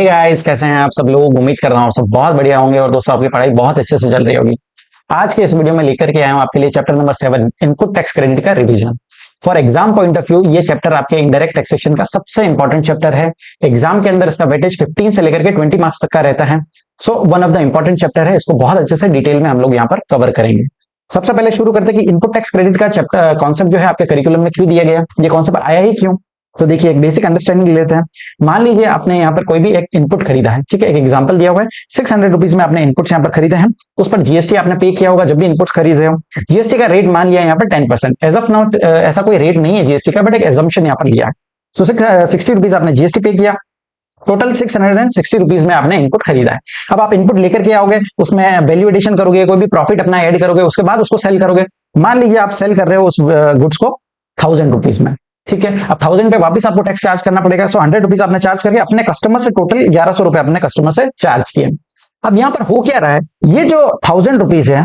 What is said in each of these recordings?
Hey guys, कैसे हैं आप सब लोग। उम्मीद कर रहा हूँ सब बहुत बढ़िया होंगे और दोस्तों आपकी पढ़ाई बहुत अच्छे से चल रही होगी। आज के इस वीडियो में लेकर के आया हूँ आपके लिए chapter number 7 input tax credit का revision. For exam point of view ये चैप्टर आपके इनडायरेक्ट टैक्सेशन का सबसे इंपॉर्टेंट चैप्टर है। एग्जाम के अंदर इसका वेटेज 15 से लेकर के 20 मार्क्स तक का रहता है। So one of the important chapter है, इसको बहुत अच्छे से डिटेल में हम लोग यहाँ पर कवर करेंगे। सबसे पहले शुरू करते हैं कि इनपुट टैक्स क्रेडिट का चैप्टर कॉन्सेप्ट जो है आपके करिकुलम में क्यों दिया गया, ये कॉन्सेप्ट आया ही क्यों। तो देखिए एक बेसिक अंडरस्टैंडिंग लेते हैं। मान लीजिए आपने यहाँ पर कोई भी एक इनपुट खरीदा है, ठीक है। एक एग्जांपल दिया हुआ है 600 रुपीज में आपने इनपुट्स यहाँ पर खरीदे हैं, उस पर जीएसटी आपने पे किया होगा। जब भी इनपुट्स खरीद रहे हो जीएसटी का रेट मान लिया यहाँ पर 10%। एज ऑफ नाउ ऐसा कोई रेट नहीं है जीएसटी का, बट एक एजम्पशन यहाँ पर लिया है। सो 60 रुपीज आपने जीएसटी पे किया, टोटल 660 रुपीज में आपने इनपुट खरीदा है। अब आप इनपुट लेकर के आओगे, उसमें वैल्यू एडिशन करोगे, कोई भी प्रॉफिट अपना ऐड करोगे, उसके बाद उसको सेल करोगे। मान लीजिए आप सेल कर रहे हो उस गुड्स को 1000 रुपीज में, ठीक है। अब 1000 पे वापस आपको टैक्स चार्ज करना पड़ेगा। सो 100 रुपीज आपने चार्ज करके अपने कस्टमर से टोटल 1100 रुपए अपने कस्टमर से चार्ज किए। अब यहाँ पर हो क्या रहा है, ये जो 1000 रुपीज है,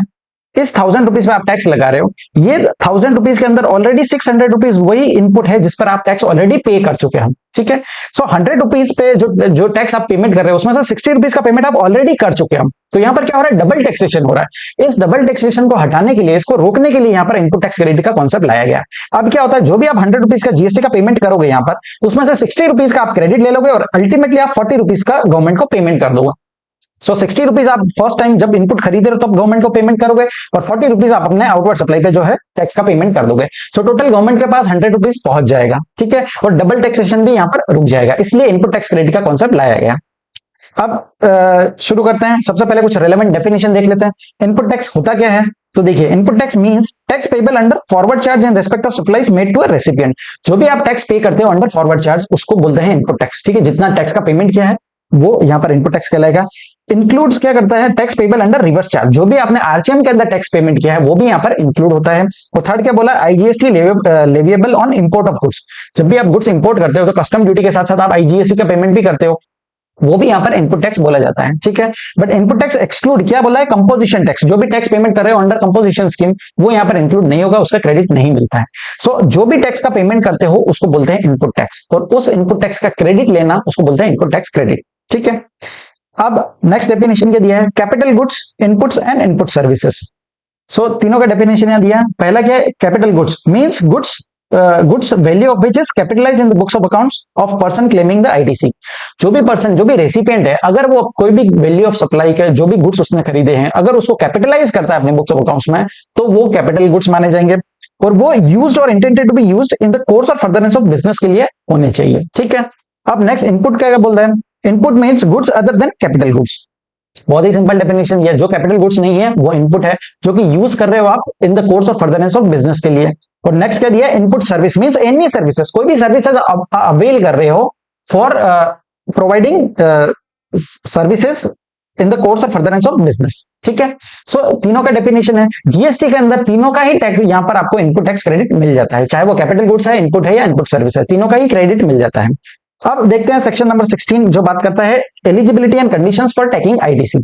इस 1000 रुपीज पे आप टैक्स लगा रहे हो। ये 1000 रुपीज के अंदर ऑलरेडी 600 रुपीज वही इनपुट है जिस पर आप टैक्स ऑलरेडी पे कर चुके हैं, ठीक है। सो 100 रुपीज पे जो टैक्स आप पेमेंट कर रहे हो उसमें से 60 रुपीज का पेमेंट आप ऑलरेडी कर चुके हैं। तो यहाँ पर क्या हो रहा है, डबल टैक्सेशन हो रहा है। इस डबल टैक्सेशन को हटाने के लिए, इसको रोकने के लिए यहाँ पर इनपुट टैक्स क्रेडिट का कॉन्सेप्ट लाया गया। अब क्या होता है, जो भी आप 100 रुपीज का जीएसटी का पेमेंट करोगे यहाँ पर, उसमें से 60 रुपीज का आप क्रेडिट ले लोगे और अल्टीमेटली आप 40 रुपीज का गवर्नमेंट को पेमेंट कर दोगे। सो 60 रुपीज आप फर्स्ट टाइम जब इनपुट खरीदे रहे हो तब गवर्नमेंट को पेमेंट करोगे और 40 रुपीज आप अपने आउटवर्ड सप्लाई पे जो है टैक्स का पेमेंट कर दोगे। सो टोटल गवर्नमेंट के पास 100 रुपीज पहुंच जाएगा, ठीक है। और डबल टैक्सेशन भी यहाँ पर रुक जाएगा, इसलिए इनपुट टैक्स क्रेडिट का कॉन्सेप्ट लाया गया। अब शुरू करते हैं। सबसे पहले कुछ रेलेवेंट डेफिनेशन देख लेते हैं। इनपुट टैक्स होता क्या है, तो देखिए input tax means tax payable under forward charge in respect of supplies made to a recipient. जो भी आप टैक्स पे करते हो अंडर फॉरवर्ड चार्ज उसको बोलते हैं इनपुट टैक्स, ठीक है। जितना टैक्स का पेमेंट किया है वो यहाँ पर इनपुट टैक्स कहलाएगा। इंक्लूड्स क्या करता है, tax payable under reverse charge. जो भी आपने आरसीएम के अंदर टैक्स पेमेंट किया है वो भी यहाँ पर इंक्लूड होता है। और थर्ड क्या बोला, IGST leviable on import of goods. जब भी आप गुड्स इंपोर्ट करते हो तो कस्टम ड्यूटी के साथ साथ आप आईजीएसटी का पेमेंट भी करते हो, वो भी यहाँ पर इनपुट टैक्स बोला जाता है, ठीक है। बट इनपुट टैक्स एक्सक्लूड क्या बोला है, कंपोजिशन टैक्स। जो भी टैक्स पेमेंट कर रहे हो अंडर कंपोजिशन स्कीम वो यहाँ पर इंक्लूड नहीं होगा, उसका क्रेडिट नहीं मिलता है। सो जो भी टैक्स का पेमेंट करते हो उसको बोलते हैं इनपुट टैक्स, और उस इनपुट टैक्स का क्रेडिट लेना उसको बोलते हैं इनपुट टैक्स क्रेडिट, ठीक है। अब नेक्स्ट डेफिनेशन क्या दिया है, capital goods, inputs and input services. So तीनों का डेफिनेशन यहाँ दिया है। पहला क्या है, capital goods means goods value of which is capitalised in the books of accounts of person claiming the ITC. जो भी पर्सन, जो भी रेसिपिएंट है, अगर वो कोई भी वैल्यू ऑफ सप्लाई के जो भी गुड्स उसने खरीदे हैं अगर उसको कैपिटलाइज करता है अपने बुक्स ऑफ अकाउंट्स में, तो वो कैपिटल गुड्स माने जाएंगे और वो used or intended to be used in the course or furtherance of business के लिए होने चाहिए, ठीक है। अब नेक्स्ट इनपुट क्या बोलता है, input means goods other than capital goods. बहुत ही सिंपल डेफिनेशन है, जो कैपिटल गुड्स नहीं है वो इनपुट है जो कि यूज कर रहे हो आप in the course of furtherance of business के लिए। और नेक्स्ट क्या दिया, input service means any services, कोई भी सर्विसेज अवेल कर रहे हो for providing services in the course of furtherance of business, ठीक है। सो तीनों का डेफिनेशन है। जीएसटी के अंदर तीनों का ही टैक्स यहाँ पर आपको इनपुट टैक्स क्रेडिट मिल जाता है, चाहे वो कैपिटल गुड्स है, इनपुट है या इनपुट सर्विस है, तीनों का ही क्रेडिट मिल जाता है। अब देखते हैं सेक्शन नंबर 16 जो बात करता है eligibility and conditions for taking ITC.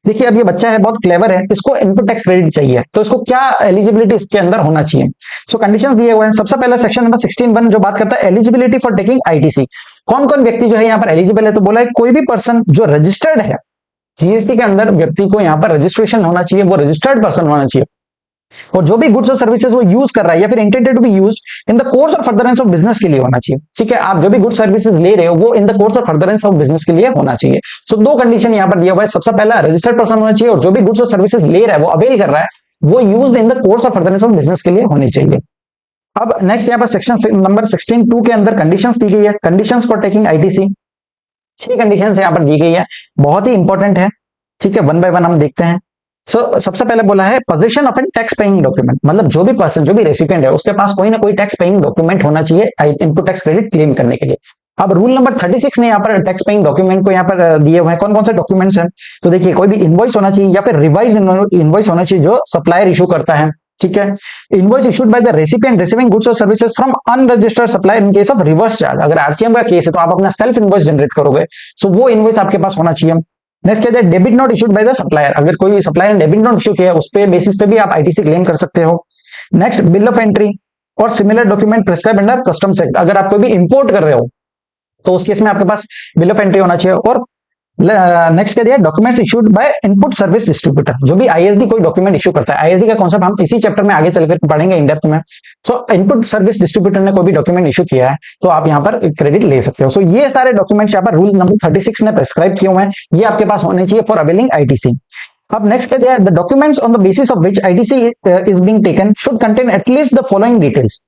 देखिए अब ये बच्चा है बहुत क्लेवर है, इसको इनपुट टैक्स क्रेडिट चाहिए, तो इसको क्या एलिजिबिलिटी इसके अंदर होना चाहिए। सो कंडीशंस दिए हुए हैं। सबसे पहला सेक्शन नंबर 16(1) जो बात करता है एलिजिबिलिटी फॉर टेकिंग आईटीसी। कौन कौन व्यक्ति जो है यहाँ पर एलिजिबल है, तो बोला है कोई भी पर्सन जो रजिस्टर्ड है जीएसटी के अंदर, व्यक्ति को यहाँ पर रजिस्ट्रेशन होना चाहिए, वो रजिस्टर्ड पर्सन होना चाहिए, और जो भी गुड्स और सर्विसेज वो यूज कर रहा है या फिर intended to be used in the course of furtherance of business के लिए होना चाहिए, ठीक है। आप जो भी गुड्स सर्विसेज ले रहे हो वो इन the course of furtherance of business के लिए होना चाहिए। सो दो कंडीशन यहाँ पर दिया हुआ है। सबसे पहला रजिस्टर्ड पर्सन होना चाहिए और जो भी गुड्स और सर्विसेज ले रहा है वो अवेल कर रहा है वो used in the course of furtherance of business के लिए होनी चाहिए। अब नेक्स्ट यहाँ पर सेक्शन नंबर 16(2) के अंदर कंडीशंस दी गई है, conditions for taking ITC. 6 conditions यहाँ पर दी गई है, बहुत ही इंपॉर्टेंट है, ठीक है। वन बाय वन हम देखते हैं। सबसे पहले बोला है position of an tax paying document, मतलब जो भी पर्सन, जो भी रेसिपिएंट है उसके पास कोई ना कोई टैक्स पेइंग डॉक्यूमेंट होना चाहिए इनपुट टैक्स क्रेडिट क्लेम करने के लिए। अब रूल नंबर 36 ने यहाँ पर टैक्स पेइंग डॉक्यूमेंट को यहाँ पर दिए हुए हैं। कौन कौन से डॉक्यूमेंट्स हैं, तो देखिए कोई भी इनवॉइस होना चाहिए या फिर रिवाइज इनवॉइस होना चाहिए जो सप्लायर इशू करता है, ठीक है। Invoice issued by the recipient receiving goods और services from unregistered supplier in case of reverse charge. अगर आरसीएम का केस है तो आप अपना सेल्फ इनवॉइस जनरेट करोगे, सो वो इनवॉइस आपके पास होना चाहिए। नेक्स्ट कहते हैं debit note issued by the supplier. अगर कोई सप्लायर ने डेबिट नोट इशू किया है उस पे बेसिस पे भी आप आईटीसी क्लेम कर सकते हो। नेक्स्ट बिल ऑफ एंट्री और similar document prescribe under customs act. अगर आप कोई भी इंपोर्ट कर रहे हो तो उस केस में आपके पास बिल ऑफ एंट्री होना चाहिए। और नेक्स्ट क्या दिया, documents issued by input service distributor, जो भी आईएसडी कोई डॉक्यूमेंट इशू करता है, आईएसडी का कॉन्सेप्ट हम इसी चैप्टर में आगे चलकर पढ़ेंगे इन डेप्थ में। सो इनपुट सर्विस डिस्ट्रीब्यूटर ने कोई भी डॉक्यूमेंट इशू किया है तो आप यहाँ पर क्रेडिट ले सकते हो। सो ये सारे डॉक्यूमेंट्स यहाँ पर रूल नंबर 36 ने प्रेस्क्राइब किए हुए हैं, ये आपके पास होने चाहिए फॉर अवेलिंग आईटीसी। अब नेक्स्ट क्या दिया, the documents on the basis of which ITC is being taken should contain at least the following details.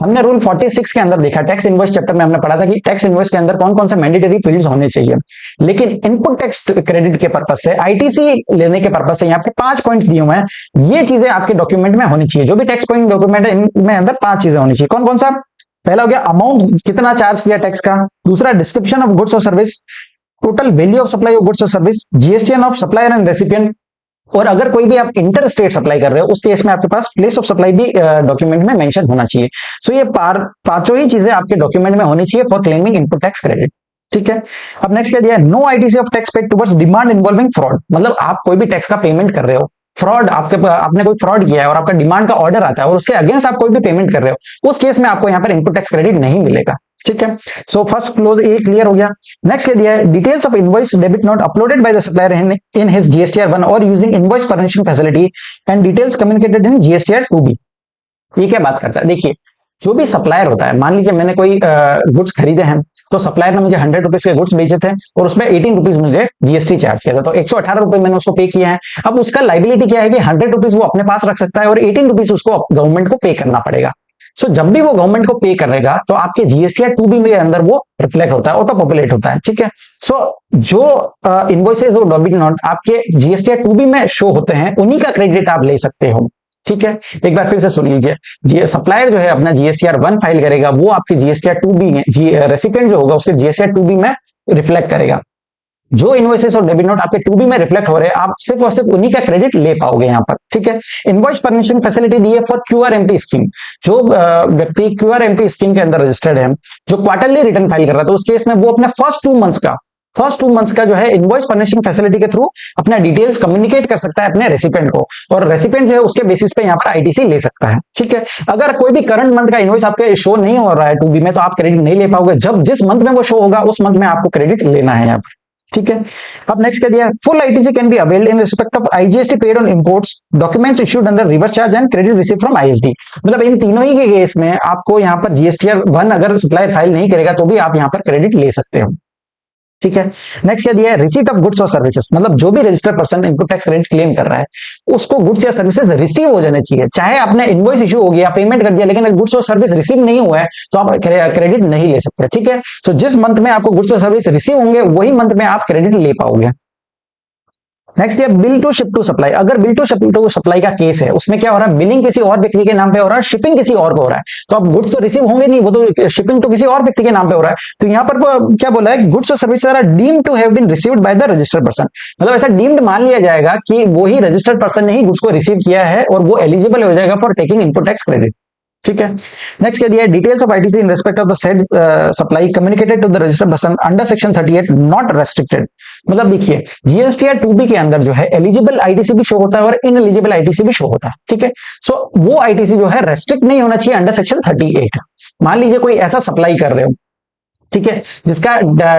हमने रूल 46 के अंदर देखा, टैक्स इनवॉइस चैप्टर में हमने पढ़ा था कि टैक्स इनवॉइस के अंदर कौन कौन से मैंडेटरी फील्ड्स होने चाहिए, लेकिन इनपुट टैक्स क्रेडिट के पर्पस से, आईटीसी लेने के पर्पस से यहाँ पे 5 पॉइंट्स दिए हुए हैं, ये चीजें आपके डॉक्यूमेंट में होनी चाहिए। जो भी टैक्स पॉइंट डॉक्यूमेंट है इनमें अंदर 5 चीजें होनी चाहिए। कौन कौन सा, पहला हो गया अमाउंट, कितना चार्ज किया टैक्स का। दूसरा डिस्क्रिप्शन ऑफ गुड्स और service, total value of supply of goods और service, GSTN of supplier and recipient, और अगर कोई भी आप इंटर स्टेट सप्लाई कर रहे हो उस केस में आपके पास प्लेस ऑफ सप्लाई भी डॉक्यूमेंट में मेंशन होना चाहिए। सो ये पांचों ही चीजें आपके डॉक्यूमेंट में होनी चाहिए for claiming input tax credit. ठीक है, अब नेक्स्ट क्या दिया है, no ITC of tax paid towards demand involving fraud, मतलब आप कोई भी टैक्स का पेमेंट कर रहे हो, फ्रॉड आपने कोई फ्रॉड किया है और आपका डिमांड का ऑर्डर आता है और उसके अगेंस्ट आप कोई भी पेमेंट कर रहे हो, उस केस में आपको यहाँ पर इनपुट टैक्स क्रेडिट नहीं मिलेगा। ठीक है, सो फर्स्ट क्लोज ए क्लियर हो गया। नेक्स्ट क्या दिया है, details of invoice debit note uploaded bye the supplier in his GSTR 1 और using invoice furnishing facility and details communicated in GSTR 2B। ये क्या बात करता है, देखिए जो भी सप्लायर होता है, मान लीजिए मैंने कोई गुड्स खरीदे हैं, तो सप्लायर ने मुझे 100 रुपीज के गुड्स बेचे थे और उसमें 18 रुपीज मुझे जीएसटी चार्ज किया था, तो 118 रुपए मैंने उसको पे किया है। अब उसका लाइबिलिटी क्या है कि 100 रुपीज वो अपने पास रख सकता है और 18 रुपीज उसको गवर्नमेंट को पे करना पड़ेगा। सो जब भी वो गवर्नमेंट को पे करेगा तो आपके जीएसटीआर 2B में अंदर वो रिफ्लेक्ट होता है, ऑटो पॉपुलेट होता है। ठीक है, सो जो इनवॉइसेज और डेबिट नोट आपके जीएसटीआर 2B में शो होते हैं उन्हीं का क्रेडिट आप ले सकते हो। ठीक है, एक बार फिर से सुन लीजिए, सप्लायर जो है अपना जीएसटीआर 1 फाइल करेगा, वो आपके जीएसटीआर 2B में, रेसिपिएंट जो होगा उसके जीएसटीआर 2B में रिफ्लेक्ट करेगा। जो इनवॉइसेस और डेबिट नोट आपके 2B में रिफ्लेक्ट हो रहे हैं, आप सिर्फ और सिर्फ उन्हीं का क्रेडिट ले पाओगे यहाँ पर। ठीक है, इनवॉइस फर्निशिंग फैसिलिटी दी है फॉर क्यूआरएमपी स्कीम, जो व्यक्ति क्यूआरएमपी स्कीम के अंदर रजिस्टर्ड है, जो क्वार्टरली रिटर्न फाइल कर रहा है, तो उस केस में वो अपने फर्स्ट 2 मंथ्स का जो है इनवॉइस फर्निशिंग फैसिलिटी के थ्रू अपना डिटेल्स कम्युनिकेट कर सकता है अपने रेसिपिएंट को, और रेसिपिएंट जो है उसके बेसिस पे यहाँ पर आईटीसी ले सकता है। ठीक है, अगर कोई भी करंट मंथ का इनवॉइस आपके शो नहीं हो रहा है 2B में, तो आप क्रेडिट नहीं ले पाओगे। जब जिस मंथ में वो शो होगा उस मंथ में आपको क्रेडिट लेना है यहाँ पर। ठीक है, अब नेक्स्ट क्या दिया, full ITC can be availed in respect of IGST paid on imports, documents issued under reverse charge and credit receive from ISD. मतलब इन तीनों ही के केस में आपको यहाँ पर जीएसटीआर 1 अगर सप्लायर फाइल नहीं करेगा तो भी आप यहाँ पर क्रेडिट ले सकते हो। ठीक है, नेक्स्ट क्या दिया है, रिसीट ऑफ गुड्स और सर्विसेज, मतलब जो भी registered person input tax credit claim कर रहा है उसको गुड्स या सर्विसेज रिसीव हो जाने चाहिए। चाहे आपने इनवॉइस इशू हो गया, पेमेंट कर दिया, लेकिन गुड्स और सर्विस रिसीव नहीं हुआ है तो आप क्रेडिट नहीं ले सकते। ठीक है, तो जिस मंथ में आपको गुड्स और सर्विस रिसीव होंगे वही मंथ में आप क्रेडिट ले पाओगे। नेक्स्ट है bill to ship to supply, अगर bill to ship to supply का केस है, उसमें क्या हो रहा है, बिलिंग किसी और व्यक्ति के नाम पे हो रहा है, शिपिंग किसी और को हो रहा है, तो अब गुड्स तो रिसीव होंगे नहीं, वो तो शिपिंग तो किसी और व्यक्ति के नाम पे हो रहा है। तो यहाँ पर क्या बोला है, गुड्स और services are deemed to have been received by the registered person, मतलब ऐसा डीम्ड मान लिया जाएगा कि वही रजिस्टर्ड पर्सन ने ही गुड्स को रिसीव किया है और वो एलिजिबल हो जाएगा for taking input tax credit. ठीक है, नेक्स्ट क्या दिया है, details of ITC in respect of the said supply communicated to the registered person under section 38 not restricted. मतलब देखिए जीएसटीआर 2B के अंदर जो है एलिजिबल आईटीसी भी शो होता है और इनएलिजिबल आईटीसी भी शो होता है। ठीक है, सो वो आईटीसी जो है रेस्ट्रिक्ट नहीं होना चाहिए अंडर सेक्शन 38। मान लीजिए कोई ऐसा सप्लाई कर रहे हो, ठीक है, जिसका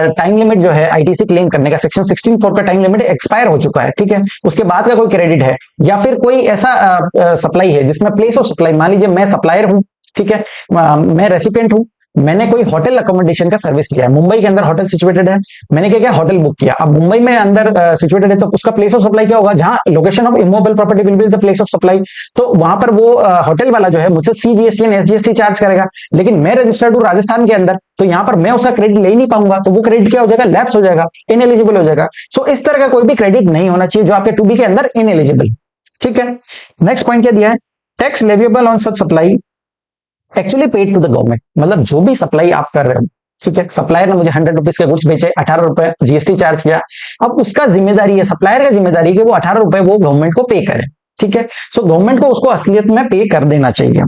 टाइम लिमिट जो है आईटीसी क्लेम करने का सेक्शन 16(4) का टाइम लिमिट एक्सपायर हो चुका है। ठीक है, उसके बाद का कोई क्रेडिट है, या फिर कोई ऐसा सप्लाई है जिसमें प्लेस ऑफ सप्लाई, मान लीजिए मैं सप्लायर हूं, ठीक है, मैं रेसिपिएंट हूं, मैंने कोई होटल अकोमोडेशन का सर्विस लिया है, मुंबई के अंदर होटल सिचुएटेड है, मैंने क्या किया, होटल बुक किया। अब मुंबई में अंदर सिचुएटेड है तो उसका प्लेस ऑफ सप्लाई क्या होगा, जहां location of immovable property will be the place of supply, तो वहां पर वो होटल वाला जो है मुझसे सीजीएसटी एंड एसजीएसटी चार्ज करेगा। लेकिन मैं रजिस्टर्ड हूं राजस्थान के अंदर, तो यहां पर मैं उसका क्रेडिट ले ही नहीं पाऊंगा, तो वो क्रेडिट क्या हो जाएगा, लैप्स हो जाएगा, इनएलिजिबल हो जाएगा। सो इस तरह का कोई भी क्रेडिट नहीं होना चाहिए जो आपके 2B के अंदर इनएलिजिबल। ठीक है, नेक्स्ट पॉइंट क्या दिया है, tax leviable on such supply actually paid to the government, मतलब जो भी सप्लाई आप कर रहे हो, ठीक है, सप्लायर ने मुझे 100 रुपीज के गुड्स बेचे, 18 रुपए जीएसटी चार्ज किया, अब उसका जिम्मेदारी है, सप्लायर का जिम्मेदारी है कि वो 18 रुपए वो गवर्नमेंट को पे करे। ठीक है, सो गवर्नमेंट को उसको असलियत में पे कर देना चाहिए।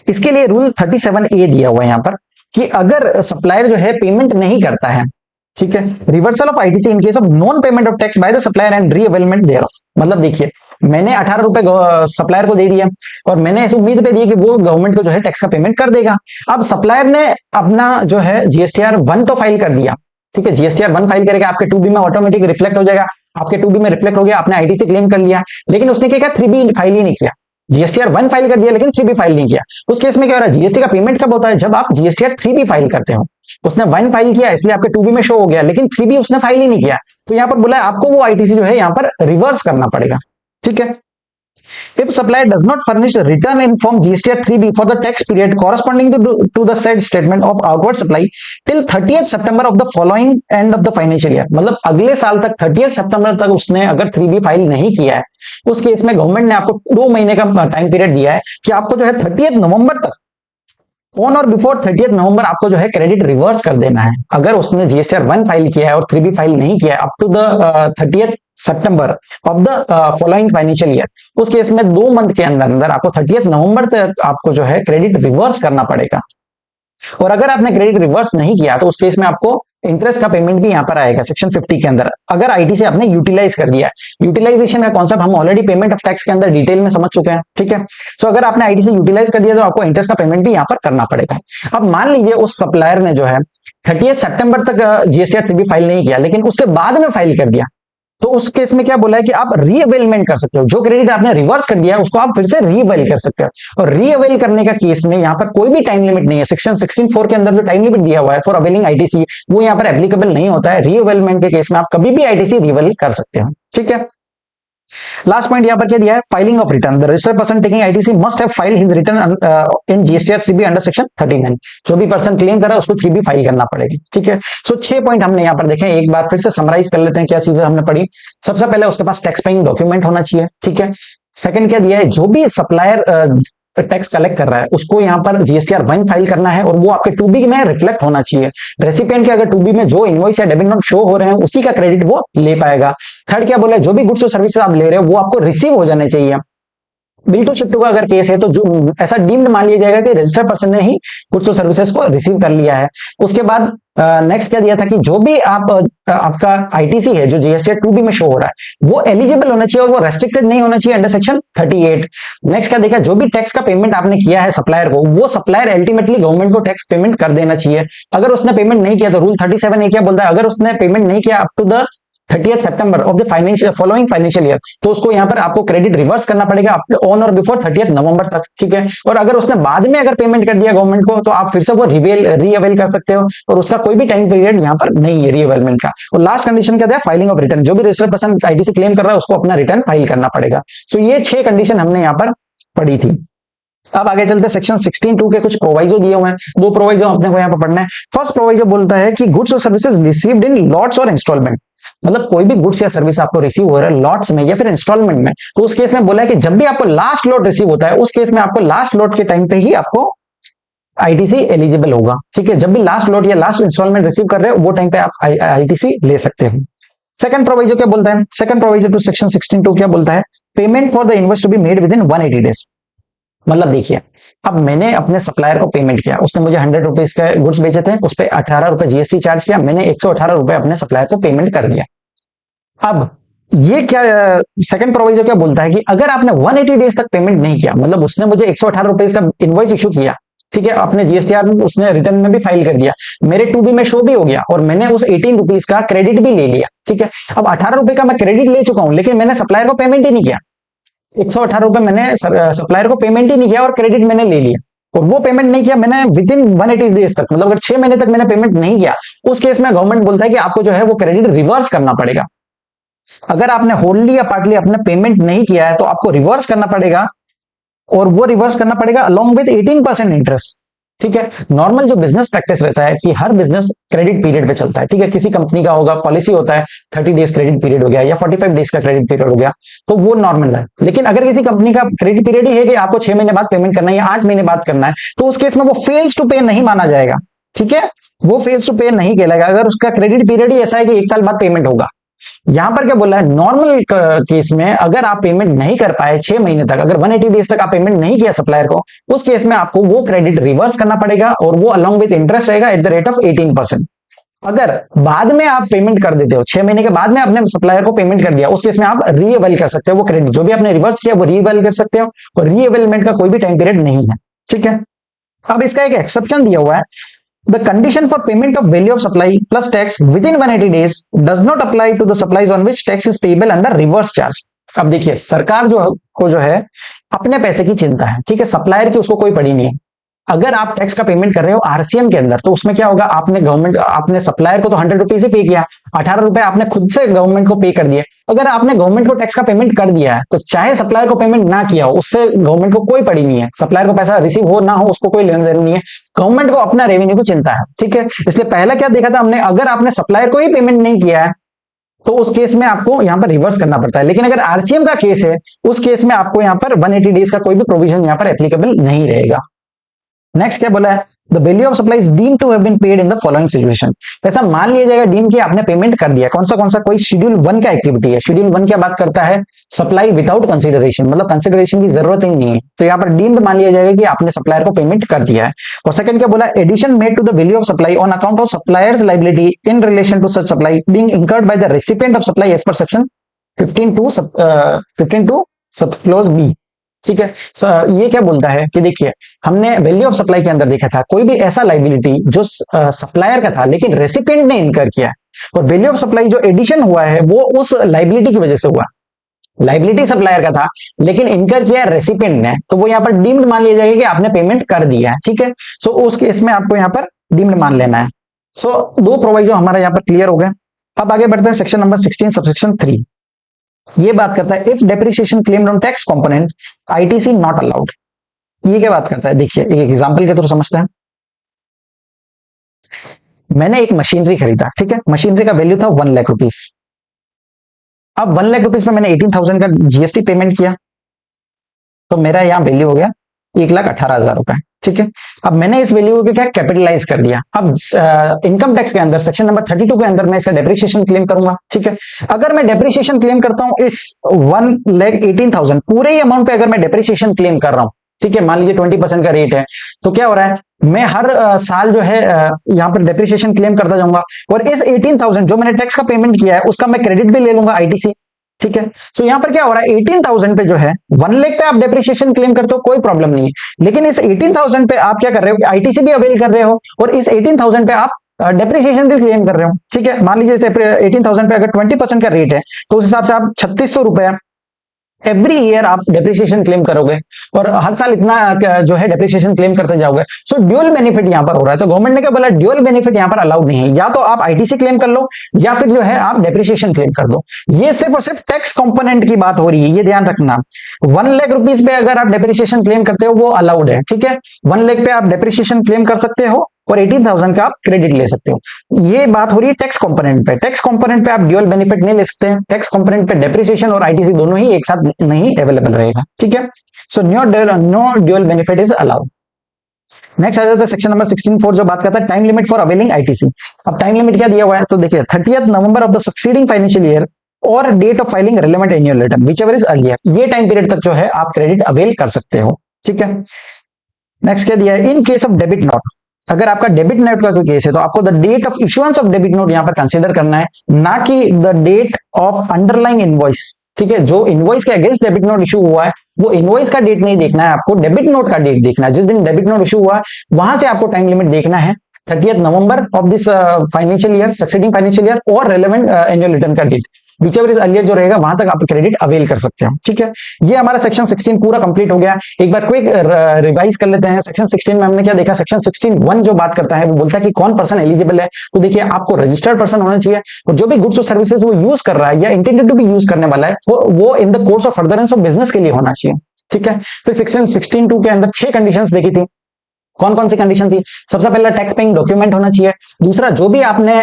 इसके लिए रूल 37A दिया हुआ है यहाँ पर कि अगर सप्लायर जो है पेमेंट नहीं करता है, ठीक है। Reversal of ITC in case of non payment of tax by the supplier and reavailment thereof. मतलब देखिए, मैंने 18 रुपए सप्लायर को दे दिया और मैंने इस उम्मीद पे दी कि वो गवर्नमेंट को जो है टैक्स का पेमेंट कर देगा। अब सप्लायर ने अपना जो है जीएसटीआर 1 तो फाइल कर दिया, ठीक है, जीएसटीआर 1 फाइल करेगा, आपके 2B में ऑटोमेटिक रिफ्लेक्ट हो जाएगा, आपके 2B में रिफ्लेक्ट हो गया, आपने आईटीसी क्लेम कर लिया। लेकिन उसने क्या किया, 3B फाइल ही नहीं किया। जीएसटीआर 1 फाइल कर दिया लेकिन 3B फाइल नहीं किया। उस केस में क्या हो रहा है, जीएसटी का पेमेंट कब होता है, जब आप जीएसटीआर 3B फाइल करते हो। उसने 1 फाइल किया इसलिए आपके 2B में शो हो गया, लेकिन 3B उसने फाइल ही नहीं किया, तो यहां पर बोला है आपको वो आईटीसी जो है यहां पर रिवर्स करना पड़ेगा। ठीक है। If supplier does not furnish the return in form GSTR 3B for the tax period corresponding to the said statement of outward supply till 30th September of the following end of the financial year, मतलब अगले साल तक 30th सितंबर तक उसने अगर 3B file नहीं किया है, उस केस में गवर्नमेंट ने आपको 2 महीने का टाइम पीरियड दिया है कि आपको जो है 30th नवंबर तक, ऑन और बिफोर 30th नवंबर आपको जो है क्रेडिट रिवर्स कर देना है। अगर उसने जीएसटीआर 1 फाइल किया है और 3B फाइल नहीं किया है अप टू द 30th सितंबर of the following financial year, उस केस में 2 मंथ के अंदर अंदर आपको 30th नवंबर तक आपको जो है क्रेडिट रिवर्स करना पड़ेगा। और अगर आपने क्रेडिट रिवर्स नहीं किया तो उस केस में आपको इंटरेस्ट का पेमेंट भी यहां पर आएगा सेक्शन 50 के अंदर, अगर आईटी से आपने यूटिलाइज कर दिया। यूटिलाइजेशन का कॉन्सेप्ट हम ऑलरेडी पेमेंट ऑफ टैक्स के अंदर डिटेल में समझ चुके हैं। ठीक है। सो अगर आपने आईटी से यूटिलाइज कर दिया तो आपको इंटरेस्ट का पेमेंट भी यहां पर करना पड़ेगा। अब मान लीजिए उस सप्लायर ने जो है 30th सितंबर तक जीएसटीआर 3B फाइल नहीं किया, लेकिन उसके बाद में फाइल कर दिया, तो उस केस में क्या बोला है कि आप रीअवेलमेंट कर सकते हो। जो क्रेडिट आपने रिवर्स कर दिया है उसको आप फिर से रीअवेल कर सकते हो। और रीअवेल करने का केस में यहां पर कोई भी टाइम लिमिट नहीं है। सेक्शन 16(4) के अंदर जो टाइम लिमिट दिया हुआ है फॉर अवेलिंग आईटीसी, वो यहां पर एप्लीकेबल नहीं होता है। रीअवेलमेंट के केस में आप कभी भी आईटीसी रिअवेल कर सकते हो। ठीक है। लास्ट पॉइंट यहां पर क्या दिया है, filing of return. The registered person taking ITC must have filed his return in GSTR 3B under section 39। जो भी पर्सन क्लेम कर रहा है उसको 3B फाइल करना पड़ेगी। ठीक है। सो 6 पॉइंट हमने यहां पर देखे, एक बार फिर से समराइज कर लेते हैं क्या चीजें हमने पढ़ी। सबसे पहले उसके पास टैक्स पेइंग डॉक्यूमेंट होना चाहिए। ठीक है। सेकंड क्या दिया है, जो भी सप्लायर टैक्स कलेक्ट कर रहा है उसको यहां पर जीएसटीआर 1 फाइल करना है और वो आपके 2B में रिफ्लेक्ट होना चाहिए। रेसिपिएंट के अगर 2B में जो इनवॉइस या डेबिट नोट शो हो रहे हैं उसी का क्रेडिट वो ले पाएगा। थर्ड क्या बोला है, जो भी गुड्स और सर्विसेज आप ले रहे हो वो आपको रिसीव हो जाने चाहिए। बिल टू शिप टू का अगर केस है तो जो ऐसा डीम्ड मान लिया जाएगा कि रजिस्टर्ड पर्सन ने ही गुड्स और सर्विसेज को रिसीव कर लिया है। उसके बाद नेक्स्ट क्या दिया था कि जो भी आपका आईटीसी है जो जीएसटीआर 2B में शो हो रहा है वो एलिजिबल होना चाहिए और वो रेस्ट्रिक्टेड नहीं होना चाहिए अंडर सेक्शन 38। नेक्स्ट क्या देखा, जो भी टैक्स का पेमेंट आपने किया है सप्लायर को, वो सप्लायर अल्टीमेटली गवर्नमेंट को टैक्स पेमेंट कर देना चाहिए। अगर उसने पेमेंट नहीं किया तो रूल 37A क्या बोलता है, अगर उसने पेमेंट नहीं किया अप टू द 30th सितंबर of the following financial year, तो उसको यहां पर आपको क्रेडिट रिवर्स करना पड़ेगा ऑन और बिफोर 30th नवंबर तक। ठीक है। और अगर उसने बाद में अगर पेमेंट कर दिया गवर्नमेंट को तो आप फिर से वो रीअवेल कर सकते हो और उसका कोई भी टाइम पीरियड यहां पर नहीं है रीअवेलमेंट का। और लास्ट कंडीशन क्या था, फाइलिंग ऑफ रिटर्न। जो भी रजिस्टर्ड पर्सन आईटीसी क्लेम कर रहा है उसको अपना रिटर्न फाइल करना पड़ेगा। सो ये 6 कंडीशन हमने यहां पर पढ़ी थी। अब आगे चलते सेक्शन 16(2) के कुछ प्रोवाइजो दिए हुए हैं। 2 प्रोवाइजो अपने को यहां पर पढ़ना है। फर्स्ट प्रोवाइजो बोलता है कि गुड्स और सर्विसेज रिसीव्ड इन लॉट्स और इंस्टॉलमेंट, मतलब कोई भी गुड्स या सर्विस आपको रिसीव हो रहा है लॉट्स में या फिर इंस्टॉलमेंट में, तो उस केस में बोला है कि जब भी आपको लास्ट लॉट रिसीव होता है उस केस में आपको लास्ट लॉट के टाइम पे ही आपको आईटीसी एलिजिबल होगा। ठीक है। जब भी लास्ट लॉट या लास्ट इंस्टॉलमेंट रिसीव कर रहे हो वो टाइम पे आप आईटीसी ले सकते हो। सेकंड प्रोवाइजो क्या बोलता है, सेकंड प्रोवाइजो टू सेक्शन 16(2) क्या बोलता है, payment for the invoice to be made with in 180 days. मतलब देखिए, अब मैंने अपने सप्लायर को पेमेंट किया, उसने मुझे 100 रुपीज के गुड्स बेचे थे, उस पर 18 रुपए जीएसटी चार्ज किया, मैंने 118 रुपए अपने सप्लायर को पेमेंट कर दिया। अब ये क्या सेकंड प्रोविजन क्या बोलता है कि अगर आपने 180 डेज तक पेमेंट नहीं किया, मतलब उसने मुझे 118 रुपए का इनवॉइस इशू किया, ठीक है, अपने जीएसटीआर में उसने रिटर्न में भी फाइल कर दिया, मेरे 2B में शो भी हो गया और मैंने उस 18 रुपीज का क्रेडिट भी ले लिया। ठीक है। अब 18 रुपए का मैं क्रेडिट ले चुका हूं लेकिन मैंने सप्लायर को पेमेंट ही नहीं किया। 118 रुपए मैंने सप्लायर को पेमेंट ही नहीं किया और क्रेडिट मैंने ले लिया, और वो पेमेंट नहीं किया मैंने विद इन 180 डेज तक, मतलब अगर 6 महीने तक मैंने पेमेंट नहीं किया, उस केस में गवर्नमेंट बोलता है कि आपको जो है वो क्रेडिट रिवर्स करना पड़ेगा। अगर आपने होल्डली या पार्टली अपने पेमेंट नहीं किया है तो आपको रिवर्स करना पड़ेगा, और वो रिवर्स करना पड़ेगा अलोंग विद 18% इंटरेस्ट। ठीक है। नॉर्मल जो बिजनेस प्रैक्टिस रहता है कि हर बिजनेस क्रेडिट पीरियड पे चलता है। ठीक है। किसी कंपनी का होगा पॉलिसी होता है 30 डेज क्रेडिट पीरियड हो गया या 45 डेज का क्रेडिट पीरियड हो गया, तो वो नॉर्मल है। लेकिन अगर किसी कंपनी का क्रेडिट पीरियड ही है कि आपको 6 महीने बाद पेमेंट करना है या 8 महीने बाद करना है, तो उस केस में वो फेल्स टू पे नहीं माना जाएगा। ठीक है। वो फेल्स टू पे नहीं कहलाएगा अगर उसका क्रेडिट पीरियड ही ऐसा है कि 1 साल बाद पेमेंट होगा। यहां पर क्या बोला है, नॉर्मल केस में अगर आप पेमेंट नहीं कर पाए 6 महीने तक, अगर 180 डेज तक आप पेमेंट नहीं किया सप्लायर को, उस केस में आपको वो क्रेडिट रिवर्स करना पड़ेगा और वो अलोंग विद इंटरेस्ट रहेगा एट द रेट ऑफ 18%। अगर बाद में आप पेमेंट कर देते हो, 6 महीने के बाद में आपने सप्लायर को पेमेंट कर दिया, उस केस में आप रीअवेल कर सकते हो वो क्रेडिट, जो भी आपने रिवर्स किया वो रीअवेल कर सकते हो, और रीअवेलमेंट का कोई भी टाइम पीरियड नहीं है। ठीक है, अब इसका एक एक्सेप्शन दिया हुआ है, the condition for payment of value of supply plus tax with in 180 days does not apply to the supplies on which tax is payable under reverse charge. अब देखिए, सरकार जो है अपने पैसे की चिंता है, ठीक है, सप्लायर की उसको कोई पड़ी नहीं है। अगर आप टैक्स का पेमेंट कर रहे हो आरसीएम के अंदर, तो उसमें क्या होगा, आपने सप्लायर को तो 100 रुपीज ही पे किया, 18 रुपए आपने खुद से गवर्नमेंट को पे कर दिए। अगर आपने गवर्नमेंट को टैक्स का पेमेंट कर दिया है, तो चाहे सप्लायर को पेमेंट ना किया हो, उससे गवर्नमेंट को कोई पड़ी नहीं है, सप्लायर को पैसा रिसीव हो ना हो उसको कोई लेना देना नहीं है, गवर्नमेंट को अपना रेवेन्यू की चिंता है। ठीक है, इसलिए पहला क्या देखा था हमने, अगर आपने सप्लायर को ही पेमेंट नहीं किया है तो उस केस में आपको यहां पर रिवर्स करना पड़ता है। लेकिन अगर आरसीएम का केस है, उस केस में आपको यहां पर 180 डेज का कोई भी प्रोविजन यहां पर एप्लीकेबल नहीं रहेगा। नेक्स्ट क्या बोला है, the value of supply is deemed to have been paid in the following situation. ऐसा मान लिया जाएगा डीम कि आपने पेमेंट कर दिया, कौन सा कोई शेड्यूल 1 का एक्टिविटी है। शेड्यूल 1 क्या बात करता है, सप्लाई विदाउट कंसिडरेशन, मतलब कंसिडरेशन की जरूरत ही नहीं है, तो यहाँ पर डीम्ड मान लिया जाएगा कि आपने सप्लायर को पेमेंट कर दिया है। और सेकंड क्या बोला, addition made to the value of supply on account of suppliers liability in relation to such supply being incurred by the recipient of supply as per section 15(2) sub close B. ठीक है, ये क्या बोलता है कि देखिए, हमने वैल्यू ऑफ सप्लाई के अंदर देखा था कोई भी ऐसा लाइबिलिटी जो सप्लायर का था लेकिन रेसिपिएंट ने इनकर किया, और वैल्यू ऑफ सप्लाई जो एडिशन हुआ है वो उस लाइबिलिटी की वजह से हुआ। लाइबिलिटी सप्लायर का था लेकिन इनकर किया रेसिपिएंट ने, तो वो यहाँ पर डीम्ड मान लिया जाएगा कि आपने पेमेंट कर दिया है। ठीक है, सो उस केस में आपको यहाँ पर डीम्ड मान लेना है। सो दो प्रोविजन हमारा यहाँ पर क्लियर हो गए। अब आगे बढ़ते हैं, सेक्शन नंबर 16 सबसेक्शन 3 ये बात करता है if depreciation claimed on tax component ITC not allowed. ये क्या बात करता है, देखिए एक एग्जांपल के थ्रू समझते हैं। मैंने एक मशीनरी खरीदा, ठीक है, मशीनरी का वैल्यू था 1 लाख रुपीस। अब 1 लाख रुपीस में मैंने 18,000 का जीएसटी पेमेंट किया, तो मेरा यहां वैल्यू हो गया 1,18,000 रुपए। ठीक है, अब मैंने इस वैल्यू को क्या कैपिटलाइज कर दिया। अब इनकम टैक्स के अंदर सेक्शन नंबर 32 के अंदर मैं इसका डेप्रिसिएशन क्लेम करूंगा। ठीक है, अगर मैं डेप्रिसिएशन क्लेम करता हूं इस 1,18,000 पूरे ही अमाउंट पे अगर मैं डेप्रिसिएशन क्लेम कर रहा हूं, ठीक है, मान लीजिए 20% का रेट है, तो क्या हो रहा है, मैं हर साल जो है यहाँ पर डेप्रिसिएशन क्लेम करता जाऊंगा, और इस 18,000 जो मैंने टैक्स का पेमेंट किया है उसका मैं क्रेडिट भी ले लूंगा आईटीसी। ठीक है, सो यहां पर क्या हो रहा है, 18,000 पे जो है 1 लाख पे आप डेप्रिसिएशन क्लेम करते हो, कोई प्रॉब्लम नहीं है, लेकिन इस 18,000 पे आप क्या कर रहे हो, आईटीसी भी अवेल कर रहे हो, और इस 18,000 पे आप डेप्रिसिएशन भी क्लेम कर रहे हो। ठीक है, मान लीजिए 18,000 पे अगर 20% का रेट है, तो उस हिसाब से आप 3600 रुपए एवरी ईयर आप डेप्रिसिएशन क्लेम करोगे, और हर साल इतना जो है डेप्रिसिएशन क्लेम करते जाओगे। सो ड्यूअल बेनिफिट यहां पर हो रहा है। तो गवर्नमेंट ने क्या बोला, ड्यूअल बेनिफिट यहां पर अलाउड नहीं है, या तो आप आईटीसी क्लेम कर लो या फिर जो है आप डेप्रिसिएशन क्लेम कर दो। ये सिर्फ और सिर्फ टैक्स कंपोनेंट की बात हो रही है, ये ध्यान रखना। 1 लाख रुपीस पे अगर आप डेप्रिसिएशन क्लेम करते हो वो अलाउड है। ठीक है, 1 लाख पे आप डेप्रिसिएशन क्लेम कर सकते हो और 18,000 का आप क्रेडिट ले सकते हो। ये बात हो रही है टैक्स कंपोनेंट पे। टैक्स कंपोनेंट पे आप ड्यूअल बेनिफिट नहीं ले सकते हैं, टैक्स कंपोनेंट पे डेप्रिसिएशन और आईटीसी दोनों ही एक साथ नहीं अवेलेबल रहेगा। ठीक है, so no dual benefit is allowed. Next आ जाता है सेक्शन नंबर 16(4) जो बात करता है time limit for availing ITC. अब टाइम लिमिट क्या दिया हुआ है, तो देखिए 30th November of the succeeding financial year और date of filing relevant annual return whichever is earlier. ये टाइम पीरियड तक जो है आप क्रेडिट अवेल कर सकते हो। ठीक है, नेक्स्ट क्या दिया है, इन केस ऑफ डेबिट नोट, अगर आपका डेबिट नोट का कोई केस है तो आपको the date of issuance of debit note यहां पर कंसीडर करना है, ना कि the date of underlying invoice. ठीक है, जो इनवॉइस के अगेंस्ट डेबिट नोट इशू हुआ है वो इनवॉइस का डेट नहीं देखना है, आपको डेबिट नोट का डेट देखना है। जिस दिन डेबिट नोट इशू हुआ है वहां से आपको टाइम लिमिट देखना है 30th November of this financial year, succeeding financial year, और रेलेवेंट एनुअल रिटर्न का डेट व्हिचएवर इज अर्लियर जो रहेगा वहां तक आप क्रेडिट अवेल कर सकते हो। ठीक है, ये हमारा सेक्शन 16 पूरा कंप्लीट हो गया। एक बार क्विक रिवाइज कर लेते हैं। सेक्शन 16 में हमने क्या देखा, सेक्शन 16(1) जो बात करता है वो बोलता है कि कौन पर्सन एलिजिबल है। तो देखिए, आपको रजिस्टर्ड पर्सन होना चाहिए, और जो भी गुड्स और सर्विसेज वो यूज कर रहा है या इंटेंडेड टू बी यूज करने वाला है वो इन the course of furtherance of business के लिए होना चाहिए। ठीक है, फिर सेक्शन 16(2) के अंदर 6 कंडीशंस देखी थी। कौन कौन सी कंडीशन थी, सबसे पहला टैक्स पेइंग डॉक्यूमेंट होना चाहिए। दूसरा, जो भी आपने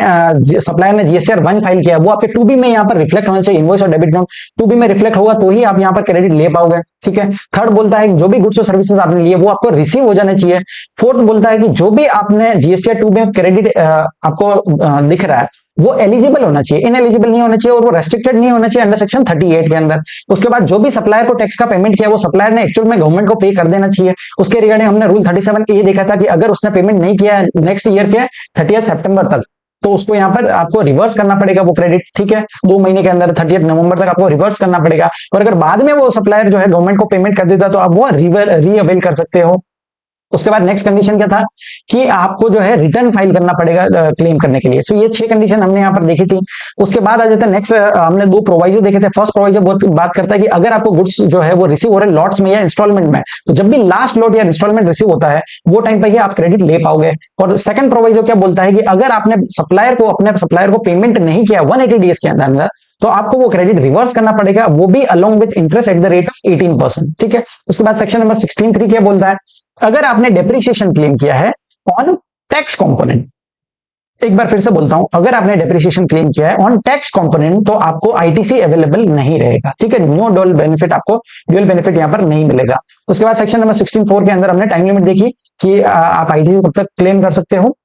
सप्लायर ने जीएसटीआर 1 फाइल किया वो आपके 2B में यहाँ पर रिफ्लेक्ट होना चाहिए, इनवॉइस और डेबिट नोट 2B में रिफ्लेक्ट होगा तो ही आप यहाँ पर क्रेडिट ले पाओगे। ठीक है, थर्ड बोलता है जो भी गुड्स और सर्विसेज आपने लिए वो आपको रिसीव हो जाने चाहिए। फोर्थ बोलता है कि जो भी आपने जीएसटीआर 2 में क्रेडिट आपको दिख रहा है वो एलिजिबल होना चाहिए, इनएलिजिबल नहीं होना चाहिए, और वो रेस्ट्रिक्टेड नहीं होना चाहिए अंडर सेक्शन 38 के अंदर। उसके बाद जो भी सप्लायर को टैक्स का पेमेंट किया वो सप्लायर ने एक्चुअल में गवर्नमेंट को पे कर देना चाहिए। उसके रिगार्डिंग हमने रूल 37 ये देखा था कि अगर उसने पेमेंट नहीं किया नेक्स्ट ईयर के 30th सितंबर तक, तो उसको यहाँ पर आपको रिवर्स करना पड़ेगा वो क्रेडिट, ठीक है, 2 महीने के अंदर 30 नवंबर तक आपको रिवर्स करना पड़ेगा। और अगर बाद में वो सप्लायर जो है गवर्नमेंट को पेमेंट कर देता तो आप वो रीअवेल कर सकते हो। उसके बाद नेक्स्ट कंडीशन क्या था कि आपको जो है रिटर्न फाइल करना पड़ेगा क्लेम करने के लिए। सो ये 6 कंडीशन हमने यहाँ पर देखी थी। उसके बाद आ जाता है नेक्स्ट, हमने 2 प्रोवाइजो देखे थे। फर्स्ट प्रोवाइजो बात करता है कि अगर आपको गुड्स जो है वो रिसीव हो रहे हैं लॉट्स में या इंस्टॉलमेंट में, तो जब भी लास्ट लॉट या इंस्टॉलमेंट रिसीव होता है वो टाइम पर ही आप क्रेडिट ले पाओगे। और सेकंड प्रोवाइजो क्या बोलता है कि अगर आपने अपने सप्लायर को पेमेंट नहीं किया 180 डेज के अंदर, तो आपको वो क्रेडिट रिवर्स करना पड़ेगा, वो भी along with interest at the rate of 18%, ठीक है। उसके बाद सेक्शन नंबर 16(3) क्या बोलता है, अगर आपने डेप्रिसिएशन क्लेम किया है ऑन टैक्स कंपोनेंट, एक बार फिर से बोलता हूं, अगर आपने डेप्रिसिएशन क्लेम किया है ऑन टैक्स कंपोनेंट तो आपको आईटीसी अवेलेबल नहीं रहेगा, ठीक है। नो ड्यूअल बेनिफिट, आपको ड्यूअल बेनिफिट यहां पर नहीं मिलेगा। उसके बाद सेक्शन नंबर 16(4) के अंदर हमने टाइम लिमिट देखी कि आप आईटीसी कब तक क्लेम कर सकते हो,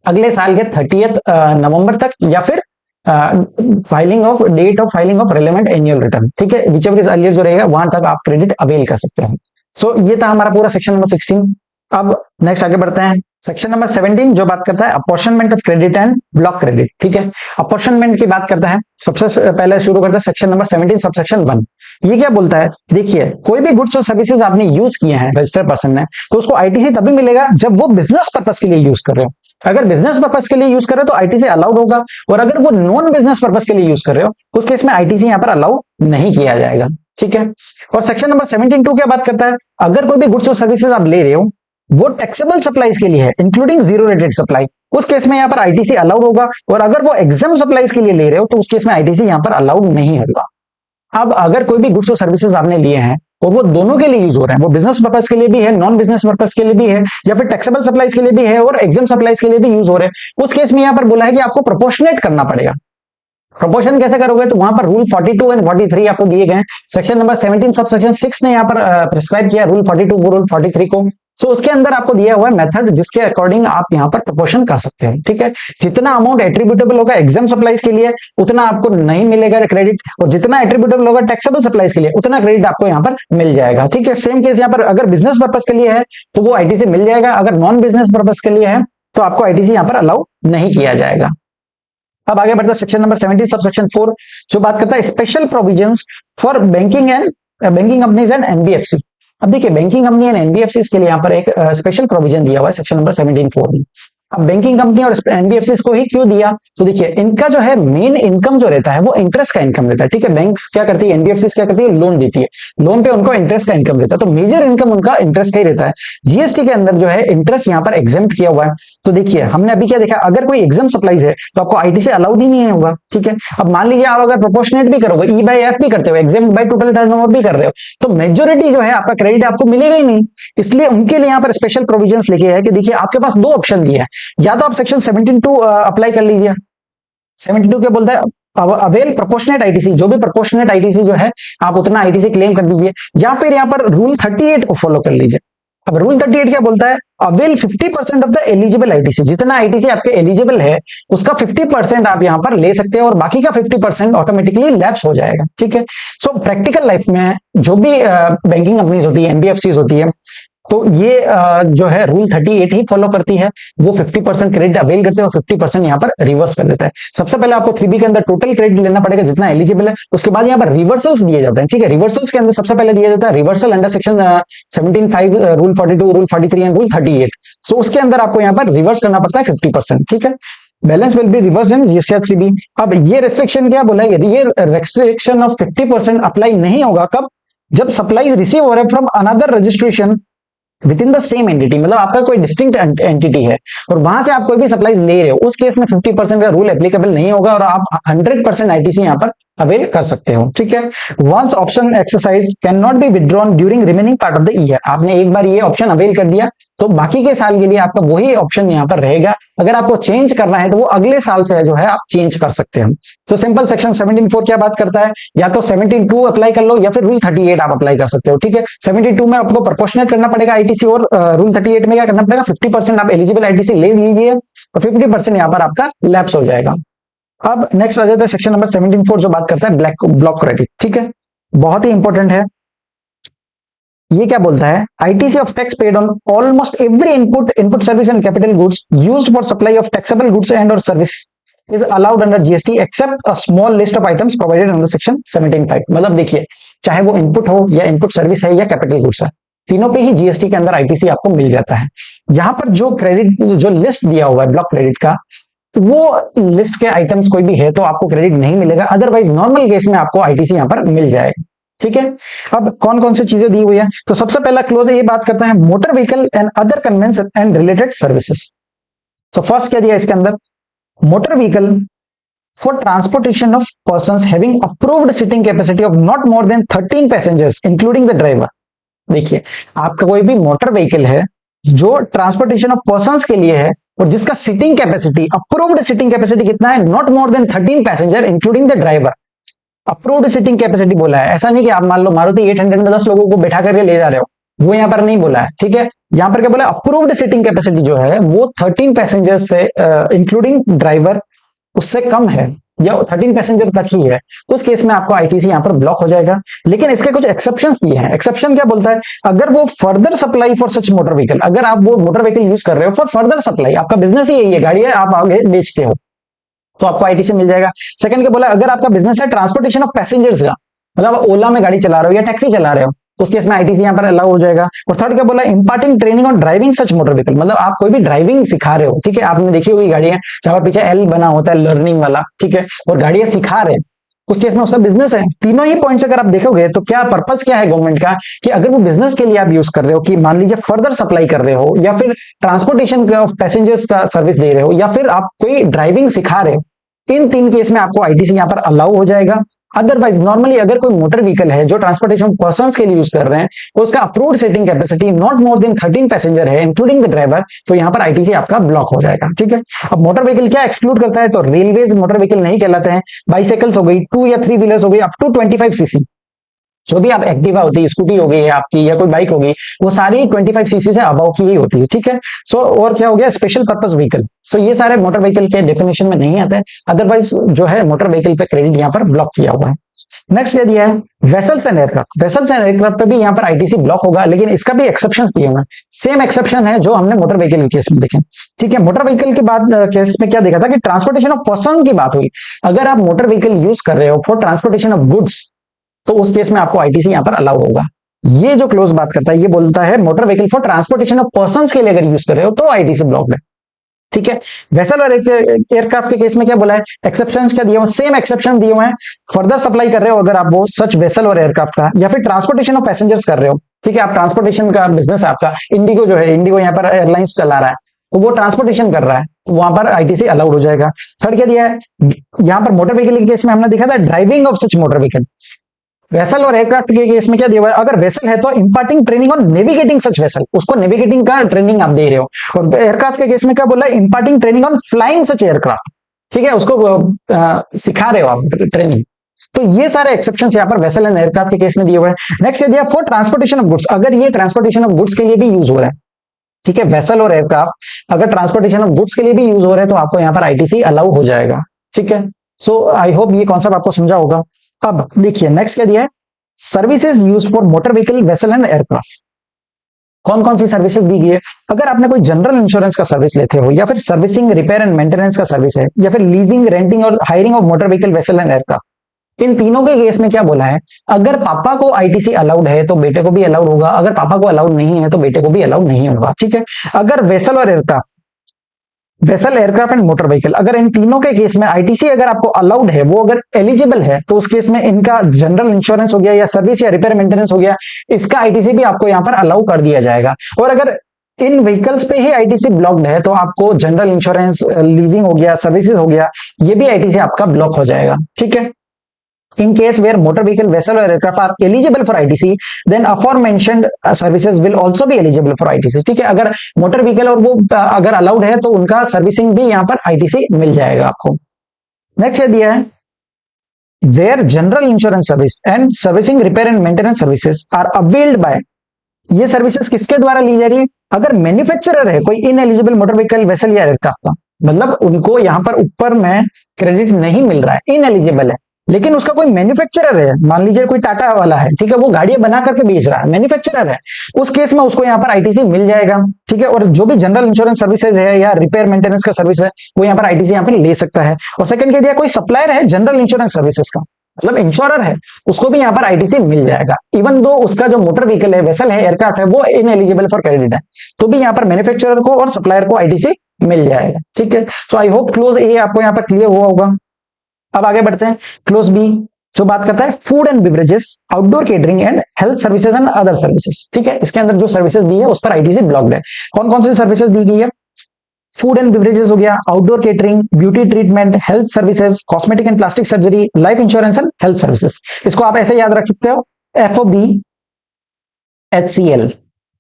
अगले साल के 30 नवंबर तक, या फिर date of filing of relevant annual return, ठीक है, विचएवर इज अर्लियर जो रहेगा वहां तक आप क्रेडिट अवेल कर सकते हैं। सो ये था हमारा पूरा सेक्शन नंबर 16। अब नेक्स्ट आगे बढ़ते हैं, सेक्शन नंबर 17 जो बात करता है apportionment of credit and block credit, ठीक है। अपॉर्शनमेंट की बात करता है, सबसे पहले शुरू करता है सेक्शन नंबर 17 सबसेक्शन 1। ये क्या बोलता है, देखिए कोई भी गुड्स और सर्विसेज आपने यूज किए हैं रजिस्टर्ड पर्सन ने, तो उसको आईटीसी तभी मिलेगा जब वो बिजनेस पर्पस के लिए यूज कर रहे हो। अगर बिजनेस पर्पस के लिए यूज कर रहे हो तो आईटीसी अलाउड होगा, और अगर वो नॉन बिजनेस पर्पस के लिए यूज कर रहे हो उस केस में आईटीसी यहाँ पर अलाउ नहीं किया जाएगा, ठीक है। और सेक्शन नंबर 17(2) क्या बात करता है, अगर कोई भी गुड्स और सर्विसेज आप ले रहे हो वो टैक्सेबल सप्लाईज के लिए है इंक्लूडिंग जीरो रेटेड सप्लाई, उस केस में यहाँ पर आईटीसी अलाउड होगा। और अगर वो एग्जाम सप्लाईज के लिए ले रहे हो तो उस केस में आईटीसी यहाँ पर अलाउड नहीं होगा। अब अगर कोई भी गुड्स और सर्विसेज आपने लिए हैं और वो दोनों के लिए यूज हो रहे हैं, वो बिजनेस पर्पस के लिए भी है, नॉन बिजनेस पर्पस के लिए भी है, या फिर टैक्सेबल सप्लाईज के लिए भी है और एग्जाम सप्लाईज के लिए भी यूज हो रहे हैं, उस केस में यहाँ पर बोला है कि आपको प्रोपोर्शनेट करना पड़ेगा। प्रोपोर्शन कैसे करोगे, तो वहां पर रूल 42 एंड 43 आपको दिए गए। सेक्शन नंबर 17 सब सेक्शन 6 ने यहाँ पर प्रिस्क्राइब किया रूल 42 रूल 43 को। सो उसके अंदर आपको दिया हुआ है मेथड जिसके अकॉर्डिंग आप यहाँ पर प्रोपोर्शन कर सकते हैं, ठीक है। जितना अमाउंट एट्रीब्यूटेबल होगा एग्जाम सप्लाईज के लिए उतना आपको नहीं मिलेगा क्रेडिट, और जितना एट्रीब्यूटेबल होगा टैक्सेबल सप्लाईज के लिए उतना क्रेडिट आपको यहाँ पर मिल जाएगा, ठीक है। सेम केस यहाँ पर अगर बिजनेस पर्पज के लिए है तो वो आईटीसी मिल जाएगा, अगर नॉन बिजनेस पर्पज के लिए है तो आपको आईटीसी यहाँ पर अलाउ नहीं किया जाएगा। अब आगे बढ़ता है सेक्शन नंबर 17 सब सेक्शन 4 जो बात करता है special provisions for banking companies and NBFC. अब देखिए बैंकिंग कंपनी एंड एनबीएफसी के लिए यहाँ पर एक स्पेशल प्रोविजन दिया हुआ है सेक्शन नंबर 17(4) में। अब बैंकिंग कंपनी और एनबीएफसी को ही क्यों दिया, तो देखिए इनका जो है मेन इनकम जो रहता है वो इंटरेस्ट का इनकम रहता है, ठीक है। बैंक्स क्या करती है, एनबीएफसी क्या करती है, लोन देती है, लोन पे उनको इंटरेस्ट का इनकम रहता है, तो मेजर इनकम उनका इंटरेस्ट का ही रहता है। जीएसटी के अंदर जो है इंटरेस्ट यहाँ पर एग्जेम्प्ट किया हुआ है। तो देखिए हमने अभी क्या देखा, अगर कोई एग्जाम सप्लाईज है तो आपको आईटीसी अलाउड ही नहीं होगा, ठीक है। अब मान लीजिए आप अगर प्रोपोर्शनेट भी करोगे, ई बाय एफ भी करते हो, एग्जाम बाय टोटल टर्नओवर भी कर रहे हो, तो मेजोरिटी जो है आपका क्रेडिट आपको मिलेगा ही नहीं। इसलिए उनके लिए यहाँ पर स्पेशल प्रोविजंस लेके है कि देखिए आपके पास 2 ऑप्शन दिए हैं, या तो आप सेक्शन 17(2) अप्लाई कर लीजिए। 17(2) क्या बोलता है, अवेल प्रोपोर्शनेट आईटीसी, जो भी प्रोपोर्शनेट आईटीसी जो है आप उतना आईटीसी क्लेम कर दीजिए, या फिर यहाँ पर रूल 38 को फॉलो कर लीजिए। अब रूल 38 क्या बोलता है, avail 50% of the eligible ITC, जितना आईटीसी आपके एलिजिबल है उसका 50% आप यहाँ पर ले सकते हैं और बाकी का 50% ऑटोमेटिकली लैप्स हो जाएगा, ठीक है। सो प्रैक्टिकल लाइफ में जो भी बैंकिंग कंपनीज होती है, एनबीएफसी होती है, तो ये जो है रूल 38 ही फॉलो करती है, वो 50% क्रेडिट अवेल करते हैं और 50% यहाँ पर रिवर्स कर देता है। सबसे पहले आपको 3B के अंदर टोटल क्रेडिट लेना पड़ेगा जितना एलिजिबल है, उसके बाद यहाँ पर रिवर्सल्स दिए जाते हैं, ठीक है। रिवर्सल्स के अंदर सबसे पहले दिया जाता है reversal under section 17(5) rule 42 rule 43 and rule 38। सो उसके अंदर आपको यहाँ पर रिवर्स करना पड़ता है 50%, ठीक है। Balance will be reverse in GST 3B। अब ये रेस्ट्रिक्शन क्या बोला, ये रेस्ट्रिक्शन ऑफ 50% अप्लाई नहीं होगा कब, जब सप्लाई रिसीव हो रहा है from another registration with in the same entity, मतलब आपका कोई डिस्टिंक्ट एंटिटी है और वहां से आप कोई भी सप्लाईज ले रहे हो, उस केस में 50% का रूल एप्लीकेबल नहीं होगा और आप 100% आईटीसी यहाँ पर अवेल कर सकते हो, ठीक है। Once option exercise can not be withdrawn during remaining part of the year, आपने एक बार ये ऑप्शन अवेल कर दिया तो बाकी के साल के लिए आपका वही ऑप्शन यहाँ पर रहेगा। अगर आपको चेंज करना है तो वो अगले साल से जो है आप चेंज कर सकते हैं। तो सिंपल सेक्शन 17(4) क्या बात करता है, या तो 17(2) अप्लाई कर लो या फिर रूल 38 आप अप्लाई कर सकते हो, ठीक है। 17(2) में आपको प्रोपोर्शनेट करना पड़ेगा आईटीसी और रूल 38 में क्या करना पड़ेगा, 50% आप एलिजिबल आईटीसी ले लीजिए और 50% यहाँ पर आपका लैप्स हो जाएगा। अब नेक्स्ट आ जाता है सेक्शन नंबर 17(4) जो बात करता है ब्लॉक क्रेडिट, ठीक है, बहुत ही इंपॉर्टेंट है। ये क्या बोलता है, ITC of tax paid on almost every input service and capital goods used for supply of taxable goods and और service is allowed under GST except a small list of items provided under section 17(5). मतलब देखिए, चाहे वो input हो या input service है या capital goods है, तीनों पे ही जीएसटी के अंदर आईटीसी आपको मिल जाता है। यहाँ पर जो क्रेडिट, जो लिस्ट दिया हुआ है ब्लॉक क्रेडिट का, वो लिस्ट के आइटम्स कोई भी है तो आपको क्रेडिट नहीं मिलेगा, अदरवाइज नॉर्मल केस में आपको आईटीसी यहाँ पर मिल जाएगा। ठीक है, अब कौन कौन सी चीजें दी हुई है, तो सबसे पहला क्लोज ये बात करता है motor vehicle and other conveyance and related services. तो फर्स्ट क्या दिया इसके अंदर, motor vehicle for transportation of persons having approved seating capacity of not more than 13 passengers including the driver. देखिए, आपका कोई भी मोटर व्हीकल है जो ट्रांसपोर्टेशन ऑफ पर्संस के लिए है और जिसका seating capacity, approved seating capacity कितना है, not more than 13 passenger including the driver. Approved seating capacity बोला है, ऐसा नहीं कि आप मान लो मारुति 800 में 10 लोगों को बैठा करके ले जा रहे हो, वो यहाँ पर नहीं बोला है। ठीक है, यहाँ पर क्या बोला, अप्रूव्ड सीटिंग कैपेसिटी जो है वो 13 पैसेंजर से इंक्लूडिंग ड्राइवर उससे कम है या 13 पैसेंजर तक ही है, उस केस में आपको आईटीसी यहाँ पर ब्लॉक हो जाएगा। लेकिन इसके कुछ एक्सेप्शंस दिए हैं। एक्सेप्शन क्या बोलता है, अगर वो further supply for such motor vehicle, अगर आप वो मोटर व्हीकल यूज कर रहे हो फॉर फर्दर सप्लाई, आपका बिजनेस ही यही है, गाड़ी है आप आगे बेचते हो, तो आपको आईटीसी मिल जाएगा। सेकंड क्या बोला, अगर आपका बिजनेस है ट्रांसपोर्टेशन ऑफ पैसेंजर्स का, मतलब ओला में गाड़ी चला रहे हो या टैक्सी चला रहे हो, उस केस में आईटीसी यहाँ पर अलाउ हो जाएगा। और थर्ड क्या बोला, imparting training on driving such motor vehicle, मतलब आप कोई भी ड्राइविंग सिखा रहे हो, ठीक है, आपने देखी होगी गाड़ियां जहां पीछे एल बना होता है लर्निंग वाला, ठीक है, और गाड़ियां सिखा रहे हैं, उस केस में उसका बिजनेस है। तीनों ही पॉइंट्स अगर आप देखोगे तो क्या पर्पस क्या है गवर्नमेंट का, कि अगर वो बिजनेस के लिए आप यूज कर रहे हो, कि मान लीजिए फर्दर सप्लाई कर रहे हो या फिर ट्रांसपोर्टेशन ऑफ पैसेंजर्स का सर्विस दे रहे हो या फिर आप कोई ड्राइविंग सिखा रहे हो, इन तीन केस में आपको आईटीसी यहाँ पर अलाउ हो जाएगा। अदरवाइज नॉर्मली अगर कोई मोटर व्हीकल है जो ट्रांसपोर्टेशन पर्संस के लिए यूज कर रहे हैं, तो उसका approved seating capacity not more than 13 passenger है इंक्लूडिंग द ड्राइवर, तो यहाँ पर आईटीसी आपका ब्लॉक हो जाएगा। ठीक है, अब मोटर व्हीकल क्या एक्सक्लूड करता है, तो रेलवेज मोटर व्हीकल नहीं कहलाते हैं, बाइसाइकिल्स हो गई, 2 या 3 व्हीलर्स हो गई अप टू 25 सीसी, जो भी आप एक्टिवा होती है, स्कूटी हो गई है आपकी या कोई बाइक होगी, वो सारी 25 सीसी से अबव की ही होती है। ठीक है, सो और क्या हो गया, स्पेशल पर्पस व्हीकल, सो ये सारे मोटर व्हीकल के डेफिनेशन में नहीं आते हैं, अदरवाइज जो है मोटर व्हीकल पे क्रेडिट यहाँ पर ब्लॉक किया हुआ है। नेक्स्ट क्या दिया है, vessels and aircraft. Vessels and aircraft पे भी यहाँ पर आईटीसी ब्लॉक होगा, लेकिन इसका भी एक्सेप्शंस दिए हुए हैं, सेम एक्सेप्शन है जो हमने मोटर व्हीकल के केस में देखे। ठीक है, मोटर व्हीकल के बाद केस में क्या देखा था कि ट्रांसपोर्टेशन ऑफ पर्सन की बात हुई, अगर आप मोटर व्हीकल यूज कर रहे हो फॉर ट्रांसपोर्टेशन ऑफ गुड्स, तो उस केस में आपको आईटीसी यहाँ पर अलाउ होगा। ये जो क्लोज बात करता है ये बोलता है motor vehicle for transportation of persons के लिए अगर यूज कर रहे हो तो आईटीसी ब्लॉक है। ठीक है, वेसल और एयरक्राफ्ट के केस में क्या बोला है, एक्सेप्शंस क्या दिए हुए, सेम एक्सेप्शन दिए हुए हैं, फर्दर सप्लाई कर रहे हो अगर आप वो सच वेसल और एयरक्राफ्ट का, या फिर ट्रांसपोर्टेशन ऑफ पैसेंजर्स कर रहे हो, ठीक है, आप ट्रांसपोर्टेशन का बिजनेस है आपका, इंडिगो जो है, इंडिगो यहाँ पर एयरलाइंस चला रहा है, तो वो ट्रांसपोर्टेशन कर रहा है, तो वहां पर आईटीसी अलाउड हो जाएगा। थर्ड क्या दिया है, यहाँ पर मोटर व्हीकल के केस में हमने देखा था driving of such motor vehicle. Vessel और एयरक्राफ्ट के केस में क्या दिया हुआ है, अगर वेसल है तो imparting training on navigating such vessel, उसको नेविगेटिंग का ट्रेनिंग आप दे रहे हो। और एयरक्राफ्ट के केस में क्या बोला है, imparting training on flying such aircraft, ठीक है, उसको सिखा रहे हो आप ट्रेनिंग। तो ये सारे एक्सेप्शंस यहाँ पर वेसल एंड एयरक्राफ्ट के केस में दिए हुए हैं। नेक्स्ट क्या दिया, फॉर ट्रांसपोर्टेशन ऑफ गुड्स, अगर ये ट्रांसपोर्टेशन ऑफ गुड्स के लिए भी यूज हो रहा है, ठीक है, वेसल और एयरक्राफ्ट अगर ट्रांसपोर्टेशन ऑफ गुड्स के लिए भी यूज हो रहे हैं तो आपको यहाँ पर आईटीसी अलाउ हो जाएगा। ठीक है, सो आई होप ये कॉन्सेप्ट आपको समझा होगा। अब देखिए नेक्स्ट क्या दिया है, services use for motor vehicle vessel and aircraft. कौन कौन सी सर्विसेज दी गई है, अगर आपने कोई जनरल इंश्योरेंस का सर्विस लेते हो, या फिर सर्विसिंग रिपेयर एंड मेंटेनेंस का सर्विस है, या फिर लीजिंग रेंटिंग और hiring of motor vehicle vessel and aircraft, इन तीनों के केस में क्या बोला है, अगर पापा को आईटीसी अलाउड है तो बेटे को भी अलाउड होगा, अगर पापा को अलाउड नहीं है तो बेटे को भी अलाउड नहीं होगा। ठीक है, अगर वेसल और aircraft, vessel aircraft and motor vehicle, अगर इन तीनों के केस में आईटीसी अगर आपको अलाउड है, वो अगर एलिजिबल है, तो उस केस में इनका जनरल इंश्योरेंस हो गया या सर्विस या रिपेयर मेंटेनेंस हो गया, इसका आईटीसी भी आपको यहाँ पर अलाउ कर दिया जाएगा। और अगर इन व्हीकल्स पे ही आईटीसी ब्लॉक्ड है तो आपको जनरल इंश्योरेंस, लीजिंग हो गया, सर्विसेज हो गया, ये भी आईटीसी आपका ब्लॉक हो जाएगा। ठीक है, in case where motor vehicle vessel or aircraft are eligible for ITC, then aforementioned services will also be eligible for ITC। ठीक है, अगर मोटर व्हीकल और वो अगर अलाउड है तो उनका सर्विसिंग भी यहाँ पर आईटीसी मिल जाएगा आपको। नेक्स्ट ये दिया है, where general insurance service and servicing repair and maintenance services are availed by, ये सर्विसेज किसके द्वारा ली जा रही है, अगर मैन्युफैक्चरर है कोई इनएलिजिबल मोटर व्हीकल वेसल या एयरक्राफ्ट का, मतलब उनको यहाँ पर ऊपर में क्रेडिट नहीं मिल रहा है, इनएलिजिबल है, लेकिन उसका कोई मैन्युफैक्चरर है, मान लीजिए कोई टाटा वाला है, ठीक है, वो गाड़ियां बना करके बेच रहा है, मैन्युफैक्चरर है, उस केस में उसको यहाँ पर आईटीसी मिल जाएगा, ठीक है। और जो भी जनरल इंश्योरेंस सर्विसेज है या रिपेयर मेंटेनेंस का सर्विस है, वो यहाँ पर आईटीसी यहाँ पर ले सकता है। और सेकंड कह दिया कोई सप्लायर है जनरल इंश्योरेंस सर्विसेज का, मतलब इंश्योरर है, उसको भी यहाँ पर आईटीसी मिल जाएगा, इवन दो उसका जो मोटर व्हीकल है, वेसल है, एयरक्राफ्ट है, वो इन एलिजिबल फॉर क्रेडिट है, तो भी यहाँ पर मैन्युफैक्चरर को और सप्लायर को आईटीसी मिल जाएगा, ठीक है। सो आई होप क्लोज ए आपको यहाँ पर क्लियर हुआ होगा। अब आगे बढ़ते हैं, क्लोज बी जो बात करता है food and beverages, outdoor catering and health services and other services, ठीक है। इसके अंदर जो सर्विसेज दी है उस पर आईटीसी ब्लॉक्ड है। कौन कौन सी सर्विसेज दी गई है? फूड एंड बिवरेजेस हो गया, outdoor catering, beauty treatment, health services, cosmetic and plastic surgery, life insurance and health services. इसको आप ऐसे याद रख सकते हो, एफओबी एचसीएल,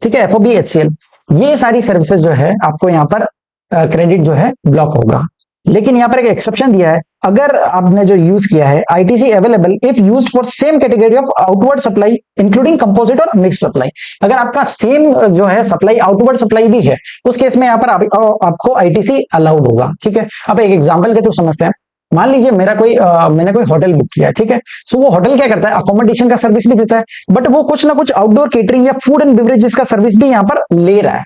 ठीक है, एफओबी एचसीएल, ये सारी सर्विसेज जो है आपको यहाँ पर क्रेडिट जो है ब्लॉक होगा। लेकिन यहाँ पर एक एक्सेप्शन दिया है, अगर आपने जो यूज किया है ITC available if used for same category of outward supply including composite और मिक्स्ड सप्लाई, अगर आपका सेम जो है सप्लाई आउटवर्ड सप्लाई भी है, उस केस में यहाँ पर आपको आईटीसी अलाउड होगा, ठीक है। अब एक एग्जांपल के थ्रू समझते हैं, मान लीजिए मैंने कोई होटल बुक किया, ठीक है। सो वो होटल क्या करता है, अकोमोडेशन का सर्विस भी देता है, बट वो कुछ ना कुछ आउटडोर केटरिंग या फूड एंड बिवरेजेस का सर्विस भी यहाँ पर ले रहा है,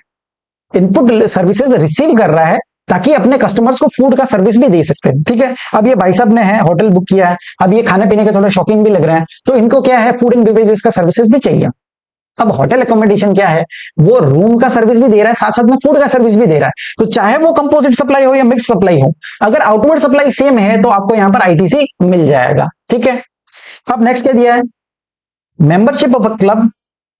इनपुट सर्विसेज रिसीव कर रहा है, ताकि अपने कस्टमर्स को फूड का सर्विस भी दे सकते हैं, ठीक है। अब ये भाई साहब ने है होटल बुक किया है, अब ये खाने पीने के थोड़े शौकीन भी लग रहे हैं, तो इनको क्या है, फूड एंड बिवरेजेस का सर्विसेज भी चाहिए। अब होटल अकोमोडेशन क्या है, वो रूम का सर्विस भी दे रहा है, साथ साथ में फूड का सर्विस भी दे रहा है, तो चाहे वो कंपोजिट सप्लाई हो या मिक्स सप्लाई हो, अगर आउटवर्ड सप्लाई सेम है तो आपको यहाँ पर आईटीसी मिल जाएगा, ठीक है। अब नेक्स्ट क्या दिया है, membership of a club,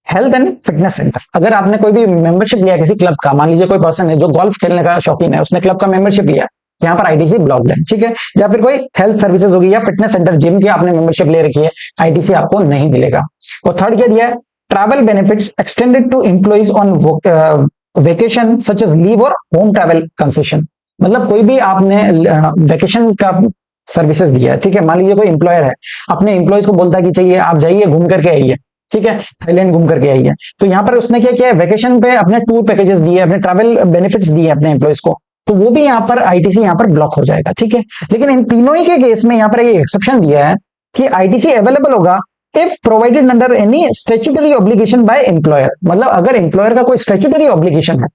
health and fitness centre, अगर आपने कोई भी मेंबरशिप लिया किसी क्लब का, मान लीजिए कोई पर्सन है जो गोल्फ खेलने का शौकीन है, उसने क्लब का मेंबरशिप लिया, यहाँ पर आईटीसी ब्लॉक्ड है, ठीक है। या फिर कोई हेल्थ सर्विसेज होगी या फिटनेस सेंटर जिम की आपने मेंबरशिप ले रखी है, आईटीसी आपको नहीं मिलेगा। और थर्ड क्या दिया है, travel benefits extended to employees on vacation such as leave or home travel concession, मतलब कोई भी आपने वेकेशन का सर्विसेज दिया है, ठीक है। मान लीजिए कोई एम्प्लॉयर है, अपने एम्प्लॉइज को बोलता है कि चाहिए आप जाइए घूम करके आइए, ठीक है, थाईलैंड घूम करके आई है, तो यहाँ पर उसने क्या किया है, वेकेशन पे अपने टूर पैकेजेस दिए, अपने ट्रैवल बेनिफिट्स दिए अपने एम्प्लॉइज को, तो वो भी यहाँ पर आईटीसी यहाँ पर ब्लॉक हो जाएगा, ठीक है। लेकिन इन तीनों ही के केस में यहाँ पर एक एक्सेप्शन दिया है कि आईटीसी अवेलेबल होगा if provided under any statutory obligation by employer, मतलब अगर एम्प्लॉयर का कोई स्टैट्यूटरी ऑब्लिगेशन है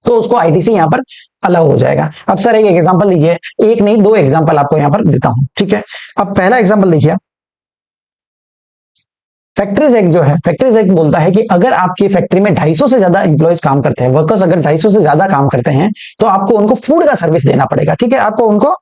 तो उसको आईटीसी यहाँ पर अलाउ हो जाएगा। अब सर एक एग्जांपल दीजिए, एक नहीं दो एग्जांपल आपको यहाँ पर देता हूं, ठीक है। अब पहला एग्जांपल देखिए, फैक्ट्रीज एक्ट जो है, फैक्ट्रीज एक्ट बोलता है कि अगर आपकी फैक्ट्री में 250 से ज्यादा एम्प्लॉयज काम करते हैं, वर्कर्स अगर 250 से ज्यादा काम करते हैं, तो आपको उनको फूड का सर्विस देना पड़ेगा, ठीक है। आपको उनको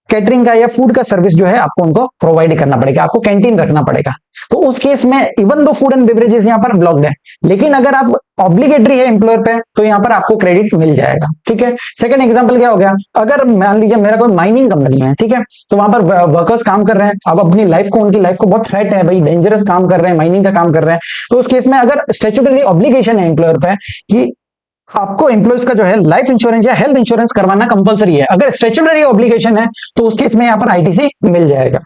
कैटरिंग का या फूड का सर्विस जो है आपको उनको प्रोवाइड करना पड़ेगा, आपको कैंटीन रखना पड़ेगा। तो उस केस में even though food and beverages यहाँ पर ब्लॉक्ड है, लेकिन अगर आप ऑब्लिगेटरी है एम्प्लॉयर पे, तो यहाँ पर आपको क्रेडिट मिल जाएगा, ठीक है। सेकंड एग्जांपल क्या हो गया, अगर मान लीजिए मेरा कोई माइनिंग कंपनी है, ठीक है, तो वहां पर वर्कर्स काम कर रहे हैं, अब अपनी लाइफ को, उनकी लाइफ को बहुत थ्रेट है भाई, डेंजरस काम कर रहे हैं, माइनिंग का काम कर रहे हैं, तो उस केस में अगर स्टैट्यूटरी ऑब्लिगेशन है एम्प्लॉयर पे कि आपको एम्प्लॉइज का जो है लाइफ इंश्योरेंस या हेल्थ इंश्योरेंस करवाना कंपलसरी है, अगर स्टैट्यूटरी ऑब्लिगेशन है तो उस केस में यहाँ पर आईटीसी मिल जाएगा।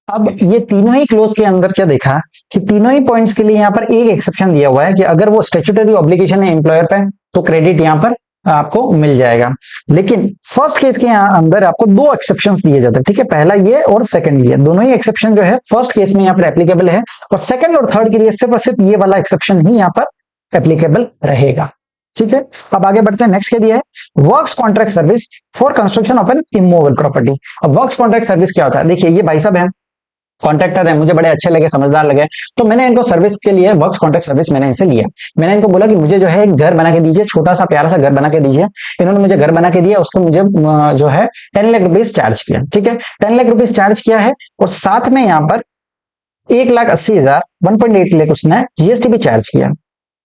अब ये तीनों ही क्लोज के अंदर क्या देखा कि तीनों ही पॉइंट्स के लिए यहाँ पर एक एक्सेप्शन दिया हुआ है कि अगर वो स्टैट्यूटरी ऑब्लिगेशन है एम्प्लॉयर पे तो क्रेडिट यहाँ पर आपको मिल जाएगा। लेकिन फर्स्ट केस के अंदर आपको दो एक्सेप्शंस दिए जाते हैं, ठीक है, पहला ये और सेकंड ये, दोनों ही एक्सेप्शन जो है फर्स्ट केस में यहाँ पर एप्लीकेबल है, और सेकंड और थर्ड के लिए सिर्फ और सिर्फ ये वाला एक्सेप्शन ही यहाँ पर एप्लीकेबल रहेगा, ठीक है। अब आगे बढ़ते हैं, नेक्स्ट क्या दिया है, works contract service for construction of N immovable property. अब वर्क्स कॉन्ट्रैक्ट सर्विस क्या होता है, देखिए ये भाई साहब हैं, कॉन्ट्रैक्टर है, मुझे बड़े अच्छे लगे, समझदार लगे, तो मैंने इनको सर्विस के लिए वर्क्स कॉन्ट्रैक्ट सर्विस मैंने इनसे लिया। मैंने इनको बोला कि मुझे जो है एक घर बना के दीजिए, छोटा सा प्यारा सा घर बना के दीजिए। इन्होंने मुझे घर बना के दिया, उसको मुझे जो है 10 लाख रुपीज चार्ज किया, ठीक है, 10 लाख रुपीज चार्ज किया है, और साथ में यहाँ पर 1,80,000 1.8 लाख उसने जीएसटी भी चार्ज किया,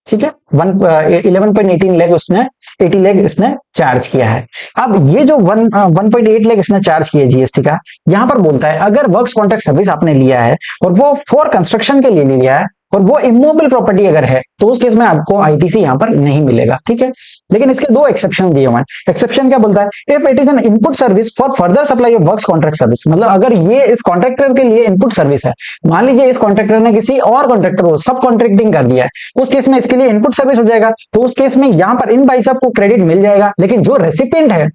ठीक है, 11.18 लाख उसने 80 लाख इसने चार्ज किया है। अब ये जो 1.8 लाख इसने चार्ज किया जीएसटी का, यहां पर बोलता है अगर वर्क्स कॉन्ट्रैक्ट सर्विस आपने लिया है और वो फॉर कंस्ट्रक्शन के लिए लिया है और वो इमूवेबल प्रॉपर्टी अगर है, तो उस केस में आपको आईटीसी यहां पर नहीं मिलेगा, ठीक है। लेकिन इसके दो एक्सेप्शन दिए हुए हैं। एक्सेप्शन क्या बोलता है, if it is an input service for further supply of works contract service, मतलब अगर ये इस कॉन्ट्रैक्टर के लिए इनपुट सर्विस है, मान लीजिए इस कॉन्ट्रैक्टर ने किसी और कॉन्ट्रैक्टर को सब कॉन्ट्रैक्टिंग कर दिया है, उस केस में इसके लिए इनपुट सर्विस हो जाएगा, तो उस केस में यहां पर इन भाई साहब को क्रेडिट मिल जाएगा, लेकिन जो रेसिपिएंट है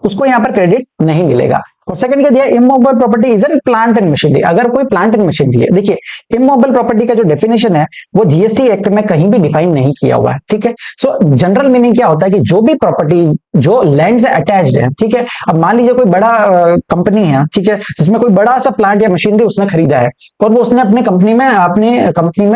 उसको यहां पर क्रेडिट नहीं मिलेगा। और सेकंड क्या दिया, immovable property is an plant and machinery. अगर कोई प्लांट एंड मशीनरी है, देखिए इमोबल प्रॉपर्टी का जो डेफिनेशन है वो जीएसटी एक्ट में कहीं भी डिफाइन नहीं किया हुआ है, ठीक है। सो जनरल मीनिंग क्या होता है कि जो भी प्रॉपर्टी जो लैंड से अटैच्ड है, ठीक है। अब मान लीजिए कोई बड़ा कंपनी है, ठीक है, जिसमें कोई बड़ा सा प्लांट या मशीनरी उसने खरीदा है और वो उसने अपने कंपनी में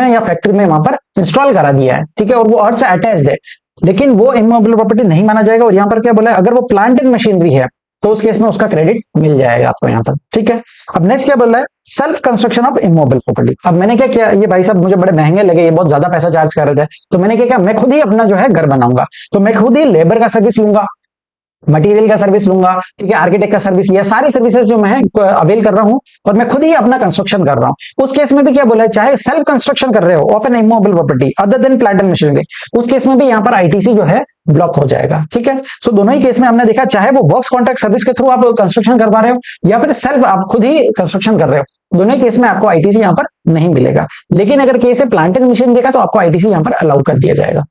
या फैक्ट्री में वहां पर इंस्टॉल करा दिया है, ठीक है, और वो अर्थ से अटैच्ड है, लेकिन वो इमोबल प्रॉपर्टी नहीं माना जाएगा। और यहाँ पर क्या बोला है, अगर वो प्लांट एंड मशीनरी है तो उस केस में उसका क्रेडिट मिल जाएगा आपको यहाँ पर, ठीक है। अब नेक्स्ट क्या बोल रहा है, self construction of immovable property. अब मैंने क्या किया, ये भाई साहब मुझे बड़े महंगे लगे, ये बहुत ज्यादा पैसा चार्ज कर रहे थे, तो मैंने क्या किया, मैं खुद ही अपना जो है घर बनाऊंगा। तो मैं खुद ही लेबर का सर्विस लूंगा, मटेरियल का सर्विस लूंगा, ठीक है, आर्किटेक्ट का सर्विस लिया, सारी सर्विसेज जो मैं अवेल कर रहा हूं और मैं खुद ही अपना कंस्ट्रक्शन कर रहा हूं। उस केस में भी क्या बोला है, चाहे सेल्फ कंस्ट्रक्शन कर रहे हो of an immovable property other than plant and machinery, उस केस में भी यहाँ पर आईटीसी जो है ब्लॉक हो जाएगा, ठीक है। सो दोनों ही केस में हमने देखा, चाहे वो वर्क्स कॉन्ट्रैक्ट सर्विस के थ्रू आप कंस्ट्रक्शन करवा रहे हो या फिर सेल्फ आप खुद ही कंस्ट्रक्शन कर रहे हो, दोनों ही केस में आपको आईटीसी यहाँ पर नहीं मिलेगा। लेकिन अगर केस है प्लांट एंड मशीनरी का तो आपको आईटीसी यहाँ पर अलाउ कर दिया जाएगा।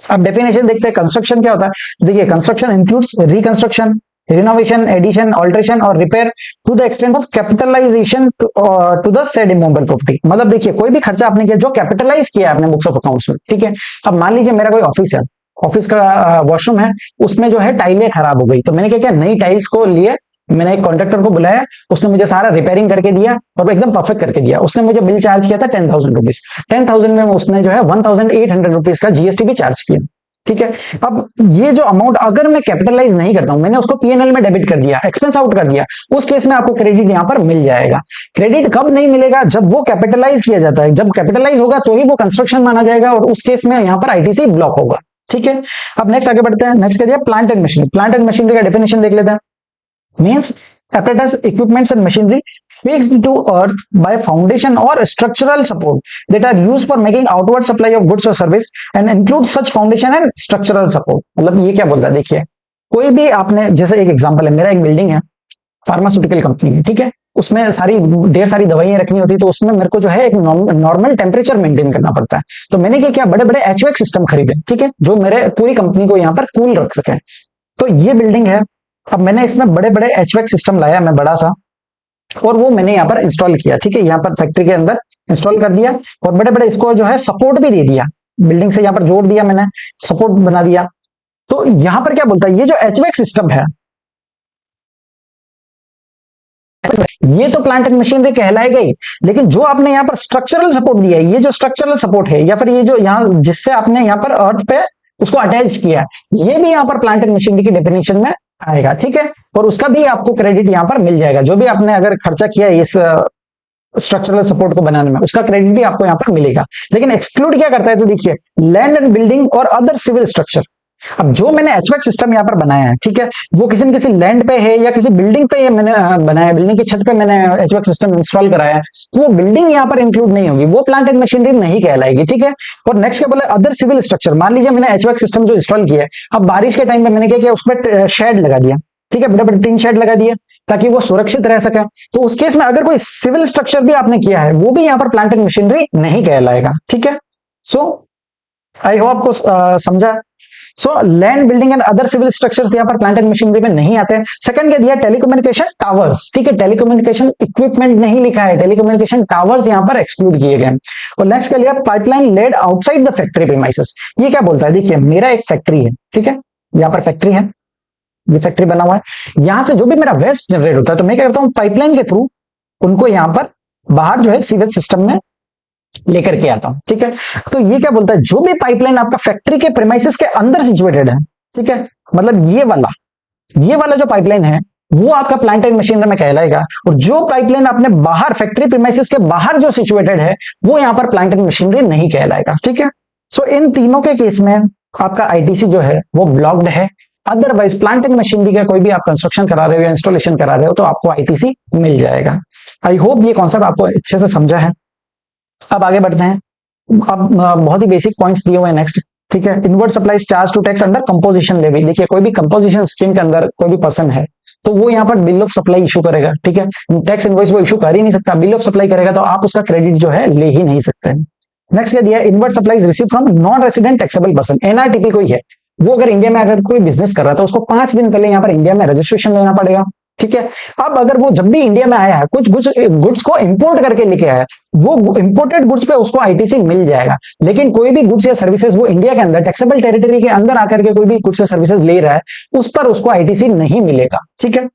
अब डेफिनेशन देखते हैं, कंस्ट्रक्शन क्या होता है। देखिए construction includes reconstruction, renovation, addition, alteration और repair to the extent of capitalisation to the said immovable property. मतलब देखिए कोई भी खर्चा आपने किया जो कैपिटलाइज किया आपने बुक्स ऑफ अकाउंट्स में, ठीक है। अब मान लीजिए मेरा कोई ऑफिस है, ऑफिस का वॉशरूम है, उसमें जो है टाइलें खराब हो गई, तो मैंने क्या किया, नई टाइल्स को लिए, मैंने एक कॉन्ट्रैक्टर को बुलाया, उसने मुझे सारा रिपेयरिंग करके दिया और एकदम परफेक्ट करके दिया। उसने मुझे बिल चार्ज किया था 10,000 रुपीज, 10,000 में उसने जो है 1,800 रुपीज का जीएसटी भी चार्ज किया, ठीक है। अब ये जो अमाउंट अगर मैं कैपिटलाइज नहीं करता हूं, मैंने उसको पीएनएल में डेबिट कर दिया, एक्सपेंस आउट कर दिया, उस केस में आपको क्रेडिट यहां पर मिल जाएगा। क्रेडिट कब नहीं मिलेगा, जब वो कैपिटलाइज किया जाता है, जब कैपिटलाइज होगा तो ही वो कंस्ट्रक्शन माना जाएगा और उस केस में यहां पर आईटीसी ब्लॉक होगा, ठीक है। अब नेक्स्ट आगे बढ़ते हैं, नेक्स्ट क्या दिया, plant and machinery. Plant and machinery का डेफिनेशन देख लेते हैं। Means apparatus, equipments and machinery fixed to earth by foundation or structural support that are used for making outward supply of goods or service and include such foundation and structural support। मतलब ये क्या बोलता है, देखिए कोई भी आपने, जैसे एक एग्जांपल है, मेरा एक बिल्डिंग है, फार्मास्यूटिकल कंपनी है, ठीक है, उसमें ढेर सारी दवाइयां रखनी होती है, तो उसमें मेरे को जो है एक नॉर्मल टेम्परेचर मेंटेन करना पड़ता है। तो मैंने क्या किया, बड़े बड़े एचवेक सिस्टम खरीदे, ठीक है, जो मेरे पूरी कंपनी को यहाँ पर कूल रख सके। तो ये बिल्डिंग है, अब मैंने इसमें बड़े बड़े एचवेक सिस्टम लाया मैं बड़ा सा, और वो मैंने यहाँ पर इंस्टॉल किया, ठीक है, यहाँ पर फैक्ट्री के अंदर इंस्टॉल कर दिया और बड़े बड़े इसको जो है सपोर्ट भी दे दिया, बिल्डिंग से यहाँ पर जोड़ दिया, मैंने सपोर्ट बना दिया। तो यहाँ पर क्या बोलता है, ये जो एचवेक सिस्टम है ये तो प्लांट एंड मशीनरी कहलाएगा ही, लेकिन जो आपने यहाँ पर स्ट्रक्चरल सपोर्ट दिया है, ये जो स्ट्रक्चरल सपोर्ट है या फिर ये जो यहाँ जिससे आपने यहाँ पर अर्थ पे उसको अटैच किया, ये भी यहाँ पर प्लांट एंड मशीनरी की डेफिनेशन में आएगा, ठीक है। और उसका भी आपको क्रेडिट यहाँ पर मिल जाएगा, जो भी आपने अगर खर्चा किया है इस स्ट्रक्चरल सपोर्ट को बनाने में, उसका क्रेडिट भी आपको यहाँ पर मिलेगा। लेकिन एक्सक्लूड क्या करता है, तो देखिए लैंड एंड बिल्डिंग और अदर सिविल स्ट्रक्चर। अब जो मैंने एचवेक सिस्टम यहाँ पर बनाया है, ठीक है, वो किसी न किसी लैंड पे है या किसी बिल्डिंग पे मैंने बनाया, बिल्डिंग की छत पे मैंने एचवेक सिस्टम इंस्टॉल कराया है, तो वो बिल्डिंग यहाँ पर इंक्लूड नहीं होगी, वो प्लांट एंड मशीनरी नहीं कहलाएगी, ठीक है। और नेक्स्ट क्या बोला, अदर सिविल स्ट्रक्चर। मान लीजिए मैंने एचवेक सिस्टम जो इंस्टॉल किया है, अब बारिश के टाइम पे मैंने क्या किया, उस पर शेड लगा दिया, ठीक है, बड़े बड़े टीन शेड लगा दिए ताकि वो सुरक्षित रह सके। तो उस केस में अगर कोई सिविल स्ट्रक्चर भी आपने किया है, वो भी यहाँ पर प्लांट एंड मशीनरी नहीं कहलाएगा, ठीक है। सो आई होप आपको समझा। So land building and other civil structures यहाँ पर प्लांट एंड मशीनरी में नहीं आते हैं। सेकंड क्या दिया, टेलीकम्युनिकेशन टावर्स, ठीक है, टेलीकम्युनिकेशन इक्विपमेंट नहीं लिखा है, टेलीकम्युनिकेशन टावर्स यहाँ पर एक्सक्लूड किए गए। और नेक्स्ट क्या लिया, pipeline laid outside the factory premises. ये क्या बोलता है, देखिए मेरा एक फैक्ट्री है, ठीक है, यहाँ पर फैक्ट्री है, ये फैक्ट्री बना हुआ है, यहां से जो भी मेरा वेस्ट जनरेट होता है तो मैं क्या करता हूं, पाइपलाइन के थ्रू उनको यहां पर बाहर जो है सीवेज सिस्टम में लेकर के आता हूं, ठीक है। तो ये क्या बोलता है, जो भी पाइपलाइन आपका फैक्ट्री के प्रीमाइसेस के अंदर सिचुएटेड है, ठीक है, मतलब ये वाला जो पाइपलाइन है वो आपका प्लांट एंड मशीनरी में कहलाएगा, और जो पाइपलाइन आपने बाहर फैक्ट्री प्रीमाइसेस के बाहर जो सिचुएटेड है वो यहां पर प्लांट एंड मशीनरी नहीं कहलाएगा, ठीक है। सो इन तीनों के केस में आपका आईटीसी जो है वो ब्लॉक्ड है। अदरवाइज प्लांट एंड मशीनरी का कोई भी आप कंस्ट्रक्शन करा रहे हो या इंस्टॉलेशन करा रहे हो तो आपको आईटीसी मिल जाएगा। आई होप ये कॉन्सेप्ट आपको अच्छे से समझा है। अब आगे बढ़ते हैं, अब बहुत ही बेसिक पॉइंट्स दिए हुए हैं नेक्स्ट, ठीक है। Inward supplies charge to tax under composition levy. देखिए कोई भी कंपोजिशन स्कीम के अंदर कोई भी पर्सन है तो वो यहाँ पर बिल ऑफ सप्लाई इशू करेगा, ठीक है, टैक्स इनवॉइस वो इशू कर ही नहीं सकता, बिल ऑफ सप्लाई करेगा तो आप उसका क्रेडिट जो है ले ही नहीं सकते। नेक्स्ट क्या दिया, inward supplies receive from non resident taxable person. NRTP कोई है, वो अगर इंडिया में अगर कोई बिजनेस कर रहा है तो उसको 5 दिन पहले यहाँ पर इंडिया में रजिस्ट्रेशन लेना पड़ेगा, ठीक है। अब अगर वो जब भी इंडिया में आया है, कुछ गुड्स को इंपोर्ट करके लेके आया है, वो इंपोर्टेड गुड्स पे उसको आईटीसी मिल जाएगा। लेकिन कोई भी गुड्स या सर्विसेज वो इंडिया के अंदर टैक्सेबल टेरिटरी के अंदर आकर के कोई भी गुड्स या सर्विसेज ले रहा है, उस पर उसको आईटीसी नहीं मिलेगा। ठीक है,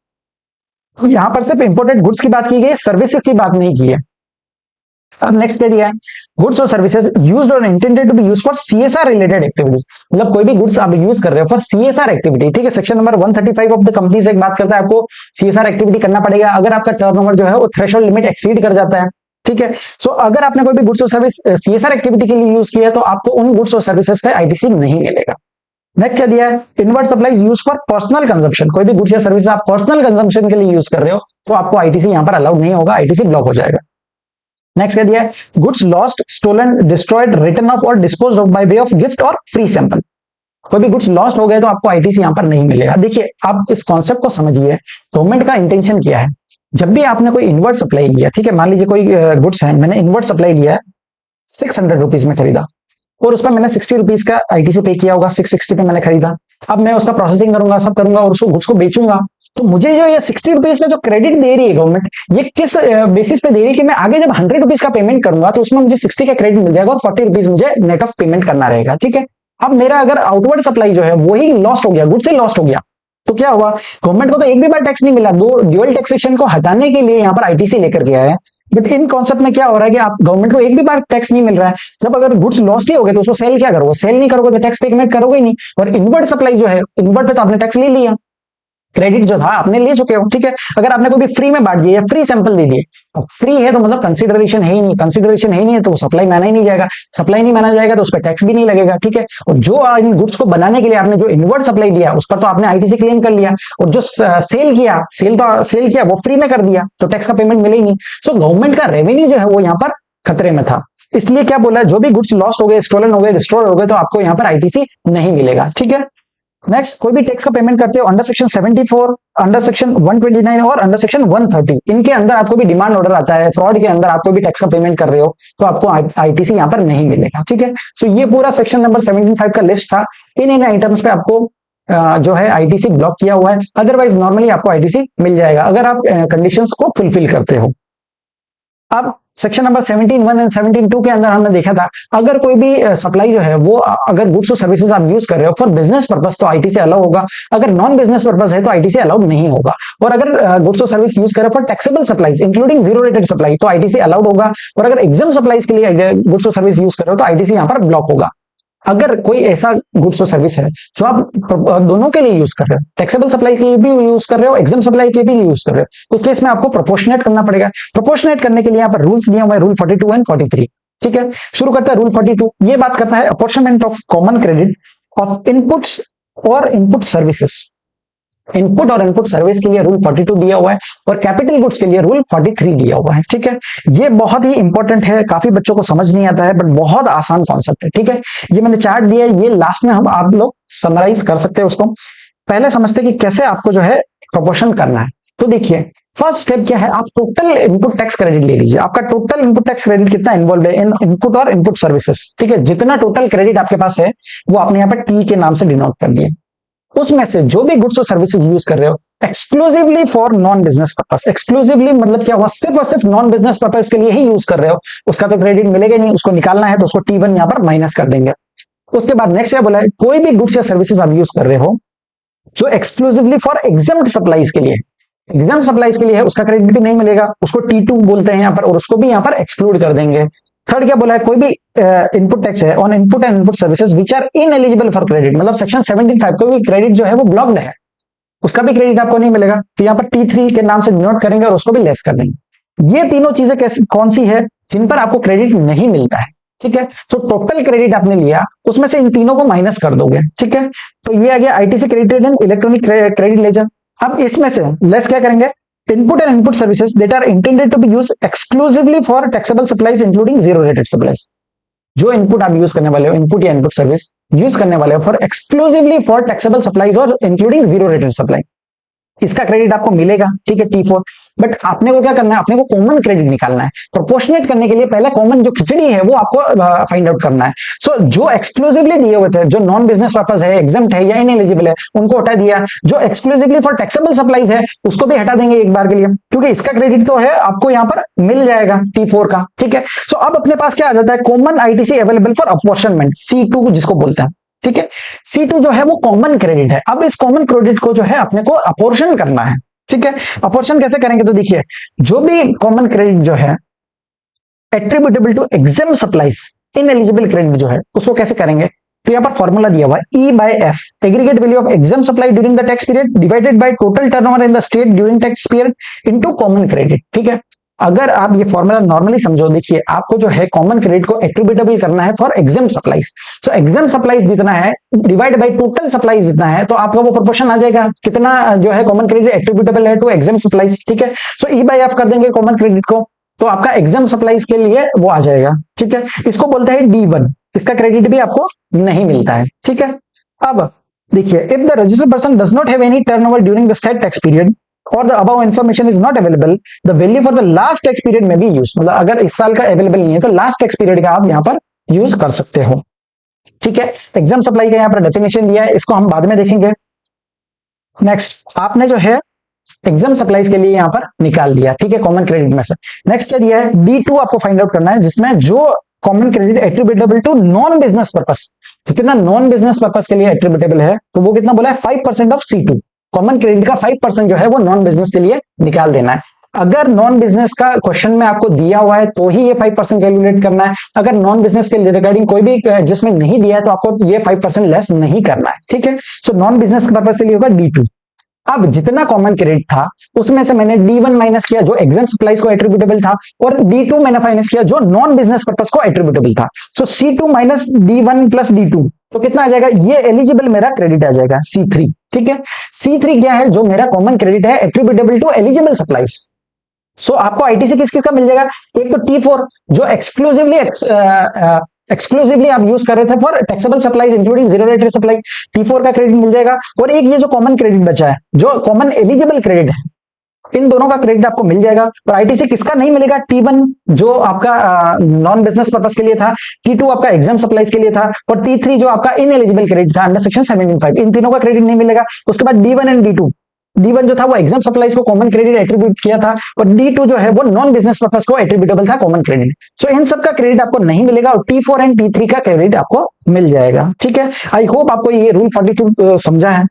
तो यहां पर सिर्फ इंपोर्टेड गुड्स की बात की गई, सर्विसेज की बात नहीं की है। अब नेक्स्ट क्या दिया है, गुड्स और services used or intended to be used for CSR related activities, मतलब कोई भी गुड्स आप यूज कर रहे हो फॉर सीएसआर एक्टिविटी। ठीक है, section number 135 of the companies एक बात करता है आपको सीएसआर एक्टिविटी करना पड़ेगा अगर आपका टर्नओवर जो है वो थ्रेशोल्ड लिमिट एक्सीड कर जाता है। ठीक है, सो अगर आपने कोई भी गुड्स और सर्विस सीएसआर एक्टिविटी के लिए यूज किया है तो आपको उन गुड्स और सर्विसेज पे आईटीसी नहीं मिलेगा। नेक्स्ट क्या दिया है, invert supplies use for personal consumption, कोई भी गुड्स या सर्विस आप पर्सनल कंजम्पशन के लिए यूज कर रहे हो तो आपको आईटीसी यहां पर अलाउड नहीं होगा, आईटीसी ब्लॉक हो जाएगा। नेक्स्ट क्या दिया है, goods lost, stolen, destroyed, written off और disposed of by way of gift और फ्री सैंपल, कोई भी गुड्स लॉस्ट हो गए तो आपको आईटीसी यहां पर नहीं मिलेगा। देखिए आप इस कॉन्सेप्ट को समझिए, गवर्नमेंट का इंटेंशन क्या है। जब भी आपने कोई इनवर्ट सप्लाई लिया, ठीक है, मान लीजिए कोई गुड्स है, मैंने इनवर्ट सप्लाई लिया 600 रुपीज में खरीदा और उस पर मैंने 60 रुपीज का आईटीसी पे किया होगा, 660 पे मैंने खरीदा। अब मैं उसका प्रोसेसिंग करूंगा, सब करूंगा और उसको गुड्स को बेचूंगा, तो मुझे जो ये 60 रुपीज का जो क्रेडिट दे रही है गवर्नमेंट, ये किस बेसिस पे दे रही है कि मैं आगे जब 100 रुपीज का पेमेंट करूंगा तो उसमें मुझे 60 का क्रेडिट मिल जाएगा और 40 रुपीज मुझे नेट ऑफ पेमेंट करना रहेगा। ठीक है, अब मेरा अगर आउटवर्ड सप्लाई जो है वही लॉस्ट हो गया, गुड्स से लॉस्ट हो गया, तो क्या हुआ, गवर्नमेंट को तो एक भी बार टैक्स नहीं मिला, दो ड्यूअल टैक्सेशन को हटाने के लिए यहाँ पर आईटीसी लेकर के आया है। बट इन कॉन्सेप्ट में क्या हो रहा है कि आप गवर्नमेंट को एक भी बार टैक्स नहीं मिल रहा है, जब अगर गुड्स लॉस्ट ही हो गए तो उसको सेल क्या करोगे, सेल नहीं करोगे तो टैक्स पेमेंट करोगे ही नहीं। और इनवर्ट सप्लाई जो है, इनवर्ट पे तो आपने टैक्स ले लिया, क्रेडिट जो था आपने ले चुके हो। ठीक है, अगर आपने कोई भी फ्री में बांट दिया या फ्री सैंपल दे दिए, अब फ्री है तो मतलब कंसीडरेशन है ही नहीं, कंसीडरेशन है ही नहीं है तो सप्लाई माना ही नहीं जाएगा, सप्लाई नहीं माना जाएगा तो उस पर टैक्स भी नहीं लगेगा। ठीक है, और जो इन गुड्स को बनाने के लिए आपने जो इनवर्ट सप्लाई दिया उस पर तो आपने आईटीसी क्लेम कर लिया, और जो सेल किया, सेल किया वो फ्री में कर दिया तो टैक्स का पेमेंट मिले ही नहीं। सो गवर्नमेंट का रेवेन्यू जो है वो यहाँ पर खतरे में था, इसलिए क्या बोला है, जो भी गुड्स लॉस्ट हो गए, स्टोलन हो गए, डिस्ट्रॉय हो गए तो आपको यहाँ पर आईटीसी नहीं मिलेगा। ठीक है, नेक्स्ट, कोई भी टैक्स का पेमेंट करते हो अंडर सेक्शन 74, अंडर सेक्शन 129 और अंडर सेक्शन 130, इनके अंदर आपको भी डिमांड ऑर्डर आता है, फ्रॉड के अंदर आपको भी टैक्स का पेमेंट कर रहे हो तो आपको आईटीसी यहाँ पर नहीं मिलेगा। ठीक है, सो ये पूरा सेक्शन नंबर 75 का लिस्ट था, इन आइटम्स पे आपको जो है आईटीसी ब्लॉक किया हुआ है, अदरवाइज नॉर्मली आपको आईटीसी मिल जाएगा अगर आप कंडीशंस को फुलफिल करते हो। अब सेक्शन नंबर 17(1) एंड 17(2) के अंदर हमने देखा था, अगर कोई भी सप्लाई जो है वो अगर गुड्स और सर्विसेज आप यूज कर रहे हो फॉर बिजनेस पर्पस तो आईटीसी अलाउ होगा, अगर नॉन बिजनेस पर्पस है तो आईटीसी अलाउड नहीं होगा। और अगर गुड्स और सर्विस यूज कर रहे हो for taxable supplies including zero rated supply तो आईटीसी अलाउड होगा, और अगर एग्जाम सप्लाईज के लिए गुड्स और सर्विस यूज कर रहे हो तो आईटीसी यहाँ पर ब्लॉक होगा। अगर कोई ऐसा गुड्स और सर्विस है जो आप दोनों के लिए यूज कर रहे हो, टैक्सेबल सप्लाई के लिए भी यूज कर रहे हो, एग्जाम सप्लाई के लिए भी यूज कर रहे हो, उस केस में आपको प्रोपोर्शनेट करना पड़ेगा। प्रोपोर्शनेट करने के लिए यहाँ पर रूल्स दिए हुए हैं, रूल 42 एंड 43। ठीक है, शुरू करता है रूल 42, ये बात करता है apportionment of common credit of inputs और इनपुट सर्विसेज। इनपुट और इनपुट सर्विस के लिए रूल 42 दिया हुआ है और कैपिटल गुड्स के लिए रूल 43 दिया हुआ है। ठीक है, ये बहुत ही इंपॉर्टेंट है, काफी बच्चों को समझ नहीं आता है बट बहुत आसान कॉन्सेप्ट है। ठीक है, ये मैंने चार्ट दिया है, ये लास्ट में हम आप लोग समराइज कर सकते हैं उसको। पहले समझते हैं कि कैसे आपको जो है प्रोपोर्शन करना है। तो देखिए फर्स्ट स्टेप क्या है, आप टोटल इनपुट टैक्स क्रेडिट ले लीजिए। आपका टोटल इनपुट टैक्स क्रेडिट कितना इन्वॉल्व है इन इनपुट और इनपुट सर्विसेज। ठीक है, जितना टोटल क्रेडिट आपके पास है वो आपने यहाँ पर टी के नाम से डिनोट कर दिए, उसमें से जो भी गुड्स और सर्विसेज यूज कर रहे हो exclusively for non business purpose, exclusively मतलब क्या हुआ, सिर्फ और सिर्फ नॉन बिजनेस पर्पस के लिए ही यूज कर रहे हो, उसका तो क्रेडिट मिलेगा नहीं, उसको निकालना है तो उसको T1 यहाँ पर माइनस कर देंगे। उसके बाद नेक्स्ट क्या बोला है, कोई भी गुड्स या सर्विसेज आप यूज कर रहे हो जो एक्सक्लूसिवली फॉर एग्जाम्ड सप्लाईज के लिए, एग्जाम सप्लाईज के लिए है, उसका क्रेडिट भी नहीं मिलेगा, उसको T2 बोलते हैं यहाँ पर, और उसको भी यहाँ पर एक्सक्लूड कर देंगे। थर्ड क्या बोला है, कोई भी इनपुट टैक्स है on input and input services which are ineligible for credit, मतलब सेक्शन 75 कोई भी क्रेडिट जो है वो ब्लॉक्ड है, उसका भी क्रेडिट आपको नहीं मिलेगा, तो यहाँ पर T3 के नाम से डिनोट करेंगे और उसको भी लेस कर देंगे। ये तीनों चीजें कौन सी है जिन पर आपको क्रेडिट नहीं मिलता है। ठीक है, तो टोटल क्रेडिट आपने लिया उसमें से इन तीनों को माइनस कर दोगे। ठीक है, तो ये आ गया ITC credited in electronic credit ledger. अब इसमें से लेस क्या करेंगे, input and input services that are intended to be used exclusively for taxable supplies including zero rated supplies। जो इनपुट आप यूज करने वाले हो, इनपुट या इनपुट सर्विस यूज करने वाले हो for exclusively for taxable supplies और इंक्लूडिंग जीरो रेटेड सप्लाई, इसका क्रेडिट आपको मिलेगा, ठीक है, T4। बट आपने को क्या करना है, आपने को कॉमन क्रेडिट निकालना है। प्रोपोर्शनेट करने के लिए पहले कॉमन जो खिचड़ी है वो आपको फाइंड आउट करना है। सो जो एक्सक्लूसिवली दिए हुए थे, जो नॉन बिजनेस पर्पस है, एग्जम्प्ट है या इनएलिजिबल है, उनको हटा दिया। जो एक्सक्लूसिवली फॉर टैक्सेबल सप्लाईज है उसको भी हटा देंगे एक बार के लिए, क्योंकि इसका क्रेडिट तो है आपको यहाँ पर मिल जाएगा T4 का, ठीक है। सो अब अपने पास क्या आ जाता है, common ITC available for apportionment, C2 जिसको बोलते हैं, ठीक है। C2 जो है वो कॉमन क्रेडिट है। अब इस कॉमन क्रेडिट को जो है अपने को अपोर्शन करना है, ठीक है। अपोर्शन कैसे करेंगे, तो देखिए जो भी कॉमन क्रेडिट जो है attributable to exempt supplies, ineligible credit जो है उसको कैसे करेंगे, तो यहां पर फॉर्मूला दिया हुआ है E/F, aggregate value of exempt supply during the tax period divided by total turnover in the state during tax period into common credit, ठीक है। अगर आप ये फॉर्मूला नॉर्मली समझो, देखिए आपको जो है कॉमन क्रेडिट को एट्रीब्यूटेबल करना है for exam supplies. So exam supplies जितना है डिवाइड बाय टोटल सप्लाईज जितना है, तो आपका वो प्रोपोर्शन आ जाएगा कितना जो है कॉमन क्रेडिट एट्रीब्यूटेबल है टू एग्जाम सप्लाईज, ठीक है। सो E/F कर देंगे कॉमन क्रेडिट को, तो आपका एग्जाम सप्लाईज के लिए वो आ जाएगा, ठीक है। इसको बोलते हैं D1, इसका क्रेडिट भी आपको नहीं मिलता है, ठीक है। अब देखिए if the registered person does not have any turnover during the said tax period और the above information is not available, the value for the last tax period में भी यूज, मतलब अगर इस साल का अवेलेबल नहीं है तो लास्ट टैक्स पीरियड का आप यहाँ पर यूज कर सकते हो, ठीक है। एग्जाम सप्लाई का यहाँ पर डेफिनेशन दिया है, इसको हम बाद में देखेंगे। नेक्स्ट आपने जो है एग्जाम सप्लाईज के लिए यहाँ पर निकाल दिया, ठीक है, कॉमन क्रेडिट में से। नेक्स्ट क्या दिया है, D2 आपको फाइंड आउट करना है, जिसमें जो common credit attributable to non business purpose, जितना नॉन बिजनेस पर्पस के लिए एट्रीब्यूटेबल है, तो वो कितना बोला है 5% ऑफ C2, कॉमन क्रेडिट का 5% जो है वो नॉन बिजनेस के लिए निकाल देना है। अगर नॉन बिजनेस का क्वेश्चन में आपको दिया हुआ है तो ही ये 5% कैलकुलेट करना है, अगर नॉन बिजनेस के रिगार्डिंग कोई भी जिसमें नहीं दिया है तो आपको ये 5% लेस नहीं करना है, ठीक है। सो नॉन बिजनेस के पर्पस के लिए होगा D2। अब जितना कॉमन क्रेडिट था उसमें से मैंने D1 माइनस किया जो एग्जाम सप्लाईज को एट्रीब्यूटेबल था, और D2 मैंने माइनस किया जो नॉन बिजनेस पर्पस को एट्रीब्यूटेबल था। सो C2 minus D1 plus D2, तो कितना आ जाएगा, ये एलिजिबल मेरा क्रेडिट आ जाएगा C3, ठीक है। C3 क्या है, जो मेरा कॉमन क्रेडिट है एट्रीब्यूटेबल टू एलिजिबल सप्लाईज। सो आपको आईटीसी किस किसका मिल जाएगा, एक तो T4 जो एक्सक्लूसिवली आप यूज कर रहे थे for taxable supplies including zero rate supply, T4 का क्रेडिट मिल जाएगा, और एक ये जो कॉमन क्रेडिट बचा है जो कॉमन एलिजिबल क्रेडिट है, इन दोनों का क्रेडिट आपको मिल जाएगा। और आईटीसी किसका नहीं मिलेगा, T1 जो आपका नॉन बिजनेस पर्पस के लिए था, T2 आपका एग्जाम सप्लाईज के लिए था, और T3 जो आपका इनएलिजिबल क्रेडिट था अंडर सेक्शन 17(5), इन तीनों का क्रेडिट नहीं मिलेगा। उसके बाद D1 एंड D2, D1 जो था वो एग्जाम सप्लाईज को कॉमन क्रेडिट एट्रीब्यूट किया था, और D2 जो है वो नॉन बिजनेस पर्पस को एट्रीब्यूटेबल था कॉमन क्रेडिट। सो इन सब का क्रेडिट आपको नहीं मिलेगा, और T4 एंड T3 का क्रेडिट आपको मिल जाएगा, ठीक है। आई होप आपको ये रूल 42 समझा है।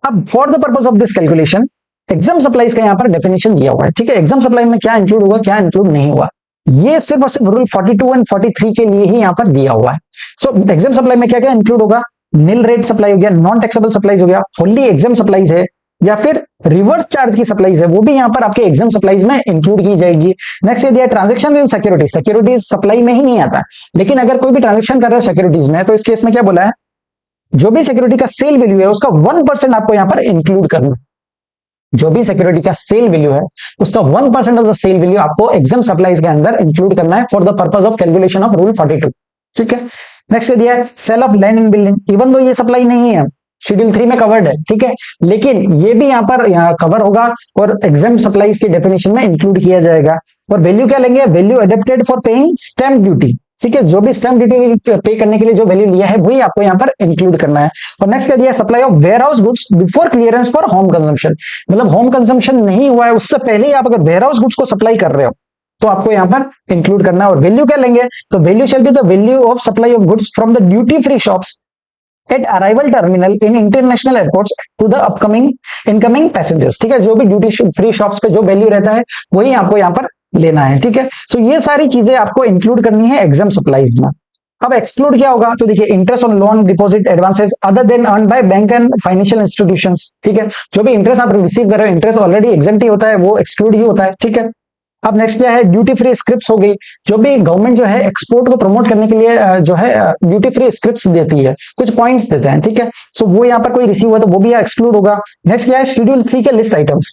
अब for the purpose of this calculation exam supplies का यहाँ पर डेफिनेशन दिया हुआ है, ठीक है। एग्जाम सप्लाई में क्या इंक्लूड होगा क्या इंक्लूड नहीं होगा, ये सिर्फ और सिर्फ रूल 42 एंड 43 के लिए ही यहाँ पर दिया हुआ है। सो एग्जाम सप्लाई में क्या क्या इंक्लूड होगा, नील रेट सप्लाई हो गया, नॉन टैक्सेबल सप्लाईज हो गया, होली एग्जाम सप्लाईज है, या फिर रिवर्स चार्ज की सप्लाईज है, वो भी यहाँ पर आपके एग्जाम सप्लाईज में इंक्लूड की जाएगी। नेक्स्ट ये दिया transaction in securities, securities supply में ही नहीं आता, लेकिन अगर कोई भी ट्रांजैक्शन कर रहे हो सिक्योरिटीज में, तो इस केस में क्या बोला है, जो भी सिक्योरिटी का सेल वैल्यू है उसका 1% आपको यहाँ पर इंक्लूड करना, जो भी सिक्योरिटी का सेल वैल्यू है उसका 1% ऑफ द सेल वैल्यू आपको एग्जाम सप्लाईज के अंदर इंक्लूड करना है for the purpose of calculation of rule 42, ठीक है। नेक्स्ट दिया है sale of land and building, even though ये सप्लाई नहीं है, शेड्यूल 3 में कवर्ड है, ठीक है, लेकिन ये भी यहाँ पर कवर होगा और एग्जाम सप्लाईज की डेफिनेशन में इंक्लूड किया जाएगा। और वैल्यू क्या लेंगे, value adapted for paying stamp duty, ठीक है, जो भी स्टैंप ड्यूटी पे करने के लिए जो वैल्यू लिया है वही आपको यहाँ पर इंक्लूड करना है। और नेक्स्ट क्या दिया, supply of warehouse goods before clearance for home consumption, मतलब होम कंजम्पशन नहीं हुआ है उससे पहले ही आप अगर वेयरहाउस गुड्स को सप्लाई कर रहे हो तो आपको यहाँ पर इंक्लूड करना है। और वैल्यू क्या लेंगे, तो value shall be the value of supply of goods from the duty free shops at arrival terminal in international airports to the upcoming incoming passengers, ठीक है, जो भी ड्यूटी फ्री शॉप्स पे जो वैल्यू रहता है वही आपको यहाँ पर लेना है, ठीक है। सो ये सारी चीजें आपको इंक्लूड करनी है एग्जाम सप्लाईज में। अब एक्सक्लूड क्या होगा, तो देखिए interest on loan deposit advances other than earn by bank and financial institutions, ठीक है, जो भी इंटरेस्ट आप रिसीव कर रहे हो इंटरेस्ट ऑलरेडी एग्जेम्प्ट ही होता है, वो एक्सक्लूड ही होता है, ठीक है। अब नेक्स्ट क्या है, ड्यूटी फ्री स्क्रिप्ट्स हो गई, जो भी गवर्नमेंट जो है एक्सपोर्ट को प्रमोट करने के लिए जो है ड्यूटी फ्री स्क्रिप्ट्स देती है, कुछ पॉइंट्स देते हैं, ठीक है, सो वो यहाँ पर कोई रिसीव हुआ तो वो भी एक्सक्लूड होगा। नेक्स्ट क्या है, शेड्यूल 3 के लिस्ट आइटम्स,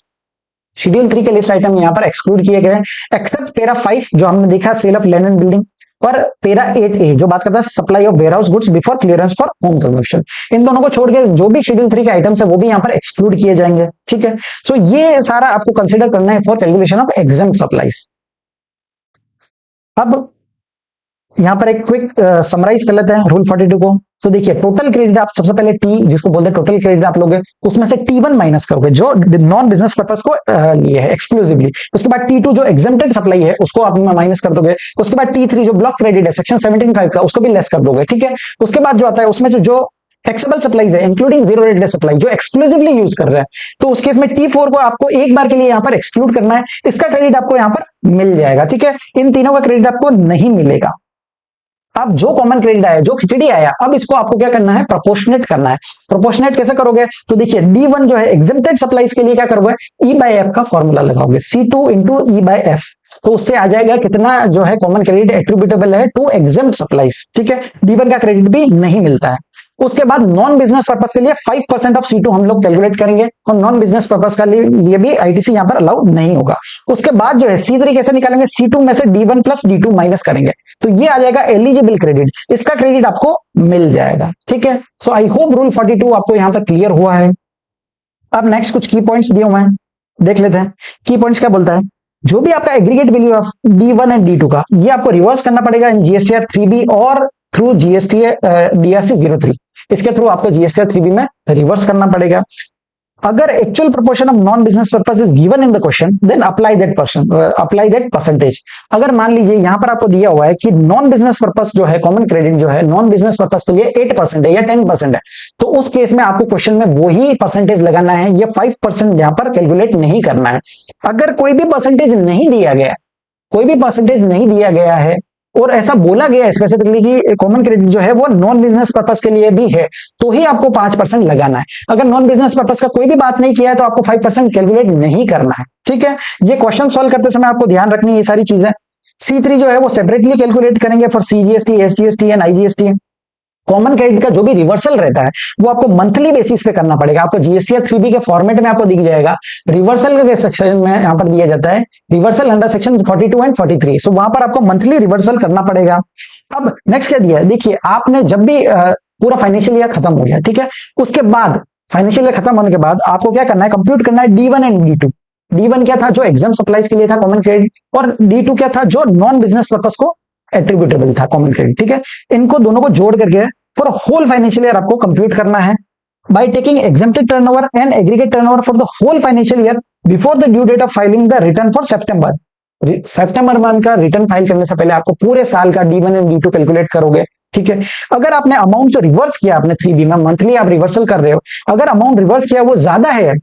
शेड्यूल 3 के लिस्ट आइटम यहाँ पर एक्सक्लूड किए गए एक्सेप्ट पैरा 5 जो हमने देखा sale of land and building, और पैरा 8A जो बात करता है supply of warehouse goods before clearance for home consumption. इन दोनों को छोड़ के जो भी शेड्यूल 3 के आइटम्स है वो भी यहाँ पर एक्सक्लूड किए जाएंगे, ठीक है। सो ये सारा आपको कंसिडर करना है for calculation of exempt supplies. अब यहां पर एक क्विक समराइज कर लेते हैं रूल 42 को। तो देखिए टोटल क्रेडिट आप सबसे पहले टी जिसको बोलते हैं टोटल क्रेडिट आप लोगे, उसमें से T1 माइनस करोगे जो नॉन बिजनेस पर्पस को लिए है एक्सक्लूसिवली। उसके बाद T2 जो एग्जेम्प्टेड सप्लाई है उसको आप माइनस कर दोगे। उसके बाद T3 जो ब्लॉक क्रेडिट है सेक्शन 17(5) का उसको भी लेस कर दोगे, ठीक है। उसके बाद जो आता है उसमें जो टैक्सेबल सप्लाईज है इंक्लूडिंग जीरो रेट सप्लाई जो एक्सक्लूसिवली यूज कर रहा है, तो उस केस में T4 को आपको एक बार के लिए यहाँ पर एक्सक्लूड करना है, इसका क्रेडिट आपको यहाँ पर मिल जाएगा, ठीक है। इन तीनों का क्रेडिट आपको नहीं मिलेगा। अब जो कॉमन क्रेडिट आया, जो खिचड़ी आया, अब इसको आपको क्या करना है, प्रोपोर्शनेट करना है। प्रोपोर्शनेट कैसे करोगे, तो देखिए D1 जो है एग्जेम्प्टेड सप्लाईज के लिए क्या करोगे, E/F का फॉर्मूला लगाओगे, C2 इंटू E/F, तो उससे आ जाएगा कितना जो है कॉमन क्रेडिट एट्रीब्यूटेबल है टू एग्जेम्प्ट सप्लाईज, ठीक है। D1 का क्रेडिट भी नहीं मिलता है। उसके बाद नॉन बिजनेस पर्पस के लिए 5% ऑफ C2 हम लोग कैलकुलेट करेंगे और नॉन बिजनेस पर्पस का लिए भी ITC यहां पर अलाउ नहीं होगा। उसके बाद जो है C3 कैसे निकालेंगे, C2 में से D1 प्लस D2 माइनस करेंगे, तो ये आ जाएगा एलिजिबल क्रेडिट, इसका क्रेडिट आपको मिल जाएगा, ठीक है। सो आई होप रूल 42 आपको यहां पर क्लियर हुआ है। अब नेक्स्ट कुछ की पॉइंट्स दिए हुए हैं, देख लेते हैं। की पॉइंट्स क्या बोलता है, जो भी आपका aggregate value of D1 and D2 का ये आपको रिवर्स करना पड़ेगा इन GSTR 3B और थ्रू DRC 03, इसके थ्रू आपको GSTR 3B में रिवर्स करना पड़ेगा। अगर actual proportion of non business purpose is given in the question then apply that percentage. अगर मान लीजिए यहां पर आपको दिया हुआ है कि नॉन बिजनेस पर्पस जो है कॉमन क्रेडिट जो है नॉन बिजनेस पर्पस के लिए 8% है या 10% है, तो उस केस में आपको क्वेश्चन में वही परसेंटेज लगाना है, ये 5% यहां पर कैलकुलेट नहीं करना है। अगर कोई भी परसेंटेज नहीं दिया गया, कोई भी परसेंटेज नहीं दिया गया है और ऐसा बोला गया है स्पेसिफिकली कि कॉमन क्रेडिट जो है वो नॉन बिजनेस पर्पस के लिए भी है, तो ही आपको 5% लगाना है। अगर नॉन बिजनेस पर्पस का कोई भी बात नहीं किया है तो आपको 5% कैलकुलेट नहीं करना है, ठीक है। ये क्वेश्चन सॉल्व करते समय आपको ध्यान रखनी है ये सारी चीजें। C3 जो है वो सेपरेटली कैलकुलेट करेंगे for CGST, SGST and IGST। Common credit का जो भी रिवर्सल रहता है वो आपको मंथली बेसिस पे करना पड़ेगा। आपको GSTR 3B के फॉर्मेट में आपको दिख जाएगा, रिवर्सल के सेक्शन में यहां पर दिया जाता है रिवर्सल अंडर सेक्शन 42 एंड 43, सो वहां पर आपको मंथली रिवर्सल करना पड़ेगा। अब नेक्स्ट क्या दिया है, देखिए आपने जब भी पूरा फाइनेंशियल ईयर खत्म हो गया, ठीक है, उसके बाद फाइनेंशियल ईयर खत्म होने के बाद आपको क्या करना है, कंप्यूट करना है D1 एंड D2। D1 क्या था, जो एग्जाम सप्लाईज के लिए था कॉमन क्रेडिट, और D2 क्या था, जो नॉन बिजनेस पर्पस को एट्रीब्यूटेबल था कॉमन क्रेडिट, ठीक है। इनको दोनों को जोड़ करके फॉर होल फाइनेंशियल ईयर आपको कंप्यूट करना है by taking exempted turnover and aggregate turnover for the whole financial year before the due date of filing the return for सितंबर मंथ का रिटर्न फाइल करने से पहले आपको पूरे साल का D1 एंड D2 कैलकुलेट करोगे, ठीक है। अगर आपने अमाउंट जो रिवर्स किया आपने 3B में मंथली आप रिवर्सल कर रहे हो, अगर अमाउंट रिवर्स किया वो ज्यादा है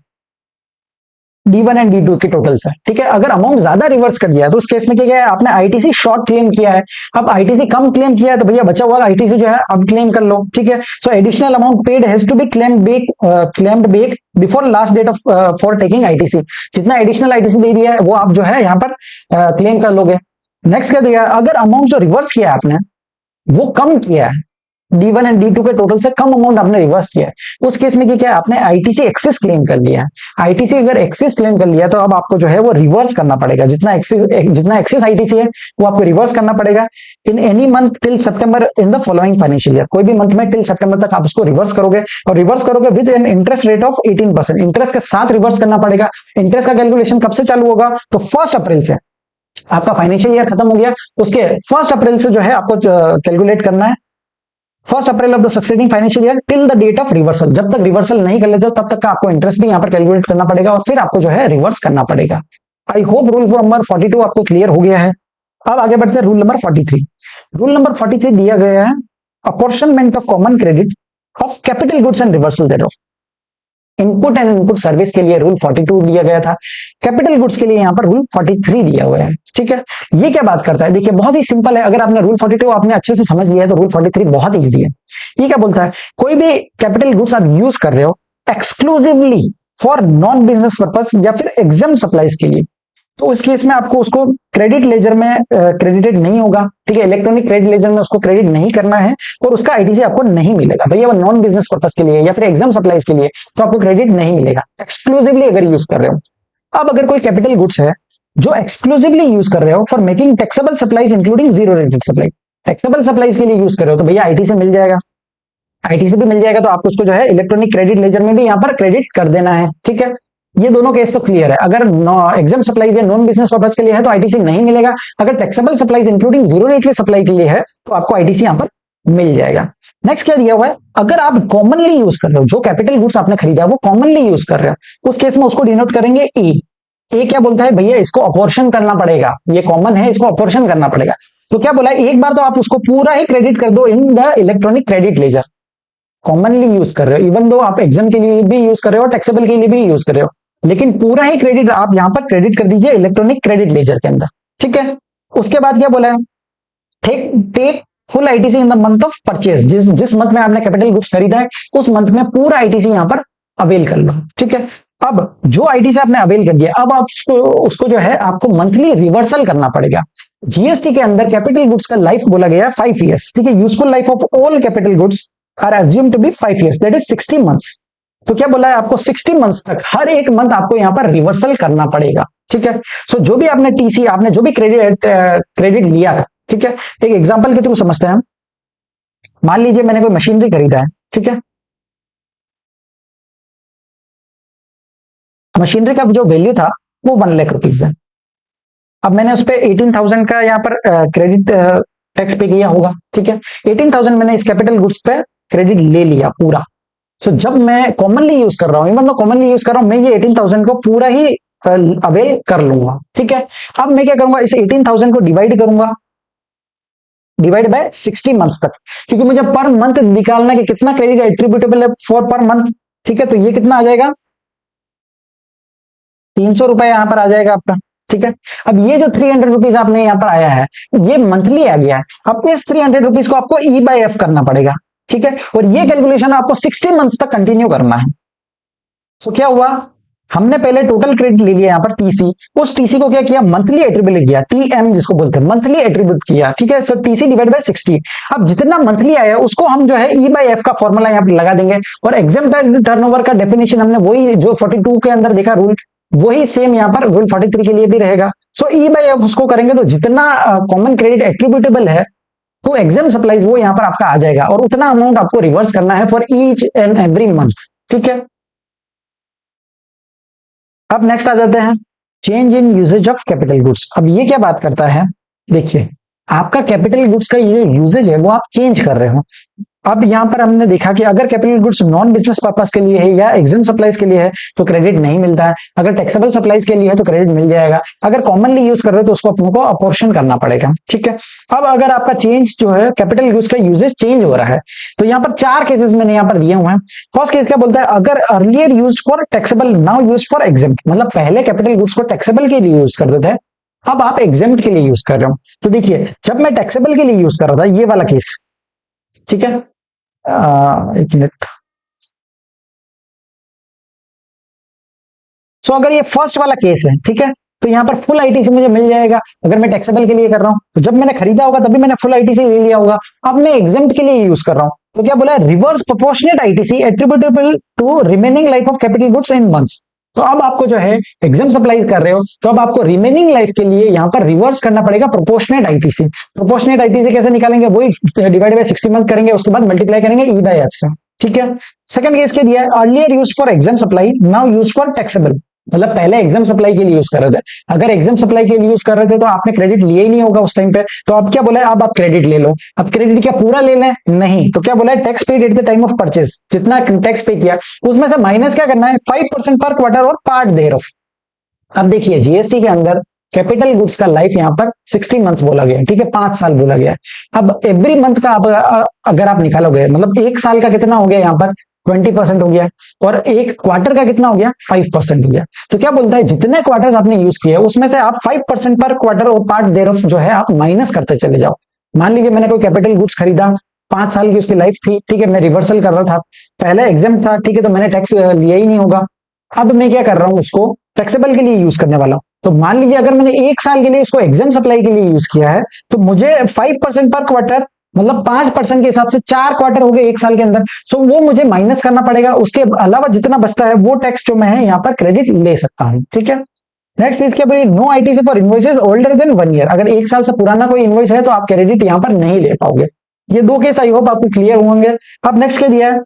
D1 एंड D2 के टोटल से, ठीक है। अगर अमाउंट ज्यादा रिवर्स कर दिया है तो उस केस में क्या है, आपने ITC शॉर्ट क्लेम किया है, अब ITC कम क्लेम किया है तो भैया बचा हुआ ITC जो है अब क्लेम कर लो, ठीक है। So additional amount paid has to be claimed back before last date of for taking ITC। जितना एडिशनल ITC दे दिया है वो आप जो है यहाँ पर क्लेम कर लोगे। नेक्स्ट क्या दिया, अगर अमाउंट जो रिवर्स किया है आपने वो कम किया है, D1 एंड D2 के टोटल से कम अमाउंट आपने रिवर्स किया है, उस केस में क्या है, आपने ITC एक्सेस क्लेम कर लिया है। ITC अगर एक्सेस क्लेम कर लिया तो अब आपको जो है वो रिवर्स करना पड़ेगा, जितना एक्सेस ITC है वो आपको रिवर्स करना पड़ेगा in any month till September in the following financial year. कोई भी मंथ में टिल सितंबर तक आप उसको रिवर्स करोगे, और रिवर्स करोगे with an interest rate of 18%, interest के साथ रिवर्स करना पड़ेगा। इंटरेस्ट का कैलकुलेशन कब से चालू होगा, तो 1 अप्रैल से। आपका फाइनेंशियल ईयर खत्म हो गया, उसके 1 अप्रैल से जो है आपको कैलकुलेट करना है 1 April of the succeeding financial year till the date of reversal. जब तक रिवर्सल नहीं कर लेते तब तक का आपको इंटरेस्ट भी यहाँ पर कैलकुलेट करना पड़ेगा और फिर आपको जो है रिवर्स करना पड़ेगा। आई होप रूल नंबर 42 आपको क्लियर हो गया है। अब आगे बढ़ते हैं रूल नंबर 43। रूल नंबर 43 दिया गया है apportionment of common credit of capital goods and reversal thereof. Input and input service के लिए रूल 42 दिया गया था, कैपिटल गुड्स के लिए यहाँ पर रूल 43 दिया हुआ है, ठीक है। ये क्या बात करता है, देखिए बहुत ही सिंपल है। अगर आपने रूल 42 आपने अच्छे से समझ लिया है तो रूल 43 बहुत इजी है। ये क्या बोलता है, कोई भी कैपिटल गुड्स आप यूज कर रहे हो exclusively for non business purpose या फिर एग्जाम सप्लाईज के लिए, तो उस केस में आपको उसको क्रेडिट लेजर में क्रेडिटेड नहीं होगा, ठीक है। इलेक्ट्रॉनिक क्रेडिट लेजर में उसको क्रेडिट नहीं करना है और उसका ITC आपको नहीं मिलेगा। भैया वो नॉन बिजनेस पर्पस के लिए या फिर एग्जाम सप्लाईज के लिए तो आपको क्रेडिट नहीं मिलेगा, एक्सक्लूसिवली अगर यूज कर रहे हो। अब अगर कोई कैपिटल गुड्स है जो एक्सक्लूसिवली यूज कर रहे हो for making taxable supplies including zero rated supply, taxable supplies के लिए यूज कर रहे हो तो भैया आईटी से मिल जाएगा, आईटी से भी मिल जाएगा, तो आपको उसको जो है इलेक्ट्रॉनिक क्रेडिट लेजर में भी यहाँ पर क्रेडिट कर देना है। ठीक है, ये दोनों केस तो क्लियर है। अगर एग्जाम सप्लाईज या नॉन बिजनेस पर्पस के लिए है तो आईटीसी नहीं मिलेगा। अगर taxable supplies including zero rated supply के लिए है तो आपको आईटीसी यहाँ पर मिल जाएगा। नेक्स्ट क्या दिया हुआ है, अगर आप कॉमनली यूज कर रहे हो, जो कैपिटल गुड्स आपने खरीदा वो कॉमनली यूज कर रहे हो, उस केस में उसको डिनोट करेंगे ए। ए क्या बोलता है, भैया इसको अपॉर्शन करना पड़ेगा, ये कॉमन है, इसको अपॉर्शन करना पड़ेगा। तो क्या बोला है, एक बार तो आप उसको पूरा ही क्रेडिट कर दो in the electronic credit ledger. Commonly use कर रहे हो, इवन दो आप एग्जाम के लिए भी यूज कर रहे हो, टैक्सेबल के लिए भी यूज कर रहे हो, लेकिन पूरा ही क्रेडिट आप यहां पर क्रेडिट कर दीजिए इलेक्ट्रॉनिक क्रेडिट लेजर के अंदर। ठीक है, उसके बाद क्या बोला है, take full ITC in the month of purchase. जिस मंथ में आपने कैपिटल गुड्स खरीदा है उस मंथ में पूरा आईटीसी यहां पर अवेल कर लो। ठीक है, अब जो आईटीसी आपने अवेल कर दिया, अब आप उसको जो है आपको मंथली रिवर्सल करना पड़ेगा। जीएसटी के अंदर कैपिटल गुड्स का लाइफ बोला गया है 5 ईयर्स। ठीक है, useful life of all capital goods are assumed to be 5 years, that is 60 months. तो क्या बोला है, आपको 60 मंथ्स तक हर एक मंथ आपको यहां पर रिवर्सल करना पड़ेगा। ठीक है, सो जो भी आपने टीसी, आपने जो भी क्रेडिट लिया था, ठीक है, एक एग्जांपल के थ्रू समझते हैं हम। मान लीजिए मैंने कोई मशीनरी खरीदा है, ठीक है, मशीनरी का जो वैल्यू था वो 1 लाख रुपीज है। अब मैंने उस पर 18,000 का यहाँ पर क्रेडिट टैक्स पे किया होगा। ठीक है, 18,000 मैंने इस कैपिटल गुड्स पे क्रेडिट ले लिया पूरा। सो जब मैं कॉमनली यूज कर रहा हूं, इवन तो कॉमनली यूज कर रहा हूं, मैं ये 18,000 को पूरा ही अवेल कर लूंगा। ठीक है, अब मैं क्या करूंगा, इस 18,000 को डिवाइड करूंगा, डिवाइड बाय 60 मंथ्स तक, क्योंकि मुझे पर मंथ निकालना कि कितना क्रेडिट एट्रीब्यूटेबल है फॉर पर मंथ। ठीक है, तो ये कितना आ जाएगा, 300 रुपए यहां पर आ जाएगा आपका। ठीक है, अब ये जो 300 रुपीज आपने यहां पर आया है ये मंथली आ गया है। अब इस 300 रुपीज को आपको ई बाय एफ करना पड़ेगा। ठीक है, और ये कैलकुलेशन आपको 60 मंथ्स तक कंटिन्यू करना है। सो क्या हुआ, हमने पहले टोटल क्रेडिट ले लिया यहाँ पर टीसी, उस टीसी को क्या किया, मंथली एट्रीब्यूट किया, टीएम जिसको बोलते हैं, मंथली एट्रीब्यूट किया। ठीक है, सो टीसी डिवाइड बाय 60। अब जितना मंथली आया उसको हम जो है ई बाय एफ का फॉर्मूला यहाँ पर लगा देंगे, और एग्जाम्पल टर्नओवर का डेफिनेशन हमने वही जो 42 के अंदर देखा रूल, वही सेम यहाँ पर रूल 43 के लिए भी रहेगा। सो ई बाय एफ उसको करेंगे तो जितना कॉमन क्रेडिट एट्रीब्यूटेबल है तो एग्जाम सप्लाईज वो यहां पर आपका आ जाएगा, और उतना अमाउंट आपको रिवर्स करना है for each and every month. ठीक है, अब नेक्स्ट आ जाते हैं change in usages of capital goods. अब ये क्या बात करता है, देखिए आपका कैपिटल गुड्स का ये यूजेज है वो आप चेंज कर रहे हो। अब यहां पर हमने देखा कि अगर capital goods non business purpose के लिए है या एग्जाम सप्लाईज के लिए है तो क्रेडिट नहीं मिलता है, अगर टैक्सेबल सप्लाईज के लिए है तो क्रेडिट मिल जाएगा, अगर कॉमनली यूज कर रहे हो तो उसको अपने को अपॉर्शन करना पड़ेगा। ठीक है, अब अगर आपका चेंज जो है कैपिटल गुड्स का यूजेज चेंज हो रहा है तो यहाँ पर 4 केसेस मैंने यहाँ पर दिए हुए हैं। फर्स्ट केस क्या बोलता है, अगर earlier use for taxable now use for exam, मतलब पहले कैपिटल गुड्स को टैक्सेबल के लिए यूज करते थे, अब आप एग्जाम के लिए यूज कर रहे हो। तो देखिए जब मैं टैक्सेबल के लिए यूज कर रहा था ये वाला केस, ठीक है, एक मिनट, सो अगर ये फर्स्ट वाला केस है, ठीक है, तो यहां पर फुल आईटीसी मुझे मिल जाएगा। अगर मैं टैक्सेबल के लिए कर रहा हूं तो जब मैंने खरीदा होगा तभी मैंने फुल आईटीसी ले लिया होगा। अब मैं एग्जाम्प्ट के लिए यूज कर रहा हूं तो क्या बोला है, reverse proportionate ITC attributable to remaining life of capital goods in months. तो अब आपको जो है एग्जाम सप्लाई कर रहे हो तो अब आपको रिमेनिंग लाइफ के लिए यहां पर रिवर्स करना पड़ेगा प्रोपोर्शनेट आईटीसी। प्रोपोर्शनेट आईटीसी कैसे निकालेंगे, वही डिवाइड बाय 60 मंथ करेंगे, उसके बाद मल्टीप्लाई करेंगे ई बाय एफ से। ठीक है, सेकंड केस क्या दिया है, earlier use for exempt supply now use for taxable, मतलब पहले एग्जाम सप्लाई के लिए यूज कर रहे थे, अगर एग्जाम सप्लाई के लिए यूज कर रहे थे तो आपने क्रेडिट लिया ही नहीं होगा उस टाइम पे, तो अब क्या बोला है, अब आप क्रेडिट ले लो। अब क्रेडिट क्या पूरा ले लें, नहीं, तो क्या बोला है, tax paid eight the time of purchase, जितना टैक्स पे किया उसमें से माइनस क्या करना है, 5% पर quarter or part there of. अब देखिए जीएसटी के अंदर कैपिटल गुड्स का लाइफ यहाँ पर 60 मंथ्स बोला गया है, ठीक है, 5 साल बोला गया है। अब एवरी मंथ का अगर आप निकालोगे, मतलब एक साल का कितना हो गया यहाँ पर 20% हो गया, और एक क्वार्टर का कितना हो गया 5% हो गया। तो क्या बोलता है, जितने क्वार्टर्स आपने यूज किए उसमें से आप 5% पर quarter or part there of जो है आप माइनस करते चले जाओ। मान लीजिए मैंने कोई कैपिटल गुड्स खरीदा, 5 साल की उसकी लाइफ थी, ठीक है, मैं रिवर्सल कर रहा था, पहले एग्जाम था, ठीक है, तो मैंने टैक्स लिया ही नहीं होगा। अब मैं क्या कर रहा हूं, उसको टैक्सेबल के लिए यूज करने वाला हूं। तो मान लीजिए अगर मैंने 1 साल के लिए उसको एग्जाम सप्लाई के लिए यूज किया है तो मुझे 5% पर क्वार्टर, मतलब 5% के हिसाब से 4 क्वार्टर हो गए 1 साल के अंदर, सो वो मुझे माइनस करना पड़ेगा। उसके अलावा जितना बचता है वो टैक्स जो मैं है यहाँ पर क्रेडिट ले सकता हूं। ठीक है, नेक्स्ट चीज क्या बोली, no ITC for invoices older than 1 year. अगर 1 साल से पुराना कोई इनवॉइस है तो आप क्रेडिट यहां पर नहीं ले पाओगे। ये 2 केस आई होप आपको क्लियर होंगे। अब नेक्स्ट क्या दिया है,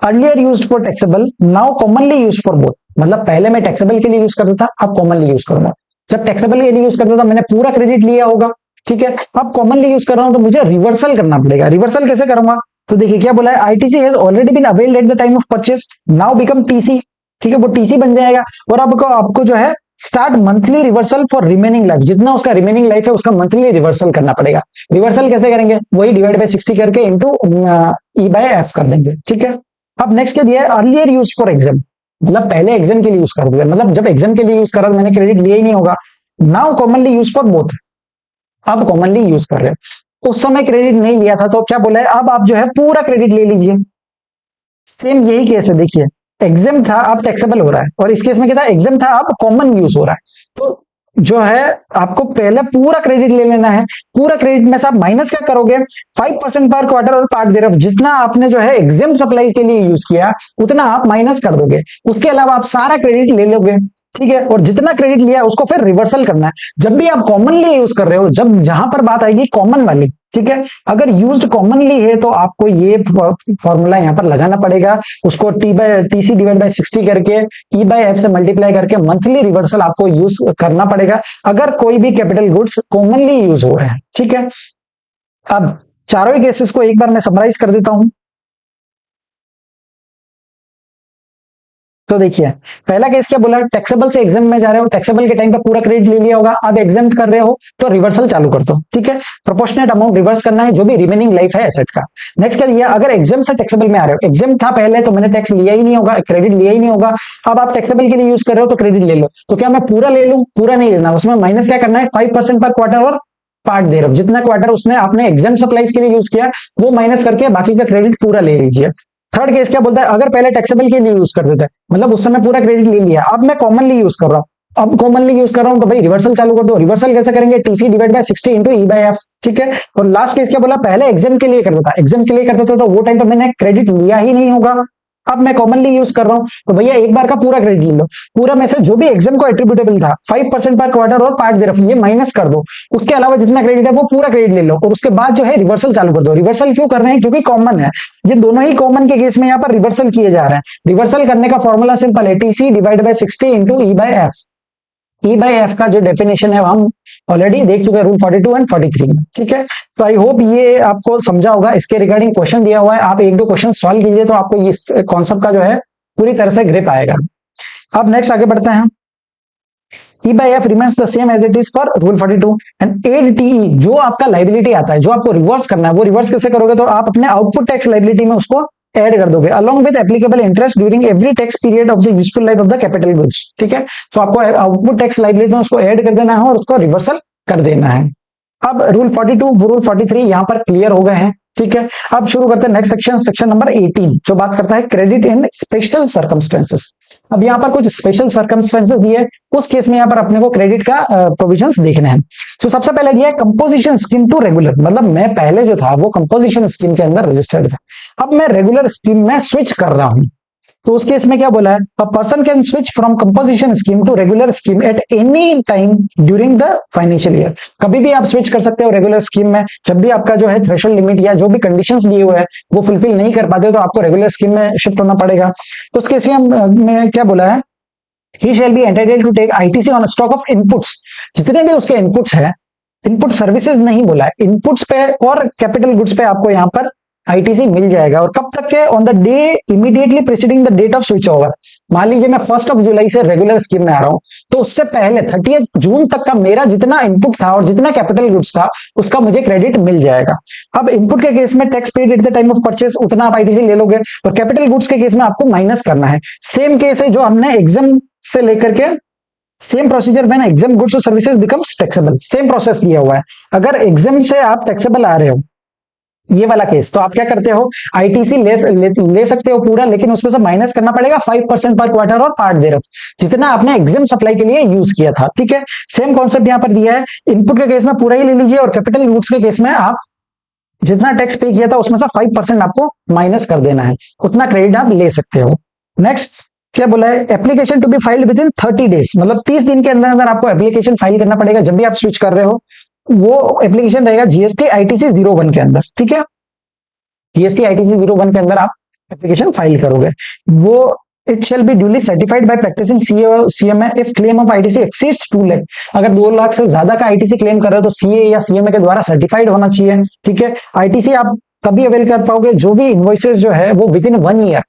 earlier used for taxable now commonly used for both. मतलब पहले मैं टैक्सेबल के लिए यूज करता था, अब कॉमनली यूज करूंगा। जब टैक्सेबल के लिए यूज करता था मैंने पूरा क्रेडिट लिया होगा, ठीक है। अब कॉमनली यूज कर रहा हूं तो मुझे रिवर्सल करना पड़ेगा। रिवर्सल कैसे करूंगा, तो देखिए क्या बोला है, ITC has already been availed at the time of purchase now become TC, ठीक है, वो टीसी बन जाएगा। और आपको जो है start monthly reversal for remaining life, जितना उसका रिमेनिंग लाइफ है उसका मंथली रिवर्सल करना पड़ेगा। रिवर्सल कैसे करेंगे, वही डिवाइड बाय 60 करके इनटू ई बाय एफ कर देंगे, ठीक है। अब नेक्स्ट क्या दिया है, अर्लियर यूज फॉर एग्जाम, मतलब पहले एग्जाम के लिए यूज कर दिया, मतलब जब एग्जाम के लिए यूज करा मैंने क्रेडिट लिया ही नहीं होगा। Now commonly use for both, अब कॉमनली यूज कर रहे हो। उस समय क्रेडिट नहीं लिया था तो क्या बोला है, अब आप जो है पूरा क्रेडिट ले लीजिए। सेम यही केस है, देखिए एग्जाम था अब टैक्सेबल हो रहा है, और इस केस में क्या था, एग्जाम था अब कॉमन यूज हो रहा है। तो जो है आपको पहले पूरा क्रेडिट ले लेना है। पूरा क्रेडिट में से आप माइनस क्या करोगे, 5% पर क्वार्टर और पार्ट दे रहे हो, जितना आपने जो है एग्जाम सप्लाई के लिए यूज किया उतना आप माइनस कर दोगे। उसके अलावा आप सारा क्रेडिट ले लोगे, ठीक है। और जितना क्रेडिट लिया है उसको फिर रिवर्सल करना है। जब भी आप कॉमनली यूज कर रहे हो, जब जहां पर बात आएगी कॉमन वाली, ठीक है, अगर यूज्ड कॉमनली है तो आपको ये फॉर्मूला यहां पर लगाना पड़ेगा, उसको टीसी डिवाइड बाय 60 करके ई बाय एफ से मल्टीप्लाई करके मंथली रिवर्सल आपको यूज करना पड़ेगा अगर कोई भी कैपिटल गुड्स कॉमनली यूज हो रहे हैं, ठीक है। अब चारों ही केसेस को एक बार मैं समराइज कर देता हूं। तो देखिए पहला केस क्या बोला, टैक्सेबल से एग्जाम में जा रहे हो, टैक्सेबल के टाइम पे पूरा क्रेडिट ले लिया होगा, अब एग्जाम कर रहे हो तो रिवर्सल चालू कर दो, ठीक है। प्रोपोर्शनेट अमाउंट रिवर्स करना है जो भी रिमेनिंग लाइफ है एसेट का। नेक्स्ट क्या दिया, अगर एग्जाम से टैक्सेबल में आ रहे हो, एग्जाम था पहले तो मैंने टैक्स लिया ही नहीं होगा, क्रेडिट लिया ही नहीं होगा, अब आप टैक्सेबल के लिए यूज कर रहे हो तो क्रेडिट ले लो। तो क्या मैं पूरा ले लूं, पूरा नहीं लेना, उसमें माइनस क्या करना है, 5% पर क्वार्टर और पार्ट दे रहे हो, जितना क्वार्टर उसने आपने एग्जाम सप्लाईज के लिए यूज किया वो माइनस करके बाकी का क्रेडिट पूरा ले लीजिए। थर्ड केस क्या बोलता है, अगर पहले टैक्सेबल के लिए यूज कर देते हैं, मतलब उस समय पूरा क्रेडिट ले लिया, अब मैं कॉमनली यूज कर रहा हूं, अब कॉमनली यूज कर रहा हूं तो भाई रिवर्सल चालू कर दो। रिवर्सल कैसे करेंगे, TC divide by 60 into E by F, ठीक है। और लास्ट केस क्या बोला, पहले एग्जाम के लिए करता था, एग्जाम के लिए करता था तो वो टाइम पे मैंने क्रेडिट लिया ही नहीं होगा, अब मैं कॉमनली यूज कर रहा हूं तो भैया एक बार का पूरा क्रेडिट ले लो। पूरा में से जो भी एग्जाम को एट्रीब्यूटेबल था 5% पर क्वार्टर और पार्ट दे रहा हूं, ये माइनस कर दो। उसके अलावा जितना क्रेडिट है वो पूरा क्रेडिट ले लो और उसके बाद जो है रिवर्सल चालू कर दो। रिवर्सल क्यों कर रहे हैं, क्योंकि कॉमन है, ये दोनों ही कॉमन के केस में यहाँ पर रिवर्सल किए जा रहे हैं। रिवर्सल करने का फॉर्मूला सिंपल है, TC divide by 60 into E by F. E by F का जो डेफिनेशन है हम ऑलरेडी देख चुके हैं रूल 42 एंड 43 में, ठीक है। तो आई होप ये आपको समझा होगा। इसके रिगार्डिंग क्वेश्चन दिया हुआ है, आप एक दो क्वेश्चन सॉल्व कीजिए तो आपको इस कॉन्सेप्ट का जो है पूरी तरह से ग्रिप आएगा। अब नेक्स्ट आगे बढ़ते हैं। E by F remains the same as it is for rule 42 and एड टीई, जो आपका लाइबिलिटी आता है जो आपको रिवर्स करना है, वो रिवर्स कैसे करोगे, तो आप अपने आउटपुट टैक्स लाइबिलिटी में उसको ऐड कर दोगे along with applicable interest during every tax period of the useful life of the capital goods, ठीक है। तो आपको आउटपुट टैक्स लाइबिलिटी में उसको ऐड कर देना है और उसको रिवर्सल कर देना है। अब रूल 42 रूल 43 यहां पर क्लियर हो गए हैं, ठीक है। अब शुरू करते हैं नेक्स्ट सेक्शन, सेक्शन नंबर 18 जो बात करता है क्रेडिट इन स्पेशल सर्कमस्टेंसेस। अब यहाँ पर कुछ स्पेशल सर्कमस्टेंसेस दिए, उस केस में यहाँ पर अपने को क्रेडिट का प्रोविजंस देखने हैं। तो सबसे पहले दिया है कंपोजिशन स्कीम टू रेगुलर, मतलब मैं पहले जो था वो कंपोजिशन स्कीम के अंदर रजिस्टर्ड था, अब मैं रेगुलर स्कीम में स्विच कर रहा हूं। तो उस केस में क्या बोला है, a person can switch from composition scheme to regular scheme at any time during the financial year. कभी भी आप स्विच कर सकते हो रेगुलर स्कीम में, जब भी आपका जो है थ्रेशोल्ड लिमिट या जो भी कंडीशंस दिए हुए हैं वो फुलफिल नहीं कर पाते तो आपको रेगुलर स्कीम में शिफ्ट होना पड़ेगा। तो उस केस में क्या बोला है, he shall be entitled to take ITC on stock of inputs, जितने भी उसके इनपुट्स है, इनपुट सर्विसेज नहीं बोला है, इनपुट्स पे और कैपिटल गुड्स पे आपको यहाँ पर आईटीसी मिल जाएगा। और कब तक के, on the day immediately preceding the date of switch over. मान लीजिए मैं 1 जुलाई से रेगुलर स्कीम में आ रहा हूं तो उससे पहले 30 जून तक का मेरा जितना इनपुट था और जितना कैपिटल गुड्स था उसका मुझे क्रेडिट मिल जाएगा। अब इनपुट के केस में tax paid eight the time of purchase, उतना आप आईटीसी ले लोगे, और कैपिटल गुड्स के केस में आपको माइनस करना है। सेम केस है जो हमने एग्जाम से लेकर के, same procedure when exempt goods और services becomes taxable, same process दिया हुआ है। अगर एग्जाम से आप टैक्सेबल आ रहे हो, ये वाला केस, तो आप क्या करते हो, आईटीसी ले सकते हो पूरा, लेकिन उसमें से माइनस करना पड़ेगा 5% पर क्वार्टर और पार्ट दे रहे हो जितना आपने एग्जाम सप्लाई के लिए यूज किया था, ठीक है। सेम कॉन्सेप्ट यहां पर दिया है, इनपुट के केस में पूरा ही ले लीजिए और कैपिटल गुड्स के केस में आप जितना टैक्स पे किया था उसमें से 5% आपको माइनस कर देना है, उतना क्रेडिट आप ले सकते हो। नेक्स्ट क्या बोला है, application to be filed with in 30 days, मतलब 30 दिन के अंदर अंदर आपको एप्लीकेशन फाइल करना पड़ेगा जब भी आप स्विच कर रहे हो। वो एप्लीकेशन रहेगा जीएसटी आईटीसी 01 के अंदर, ठीक है, जीएसटी आईटीसी 01 के अंदर आप एप्लीकेशन फाइल करोगे। वो it shall be duly certified by practising CA और CMA if claim of ITC exceeds 2 lakh. अगर 2 लाख से ज्यादा का आईटीसी क्लेम कर रहे हो तो सीए या सीएमए के द्वारा सर्टिफाइड होना चाहिए, ठीक है। आईटीसी आप तभी अवेल कर पाओगे जो भी इनवॉइसेस जो है वो विद इन 1 ईयर,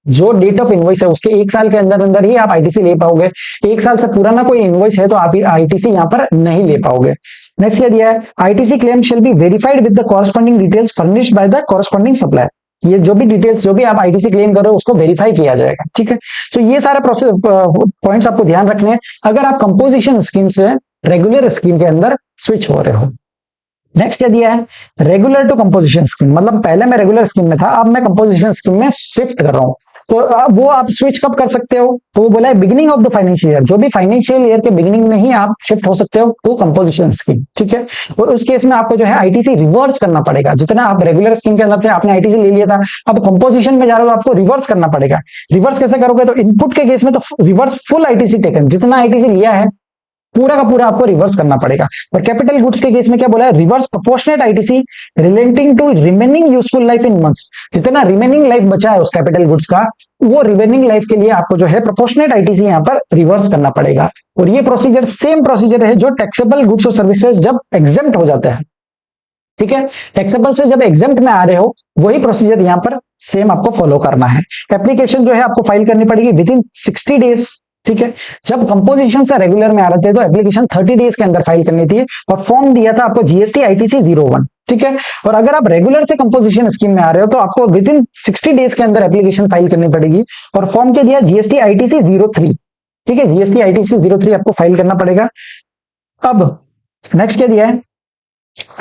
जो डेट ऑफ इनवॉइस है उसके 1 साल के अंदर अंदर ही आप आईटीसी ले पाओगे। 1 साल से पुराना कोई इनवॉइस है तो आप आईटीसी यहाँ पर नहीं ले पाओगे। नेक्स्ट क्या दिया है, ITC claim shall be verified with the corresponding details furnished by the corresponding supplier. ये जो भी डिटेल्स जो भी आप आईटीसी क्लेम कर रहे हो उसको वेरीफाई किया जाएगा, ठीक है। तो ये सारे प्रोसेस पॉइंट्स आपको ध्यान रखने हैं अगर आप कंपोजिशन स्कीम से रेगुलर स्कीम के अंदर स्विच हो रहे हो। नेक्स्ट क्या दिया है, रेगुलर टू कंपोजिशन स्कीम, मतलब पहले मैं रेगुलर स्कीम में था, अब मैं कंपोजिशन स्कीम में शिफ्ट कर रहा हूं। तो वो आप स्विच कब कर सकते हो, तो वो बोला है beginning of the financial year, जो भी फाइनेंशियल ईयर के बिगिनिंग में ही आप शिफ्ट हो सकते हो टू कंपोजिशन स्कीम, ठीक है। और उस केस में आपको जो है आईटीसी रिवर्स करना पड़ेगा। जितना आप रेगुलर स्कीम के अंदर से आपने आईटीसी ले लिया था, अब कंपोजिशन में जा रहे हो तो आपको रिवर्स करना पड़ेगा। रिवर्स कैसे करोगे, तो इनपुट के केस में तो रिवर्स फुल आईटीसी टेकन, जितना आईटीसी लिया है पूरा का पूरा आपको रिवर्स करना पड़ेगा। और कैपिटल गुड्स के केस में क्या बोला है, reverse proportionate ITC relating to remaining useful life in months. जितना रिमेनिंग लाइफ बचा है उस कैपिटल गुड्स का, वो रिमेनिंग लाइफ के लिए आपको जो है प्रोपोर्शनेट आईटीसी यहाँ पर रिवर्स करना पड़ेगा। और ये प्रोसीजर सेम प्रोसीजर है जो टैक्सेबल गुड्स और सर्विसेज जब एग्जेम्प्ट हो जाता है, ठीक है। टैक्सेबल से जब एग्जेम्प्ट में आ रहे हो वही प्रोसीजर यहाँ पर सेम आपको फॉलो करना है। एप्लीकेशन जो है आपको फाइल करनी पड़ेगी विद इन 60 डेज, ठीक है। जब कंपोजिशन से रेगुलर में आ रहे थे तो एप्लीकेशन 30 डेज के अंदर फाइल करनी थी और फॉर्म दिया था आपको जीएसटी आईटीसी 01, ठीक है। और अगर आप रेगुलर से कंपोजिशन स्कीम में आ रहे हो तो आपको विद इन 60 डेज के अंदर एप्लीकेशन फाइल करनी पड़ेगी और फॉर्म के दिया जीएसटी आईटीसी 03, ठीक है, जीएसटी आईटीसी 03 आपको फाइल करना पड़ेगा। अब नेक्स्ट क्या दिया है,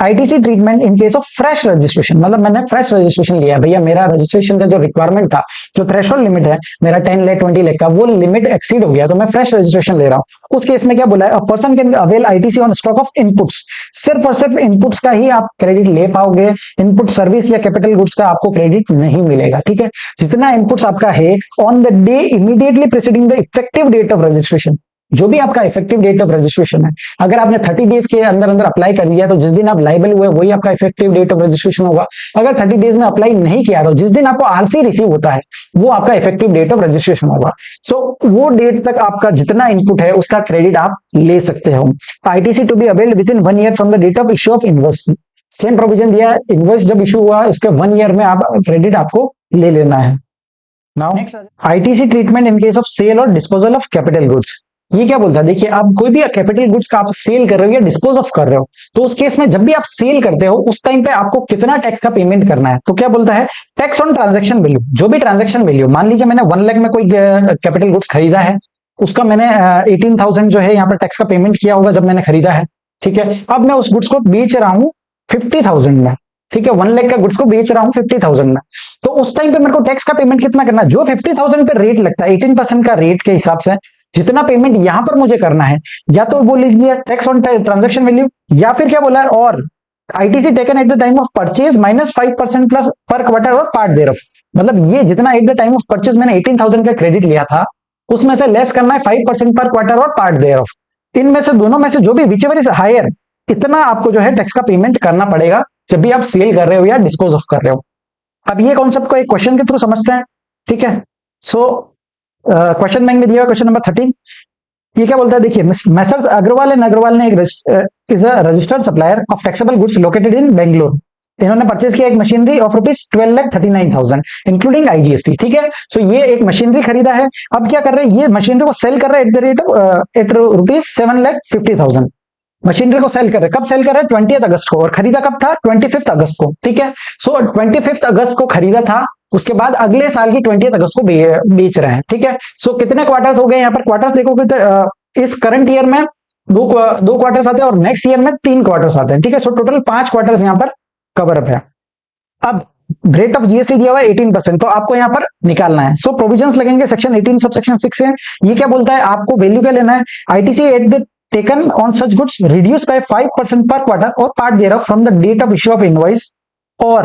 ITC treatment in case of fresh registration, मतलब मैंने फ्रेश रजिस्ट्रेशन लिया भैया, मेरा रजिस्ट्रेशन का जो रिक्वायरमेंट था, जो थ्रेशोल्ड लिमिट है मेरा 10 लाख 20 लाख का, वो लिमिट एक्सीड हो गया तो मैं फ्रेश रजिस्ट्रेशन ले रहा हूं। उस केस में क्या बोला है, a person can avail ITC on stock of inputs. सिर्फ और सिर्फ इनपुट्स का ही आप क्रेडिट ले पाओगे, इनपुट सर्विस या कैपिटल गुड्स का आपको क्रेडिट नहीं मिलेगा, ठीक है। जितना इनपुट्स आपका है on the day immediately preceding the effective date of registration, जो भी आपका इफेक्टिव डेट ऑफ रजिस्ट्रेशन है, अगर आपने 30 डेज के अंदर अंदर अप्लाई कर दिया तो जिस दिन आप लाइबल हुए वही आपका इफेक्टिव डेट ऑफ रजिस्ट्रेशन होगा। अगर 30 डेज में अप्लाई नहीं किया तो जिस दिन आपको आरसी रिसीव होता है वो आपका इफेक्टिव डेट ऑफ रजिस्ट्रेशन होगा। सो वो डेट तक आपका जितना इनपुट है उसका क्रेडिट आप ले सकते हो। ITC to be availed with in 1 year from the date of issue of invoice, same provision दिया, इनवॉइस जब इश्यू हुआ उसके 1 ईयर में आप क्रेडिट आपको ले लेना है। Now next, ITC treatment in case of sale और डिस्पोजल ऑफ कैपिटल गुड्स। ये क्या बोलता है, देखिए आप कोई भी कैपिटल गुड्स का आप सेल कर रहे हो या डिस्पोज ऑफ कर रहे हो तो उस केस में जब भी आप सेल करते हो उस टाइम पे आपको कितना टैक्स का पेमेंट करना है। तो क्या बोलता है, टैक्स ऑन ट्रांजैक्शन वैल्यू, जो भी ट्रांजैक्शन वैल्यू, मान लीजिए मैंने 1 लाख में कोई कैपिटल गुड्स खरीदा है, उसका मैंने 18,000 जो है यहाँ पर टैक्स का पेमेंट किया होगा जब मैंने खरीदा है, ठीक है। अब मैं उस गुड्स को बेच रहा हूँ 50,000 में, ठीक है, 1 लाख का गुड्स को बेच रहा हूँ 50,000 में, तो उस टाइम पे मेरे को टैक्स का पेमेंट कितना करना है, जो 50,000 पे रेट लगता है 18% का रेट के हिसाब से जितना पेमेंट यहां पर मुझे करना है, या तो बोल लीजिए टैक्स ऑन ट्रांजैक्शन वैल्यू, या फिर क्या बोला है, और ITC taken at the time of purchase minus 5% plus पर क्वार्टर और पार्ट देयरऑफ। मतलब ये जितना eight the time of purchase मैंने 18,000 का क्रेडिट लिया था उसमें से लेस करना है 5% पर क्वार्टर और पार्ट देयरऑफ। इनमें से दोनों में से जो भी विचएवर इज हायर, इतना आपको जो है टैक्स का पेमेंट करना पड़ेगा जब भी आप सेल कर रहे हो या डिस्पोज ऑफ कर रहे हो। अब ये कॉन्सेप्ट को एक क्वेश्चन के थ्रू समझते हैं, ठीक है। सो क्वेश्चन बैंक में दिया क्वेश्चन नंबर 13, ये क्या बोलता है, देखिए मैसर्स अग्रवाल एंड अग्रवाल ने एक is a registered supplier of taxable goods located in Bangalore. इन्होंने परचेज किया एक मशीनरी ऑफ ₹12,39,000 इंक्लूडिंग आईजीएसटी, ठीक है। सो ये एक मशीनरी खरीदा है, अब क्या कर रहे हैं, ये मशीनरी को सेल कर रहे हैं at the rate of ₹7,50,000। Machinery को सेल कर रहे, कब सेल कर रहे हैं, 20 अगस्त को, और खरीदा कब था, 25 अगस्त को, ठीक है। सो 25 अगस्त को खरीदा था, उसके बाद अगले साल की 20 अगस्त को बेच रहे हैं, ठीक है। सो कितने क्वार्टर्स हो गए यहाँ पर, क्वार्टर्स देखोगे तो इस करंट ईयर में दो क्वार्टर्स आते हैं और नेक्स्ट ईयर में 3 क्वार्टर्स आते हैं, ठीक है। सो टोटल 5 क्वार्टर्स यहाँ पर कवर अप है। अब रेट ऑफ जीएसटी दिया हुआ है 18%, तो आपको यहाँ पर निकालना है। सो प्रोविजंस लगेंगे सेक्शन 18 सब सेक्शन 6 से। ये क्या बोलता है, आपको वैल्यू क्या लेना है, ITC at the taken on such goods reduced by 5% per quarter or part thereof from the date of issue of invoice or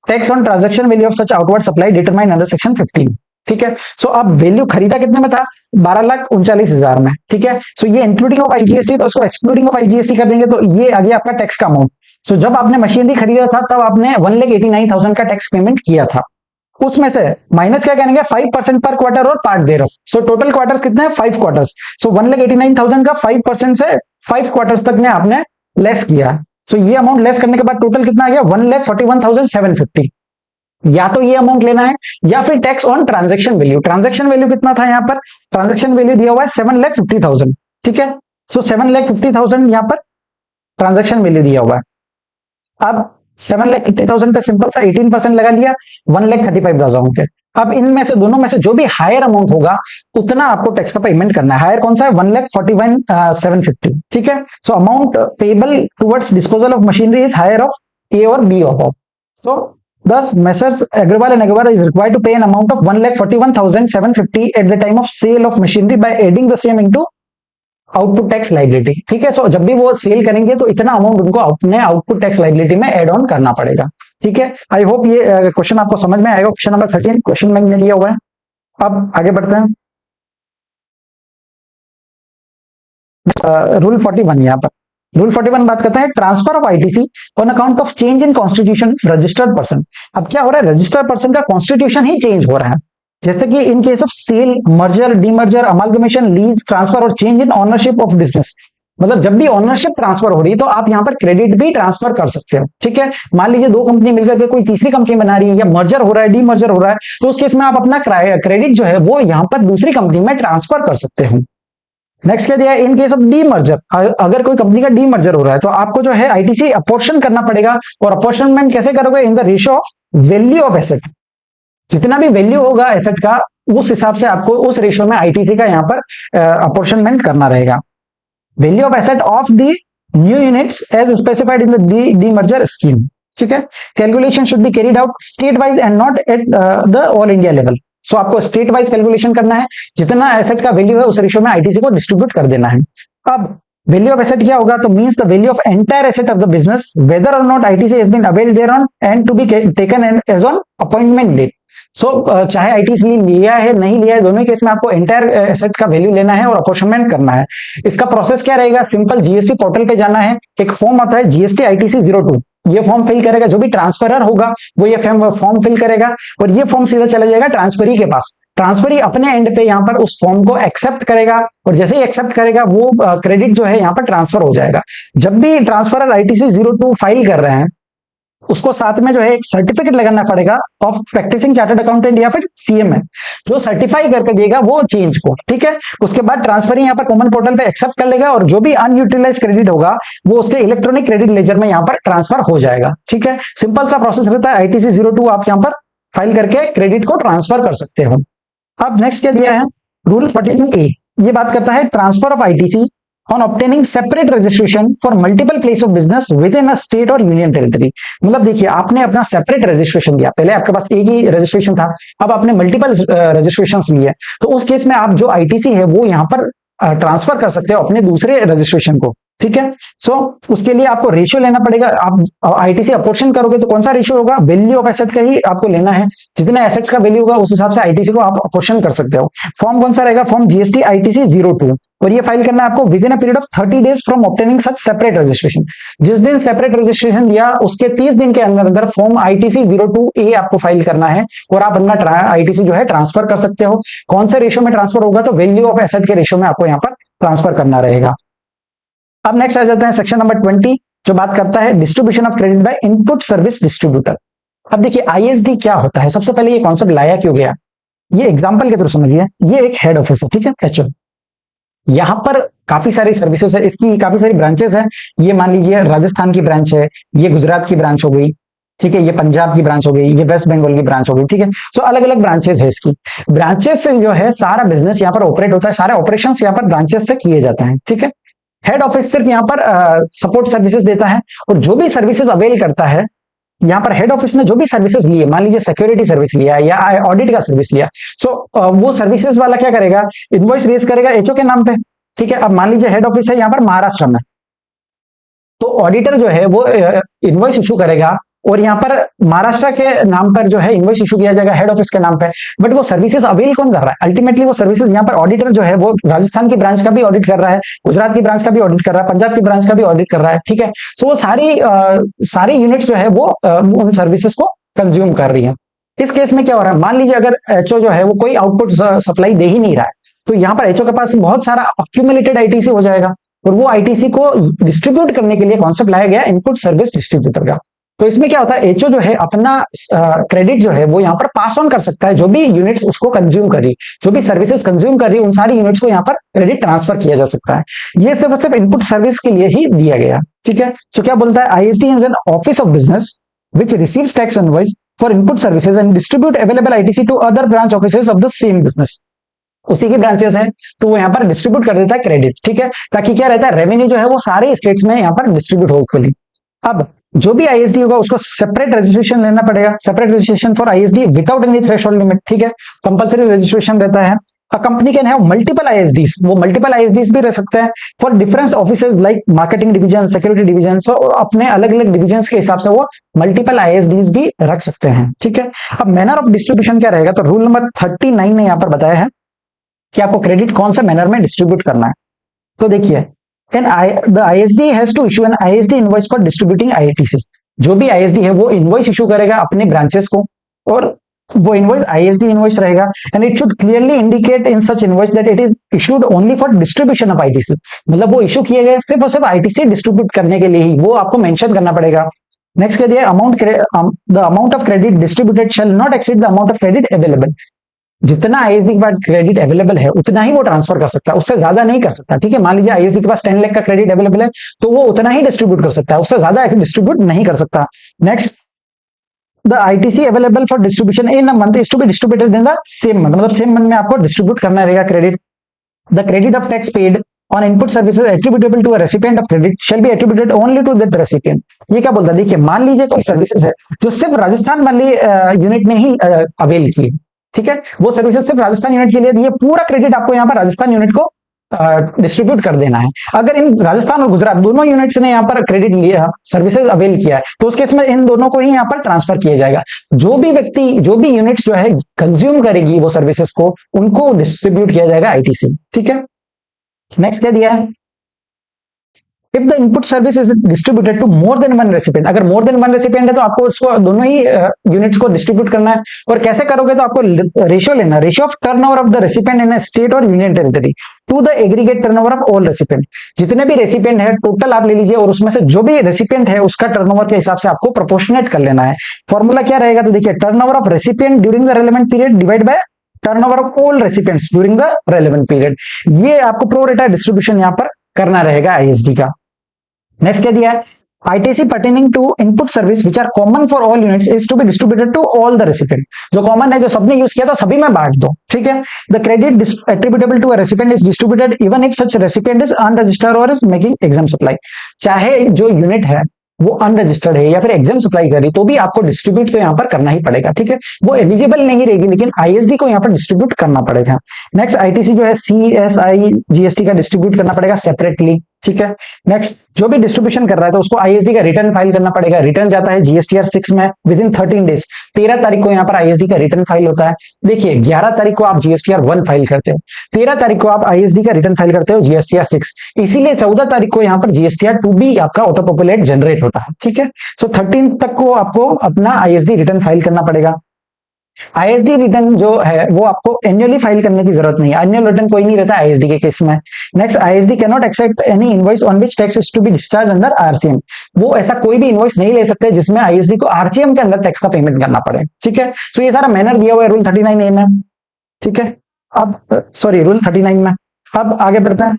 tax on transaction value of such outward supply determined under section 15। ठीक है। सो अब value खरीदा कितने में था, 12,39,000 में, ठीक है। सो ये इंक्लूडिंग ऑफ आईजीएसटी, तो उसको एक्सक्लूडिंग ऑफ आईजीएसटी कर देंगे तो ये आ गया आपका टैक्स का अमाउंट। सो जब आपने मशीनरी खरीदा था तब आपने 1,89,000 का टैक्स पेमेंट किया था, उसमें से माइनस क्या करेंगे 5% पर quarter or part thereof. So total quarters कितने हैं, 5 क्वार्टर्स। सो 1,89,000 का 5% से 5 क्वार्टर्स तक ने आपने लेस किया। सो ये अमाउंट लेस करने के बाद टोटल कितना आ गया 1,41,750। या तो ये अमाउंट लेना है या फिर tax on transaction value. Transaction value कितना था यहाँ पर, ट्रांजैक्शन वैल्यू दिया हुआ है 7,50,000, ठीक है। सो 7,50,000 यहाँ पर ट्रांजैक्शन वैल्यू दिया हुआ है। अब 7,50,000 पे सिंपल सा 18% लगा लिया 1,35,000 के। अब इनमें से दोनों में से जो भी हायर अमाउंट होगा उतना आपको टैक्स का पेमेंट करना है। हायर कौन सा है, 1,41,750, ठीक है। So amount payable towards disposal of machinery is higher of A और B of. So thus Messrs Agrawal and Agrawal is required to pay an amount of 1,41,750 at the time of sale of machinery by adding the same into output tax liability, ठीक है। सो जब भी वो cell करेंगे तो इतना amount उनको अपने आउटपुट टैक्स लाइबिलिटी में एड ऑन करना पड़ेगा, ठीक है। आई होप ये क्वेश्चन आपको समझ में आएगा। क्वेश्चन नंबर 13 क्वेश्चन बैंक में दिया हुआ है। अब आगे बढ़ते हैं। रूल 41 यहाँ पर रूल 41 बात करता है transfer of ITC on account of change in constitution registered person. अब क्या हो रहा है, रजिस्टर्ड पर्सन का कॉन्स्टिट्यूशन ही चेंज हो रहा है। जैसे कि in case of sale, merger, demerger, amalgamation, lease, transfer और change in ownership of business. मतलब जब भी ऑनरशिप ट्रांसफर हो रही है तो आप यहाँ पर क्रेडिट भी ट्रांसफर कर सकते हो, ठीक है। मान लीजिए दो कंपनी मिलकर के कोई तीसरी कंपनी बना रही है या मर्जर हो रहा है, डीमर्जर हो रहा है, तो उस केस में आप अपना क्रेडिट जो है वो यहाँ पर दूसरी कंपनी में ट्रांसफर कर सकते हो। नेक्स्ट क्या दिया है, इन केस ऑफ डीमर्जर, अगर कोई कंपनी का डीमर्जर हो रहा है तो आपको जो है आईटीसी अपोर्शन करना पड़ेगा। और अपोर्शनमेंट कैसे करोगे, in the ratio of value of asset. जितना भी वैल्यू होगा एसेट का उस हिसाब से आपको उस रेशियो में आईटीसी का यहाँ पर अपोर्शनमेंट करना रहेगा। Value of asset of the new units as specified in the demerger scheme, ठीक है। Calculation should be carried out state wise and not at the all India level. So आपको state wise calculation करना है, जितना asset का value है उस ratio में आईटीसी को डिस्ट्रीब्यूट कर देना है। अब वैल्यू ऑफ एसेट क्या होगा, तो means the value of entire asset of the business whether और not ITC has been availed thereon and to be taken as on appointment date. So चाहे आईटीसी लिया है नहीं लिया है, दोनों केस में आपको एंटायर एसेट का वैल्यू लेना है और अपॉर्शनमेंट करना है। इसका प्रोसेस क्या रहेगा, सिंपल जीएसटी पोर्टल पे जाना है, एक फॉर्म आता है जीएसटी आईटीसी 02, ये फॉर्म फिल करेगा। जो भी ट्रांसफरर होगा वो ये फॉर्म फिल करेगा और ये फॉर्म सीधा चला जाएगा ट्रांसफरी के पास। ट्रांसफरी अपने एंड पे यहाँ पर उस फॉर्म को एक्सेप्ट करेगा और जैसे ही एक्सेप्ट करेगा वो क्रेडिट जो है यहाँ पर ट्रांसफर हो जाएगा। जब भी ट्रांसफरर आईटीसी 02 फाइल कर रहे हैं उसको साथ में जो है एक सर्टिफिकेट लगाना पड़ेगा ऑफ प्रैक्टिसिंग चार्टर्ड अकाउंटेंट या फिर सीएमए, जो सर्टिफाई करके देगा वो चेंज को, ठीक है। उसके बाद ट्रांसफर यहाँ पर कॉमन पोर्टल पे एक्सेप्ट कर लेगा और जो भी अनयूटिलाइज क्रेडिट होगा वो उसके इलेक्ट्रॉनिक क्रेडिट लेजर में यहाँ पर ट्रांसफर हो जाएगा, ठीक है। सिंपल सा प्रोसेस रहता है, आईटीसी 02 आप यहाँ पर फाइल करके क्रेडिट को ट्रांसफर कर सकते हो। अब नेक्स्ट क्या दिया है, रूल 42A, ये बात करता है transfer of ITC on obtaining separate registration for multiple place of business within a state or union territory। मतलब देखिए आपने अपना सेपरेट रजिस्ट्रेशन लिया, पहले आपके पास एक ही रजिस्ट्रेशन था, अब आपने मल्टीपल रजिस्ट्रेशंस लिए, तो उस केस में आप जो आईटीसी है वो यहाँ पर ट्रांसफर कर सकते हो अपने दूसरे रजिस्ट्रेशन को, ठीक है। सो उसके लिए आपको रेशियो लेना पड़ेगा। आप आईटीसी अपोर्शन करोगे तो कौन सा रेशियो होगा, वैल्यू ऑफ एसेट का ही आपको लेना है। जितना एसेट्स का वैल्यू होगा उस हिसाब से आईटीसी को आप अपोर्शन कर सकते हो। फॉर्म कौन सा रहेगा, फॉर्म जीएसटी आईटीसी 02 और ये फाइल करना है आपको with in a period of 30 days from obtaining such separate registration. जिस दिन सेपरेट रजिस्ट्रेशन दिया उसके 30 दिन के अंदर अंदर फॉर्म आईटीसी 02A आपको फाइल करना है और आप अपना आईटीसी जो है ट्रांसफर कर सकते हो। कौन से रेशियो में ट्रांसफर होगा, तो वैल्यू ऑफ एसेट के रेशियो में आपको यहाँ पर ट्रांसफर करना रहेगा। अब नेक्स्ट आ जाता है सेक्शन नंबर 20 जो बात करता है distribution of credit by input service distributor. अब देखिए आईएसडी क्या होता है, सबसे पहले ये कॉन्सेप्ट लाया क्यों गया, ये एग्जांपल के थ्रू समझिए। ये एक हेड ऑफिस है, ठीक है, एचओ। यहां पर काफी सारी सर्विसेज है, इसकी काफी सारी ब्रांचेस है। ये मान लीजिए राजस्थान की ब्रांच है, ये गुजरात की ब्रांच हो गई, ठीक है, ये पंजाब की ब्रांच हो गई, ये वेस्ट बंगाल की ब्रांच हो गई, ठीक है। सो अलग अलग ब्रांचेस है इसकी। ब्रांचेस से जो है सारा बिजनेस यहाँ पर ऑपरेट होता है, सारे ऑपरेशंस यहाँ पर ब्रांचेस से किए जाते हैं, ठीक है। हेड ऑफिस सिर्फ यहाँ पर सपोर्ट सर्विसेज देता है और जो भी सर्विसेज अवेल करता है, यहाँ पर हेड ऑफिस ने जो भी सर्विसेज लिए, मान लीजिए सिक्योरिटी सर्विस लिया या ऑडिट का सर्विस लिया, सो वो सर्विसेज वाला क्या करेगा, इनवॉइस रेज करेगा एचओ के नाम पे, ठीक है। अब मान लीजिए हेड ऑफिस है यहाँ पर महाराष्ट्र में, तो ऑडिटर जो है वो इनवॉइस इशू करेगा और यहाँ पर महाराष्ट्र के नाम पर जो है इनवॉइस इशू किया जाएगा हेड ऑफिस के नाम पे, बट वो सर्विसेज अवेल कौन कर रहा है? अल्टीमेटली वो सर्विसेज यहाँ पर ऑडिटर जो है वो राजस्थान की ब्रांच का भी ऑडिट कर रहा है, गुजरात की ब्रांच का भी ऑडिट कर रहा है, पंजाब की ब्रांच का भी ऑडिट कर रहा है, ठीक है। सो वो सारी यूनिट्स जो है वो उन सर्विसेज को कंज्यूम कर रही है। इस केस में क्या हो रहा है, मान लीजिए अगर एचओ जो है वो कोई आउटपुट सप्लाई दे ही नहीं रहा है, तो यहाँ पर एचओ के पास बहुत सारा अक्यूमुलेटेड आईटीसी हो जाएगा, और वो आईटीसी को डिस्ट्रीब्यूट करने के लिए कॉन्सेप्ट लाया गया इनपुट सर्विस डिस्ट्रीब्यूटर का। तो इसमें क्या होता है, एचओ जो है अपना क्रेडिट जो है वो यहाँ पर पास ऑन कर सकता है, जो भी यूनिट्स उसको कंज्यूम कर रही, जो भी सर्विसेज कंज्यूम कर रही, उन सारी यूनिट्स को यहाँ पर क्रेडिट ट्रांसफर किया जा सकता है। ये सिर्फ और सिर्फ इनपुट सर्विस के लिए ही दिया गया, ठीक है। तो क्या बोलता है, ISD is an office of business which receives tax invoice for input services and distribute available ITC to other branch offices of the same business। उसी की ब्रांचेस है तो वो यहाँ पर डिस्ट्रीब्यूट कर देता है क्रेडिट, ठीक है, ताकि क्या रहता है, रेवेन्यू जो है वो सारे स्टेट्स में यहाँ पर डिस्ट्रीब्यूट हो इक्वली। अब जो भी आईएसडी होगा उसको सेपरेट रजिस्ट्रेशन लेना पड़ेगा, separate registration for ISD without any threshold limit, ठीक है, कंपलसरी रजिस्ट्रेशन रहता है। A company can have multiple ISDs, वो मल्टीपल ISDs भी रह सकते हैं for different offices like marketing division, security division, so अपने अलग अलग डिवीजन के हिसाब से वो मल्टीपल ISDs भी रख सकते हैं, ठीक है। अब मैनर ऑफ डिस्ट्रीब्यूशन क्या रहेगा, तो रूल नंबर 39 ने यहाँ पर बताया है कि आपको क्रेडिट कौन से मैनर में डिस्ट्रीब्यूट करना है। तो देखिए, the ISD has to issue an ISD invoice for distributing ITC. जो भी आईएसडी है वो इनवॉइस इशू करेगा अपने ब्रांचेस को, और वो इनवॉइस आईएसडी इनवॉइस रहेगा, and it should clearly indicate in such invoice that it is issued only for distribution of ITC. मतलब वो इशू किए गए सिर्फ और सिर्फ आईटीसी डिस्ट्रीब्यूट करने के लिए ही, वो आपको मेंशन करना पड़ेगा। नेक्स्ट कह दिया, the amount of credit distributed shall not exceed the amount of credit available. जितना आईएसडी के पास क्रेडिट अवेलेबल है उतना ही वो ट्रांसफर कर सकता है, उससे ज्यादा नहीं कर सकता, ठीक है। मान लीजिए आईएसडी के पास 10 लाख का क्रेडिट अवेलेबल है तो वो उतना ही डिस्ट्रीब्यूट कर सकता है, उससे ज्यादा डिस्ट्रीब्यूट नहीं कर सकता। Next, the ITC available for distribution in a month is to be distributed in the same month, मतलब सेम मंथ में आपको डिस्ट्रीब्यूट करना रहेगा credit. The credit of tax paid on input services attributable to a recipient of credit shall be attributed only to that recipient। ये क्या बोलता है, देखिए मान लीजिए कोई सर्विसेज है जो सिर्फ राजस्थान वाली यूनिट ने ही अवेल की, ठीक है, वो सर्विसेज सिर्फ राजस्थान यूनिट के लिए दी है, पूरा क्रेडिट आपको यहाँ पर राजस्थान यूनिट को डिस्ट्रीब्यूट कर देना है। अगर इन राजस्थान और गुजरात दोनों यूनिट्स ने यहाँ पर क्रेडिट लिया, सर्विसेज अवेल किया है, तो उस केस में इन दोनों को ही यहाँ पर ट्रांसफर किया जाएगा। जो भी व्यक्ति, जो भी यूनिट्स जो है कंज्यूम करेगी वो सर्विसेज को, उनको डिस्ट्रीब्यूट किया जाएगा आईटीसी, ठीक है। नेक्स्ट क्या दिया है, if the input service is distributed to more than one recipient, अगर मोर देन वन रेसिपिएंट है तो आपको उसको दोनों ही यूनिट्स को डिस्ट्रीब्यूट करना है। और कैसे करोगे, तो आपको रेशियो लेना, ratio of turnover of the recipient in a state और union territory to the aggregate turnover of all recipient. जितने भी रेसिपिएंट है टोटल आप ले लीजिए, और उसमें से जो भी रेसिपिएंट है उसका टर्नओवर के हिसाब से आपको प्रोपोर्शनेट कर लेना है। फॉर्मूला क्या रहेगा, तो देखिए, turnover of recipient during the relevant period divide by turnover of all recipients during the relevant period. ये आपको प्रो रेटा डिस्ट्रीब्यूशन यहाँ पर करना रहेगा आईएसडी का। नेक्स्ट क्या दिया है, ITC pertaining to input service which are common for all units is to be distributed to all the recipient। जो कॉमन है, जो सबने यूज किया था, सभी में बांट दो, ठीक है। The credit attributable to a recipient is distributed even if such recipient is unregistered or is making exempt supply। चाहे जो यूनिट है वो अनरजिस्टर्ड है या फिर एग्जाम सप्लाई कर रही, तो भी आपको डिस्ट्रीब्यूट तो यहाँ पर करना ही पड़ेगा, ठीक है। वो एलिजिबल नहीं रहेगी, लेकिन आईएसडी को यहाँ पर डिस्ट्रीब्यूट करना पड़ेगा। नेक्स्ट, आईटीसी जो है सीएसआई जीएसटी का डिस्ट्रीब्यूट करना पड़ेगा सेपरेटली, ठीक है। नेक्स्ट, जो भी डिस्ट्रीब्यूशन कर रहा है तो उसको आईएसडी का रिटर्न फाइल करना पड़ेगा। रिटर्न जाता है जीएसटीआर 6 में विद इन 13 डेज। 13 तारीख को यहाँ पर आईएसडी का रिटर्न फाइल होता है। देखिए, 11 तारीख को आप जीएसटीआर 1 फाइल करते हो, 13 तारीख को आप आईएसडी का रिटर्न फाइल करते हो जीएसटीआर 6, इसीलिए 14 तारीख को यहाँ पर जीएसटीआर 2 भी आपका ऑटो पॉपुलेट जनरेट होता है, ठीक है। सो 13 तक को आपको अपना आईएसडी रिटर्न फाइल करना पड़ेगा। आईएसडी रिटर्न जो है वो आपको एनुअली फाइल करने की जरूरत नहीं है, एनुअल रिटर्न कोई नहीं रहता आईएसडी के केस में। Next, ISD can not accept any invoice on which tax is to be discharge under RCM. वो ऐसा कोई भी इनवॉइस नहीं ले सकते जिसमें आईएसडी को आरसीएम के अंदर टैक्स का पेमेंट करना पड़े, ठीक है। तो ये सारा मैनर दिया हुआ है रूल 39A में, ठीक है। अब सॉरी, रूल 39 में। अब आगे बढ़ते हैं,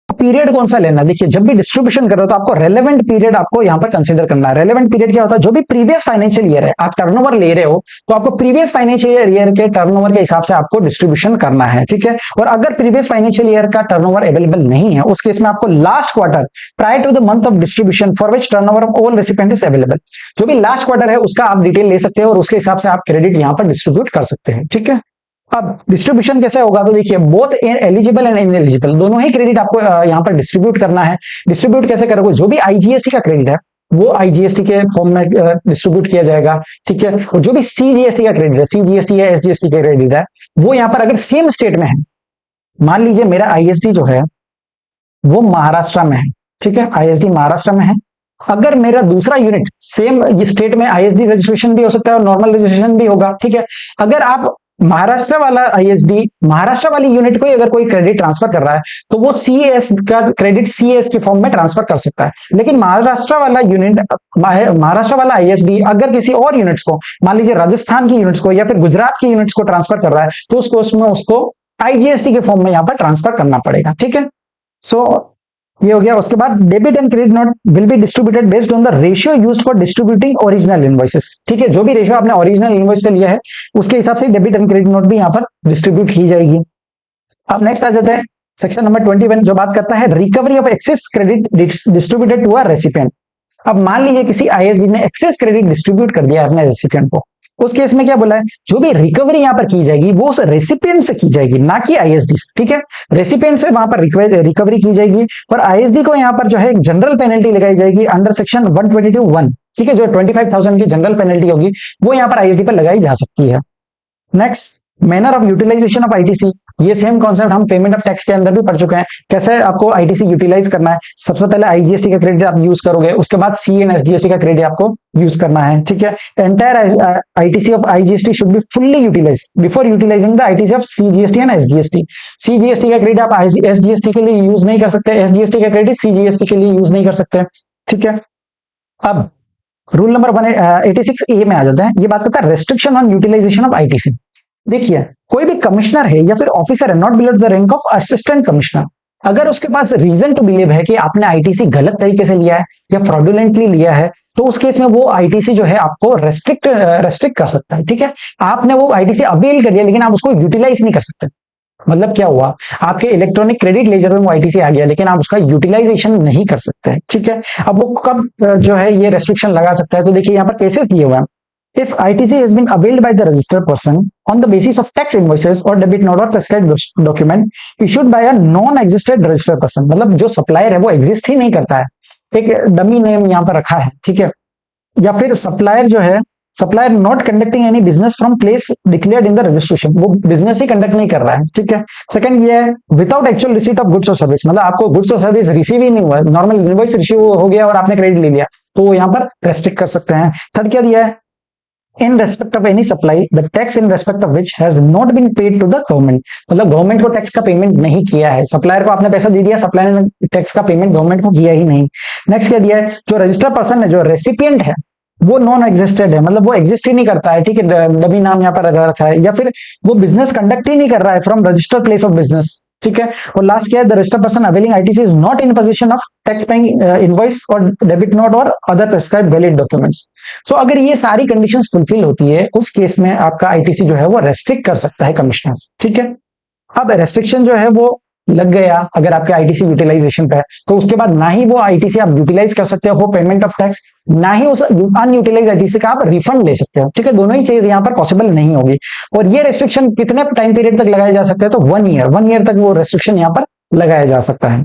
पीरियड कौन सा लेना। देखिए, जब भी डिस्ट्रीब्यूशन कर रहे हो तो आपको रेलेवेंट पीरियड आपको यहाँ पर कंसीडर करना है। रेलेवेंट पीरियड क्या होता है, जो भी प्रीवियस फाइनेंशियल ईयर है, आप टर्नओवर ले रहे हो तो आपको प्रीवियस फाइनेंशियल ईयर के टर्नओवर के हिसाब से आपको डिस्ट्रीब्यूशन करना है, ठीक है। और अगर प्रीवियस फाइनेंशियल ईयर का टर्नओवर अवेलेबल नहीं है, उस केस में आपको last quarter prior to the month of distribution for which turnover of all recipient is available, जो भी लास्ट क्वार्टर है उसका आप डिटेल ले सकते हो और उसके हिसाब से आप क्रेडिट यहाँ पर डिस्ट्रीब्यूट कर सकते हैं, ठीक है। अब डिस्ट्रीब्यूशन कैसे होगा, तो देखिए, बोथ एलिजिबल एंड इनएलिजिबल दोनों ही क्रेडिट आपको यहाँ पर डिस्ट्रीब्यूट करना है। डिस्ट्रीब्यूट कैसे करोगे, जो भी आईजीएसटी का क्रेडिट है वो आईजीएसटी के फॉर्म में डिस्ट्रीब्यूट किया जाएगा, ठीक है। और जो भी सीजीएसटी का क्रेडिट है, सीजीएसटी या एसजीएसटी का क्रेडिट है, वो यहाँ पर अगर सेम स्टेट में है, मान लीजिए मेरा आईएसडी जो है वो महाराष्ट्र में है, ठीक है, आईएसडी महाराष्ट्र में है। अगर मेरा दूसरा यूनिट सेम स्टेट में, आईएसडी रजिस्ट्रेशन भी हो सकता है और नॉर्मल रजिस्ट्रेशन भी होगा, ठीक है। अगर आप महाराष्ट्र वाला आईएसडी, महाराष्ट्र वाली यूनिट को अगर कोई क्रेडिट ट्रांसफर कर रहा है तो वो सीएस का क्रेडिट सीएस के फॉर्म में ट्रांसफर कर सकता है। लेकिन महाराष्ट्र वाला यूनिट, महाराष्ट्र वाला आईएसडी अगर किसी और यूनिट्स को, मान लीजिए राजस्थान की यूनिट्स को या फिर गुजरात की यूनिट्स को ट्रांसफर कर रहा है, तो उसको आईजीएसटी के फॉर्म में यहाँ पर ट्रांसफर करना पड़ेगा, ठीक है। सो ये हो गया। उसके बाद debit and credit note will be distributed based on the ratio used for distributing original invoices, ठीक है। जो भी रेशियो आपने ओरिजिनल इनवॉइस का लिया है उसके हिसाब से डेबिट एंड क्रेडिट नोट भी यहाँ पर डिस्ट्रीब्यूट की जाएगी। अब नेक्स्ट आ जाता है सेक्शन नंबर 21, जो बात करता है recovery of excess credit distributed to a recipient. अब मान लीजिए किसी आईएसडी ने एक्सेस क्रेडिट डिस्ट्रीब्यूट कर दिया अपने रेसिपिएंट को, उस केस में क्या बोला है, जो भी रिकवरी यहां पर की जाएगी वो उस रेसिपिएंट से की जाएगी, ना कि आईएसडी से, ठीक है। रेसिपिएंट से वहां पर रिकवरी की जाएगी और आईएसडी को यहां पर जो है एक जनरल पेनल्टी लगाई जाएगी अंडर सेक्शन 122(1), ठीक है। जो 25,000 की जनरल पेनल्टी होगी वो यहां पर आईएसडी पर लगाई जा सकती है। Next, manner of utilization of ITC. ये सेम कॉन्सेप्ट हम पेमेंट ऑफ टैक्स के अंदर भी पढ़ चुके हैं, कैसे आपको आईटीसी यूटिलाइज करना है। सबसे पहले आईजीएसटी का क्रेडिट आप यूज करोगे, उसके बाद सी एंड एसजीएसटी का क्रेडिट आपको यूज करना है, ठीक है। Entire ITC of IGST should be fully utilize before utilizing the ITC of CGST and SGST. CGST का क्रेडिट आप एसजीएसटी के लिए यूज नहीं कर सकते, एसजीएसटी का क्रेडिट सीजीएसटी के लिए यूज नहीं कर सकते, ठीक है। अब रूल नंबर 186A में आ जाते हैं। ये बात करता है restriction on utilization of ITC. देखिए, कोई भी कमिश्नर है या फिर ऑफिसर है not below the rank of assistant commissioner, अगर उसके पास रीजन टू बिलीव है कि आपने आईटीसी गलत तरीके से लिया है या फ्रॉडुलेंटली लिया है, तो उस केस में वो आईटीसी जो है आपको रेस्ट्रिक्ट कर सकता है, ठीक है। आपने वो आईटीसी अवेल कर लिया लेकिन आप उसको यूटिलाइज नहीं कर सकते। मतलब क्या हुआ, आपके इलेक्ट्रॉनिक क्रेडिट लेजर में वो आईटीसी आ गया लेकिन आप उसका यूटिलाइजेशन नहीं कर सकते, ठीक है। अब वो कब जो है ये रेस्ट्रिक्शन लगा सकता है, तो देखिए यहाँ पर केसेस दिए हुए हैं। If ITC has been availed by the registered person on the basis of tax invoices or debit note or prescribed document issued by a non-existed registered person, मतलब जो सप्लायर है वो एग्जिस्ट ही नहीं करता है, एक डमी नेम यहाँ पर रखा है, ठीक है। या फिर सप्लायर जो है, supplier not conducting any business from place declared in the registration, वो बिजनेस ही कंडक्ट नहीं कर रहा है, ठीक है। सेकंड ये है without actual receipt of goods और सर्विस, मतलब आपको गुड्स और सर्विस रिसीव ही नहीं हुआ, नॉर्मल इनवॉइस रिसीव हो गया और आपने क्रेडिट ले लिया, तो वो यहाँ पर रेस्ट्रिक्ट कर सकते हैं। थर्ड क्या दिया है, in respect of any supply the tax in respect of which has not been paid to the government, मतलब गवर्नमेंट को टैक्स का पेमेंट नहीं किया है, सप्लायर को आपने पैसा दे दिया, सप्लायर ने टैक्स का पेमेंट गवर्नमेंट को किया ही नहीं। नेक्स्ट क्या दिया है, जो रजिस्टर्ड पर्सन है, जो रेसिपिएंट है, वो नॉन एग्जिस्टेड है, मतलब वो एग्जिस्ट ही नहीं करता है, ठीक है, डमी नाम यहाँ पर रखा है, या फिर वो बिजनेस कंडक्ट ही नहीं कर रहा है from registered place of business, ठीक है। और लास्ट क्या है, the registered person availing ITC is not in position of tax paying invoice और डेबिट नोट और अदर प्रिस्क्राइब्ड वैलिड डॉक्यूमेंट्स। सो अगर ये सारी कंडीशंस फुलफिल होती है, उस केस में आपका आईटीसी जो है वो रेस्ट्रिक्ट कर सकता है कमिश्नर, ठीक है। अब रेस्ट्रिक्शन जो है वो लग गया अगर आपके आईटीसी यूटिलाइजेशन पे है, तो उसके बाद ना ही वो आईटीसी आप यूटिलाइज कर सकते हो फॉर पेमेंट ऑफ टैक्स, ना ही उस अनयूटिलाइज आईटीसी का आप रिफंड ले सकते हो, ठीक है। दोनों ही चीज यहाँ पर पॉसिबल नहीं होगी। और ये रेस्ट्रिक्शन कितने टाइम पीरियड तक लगाया जा सकता है, तो 1 ईयर तक वो रेस्ट्रिक्शन यहाँ पर लगाया जा सकता है।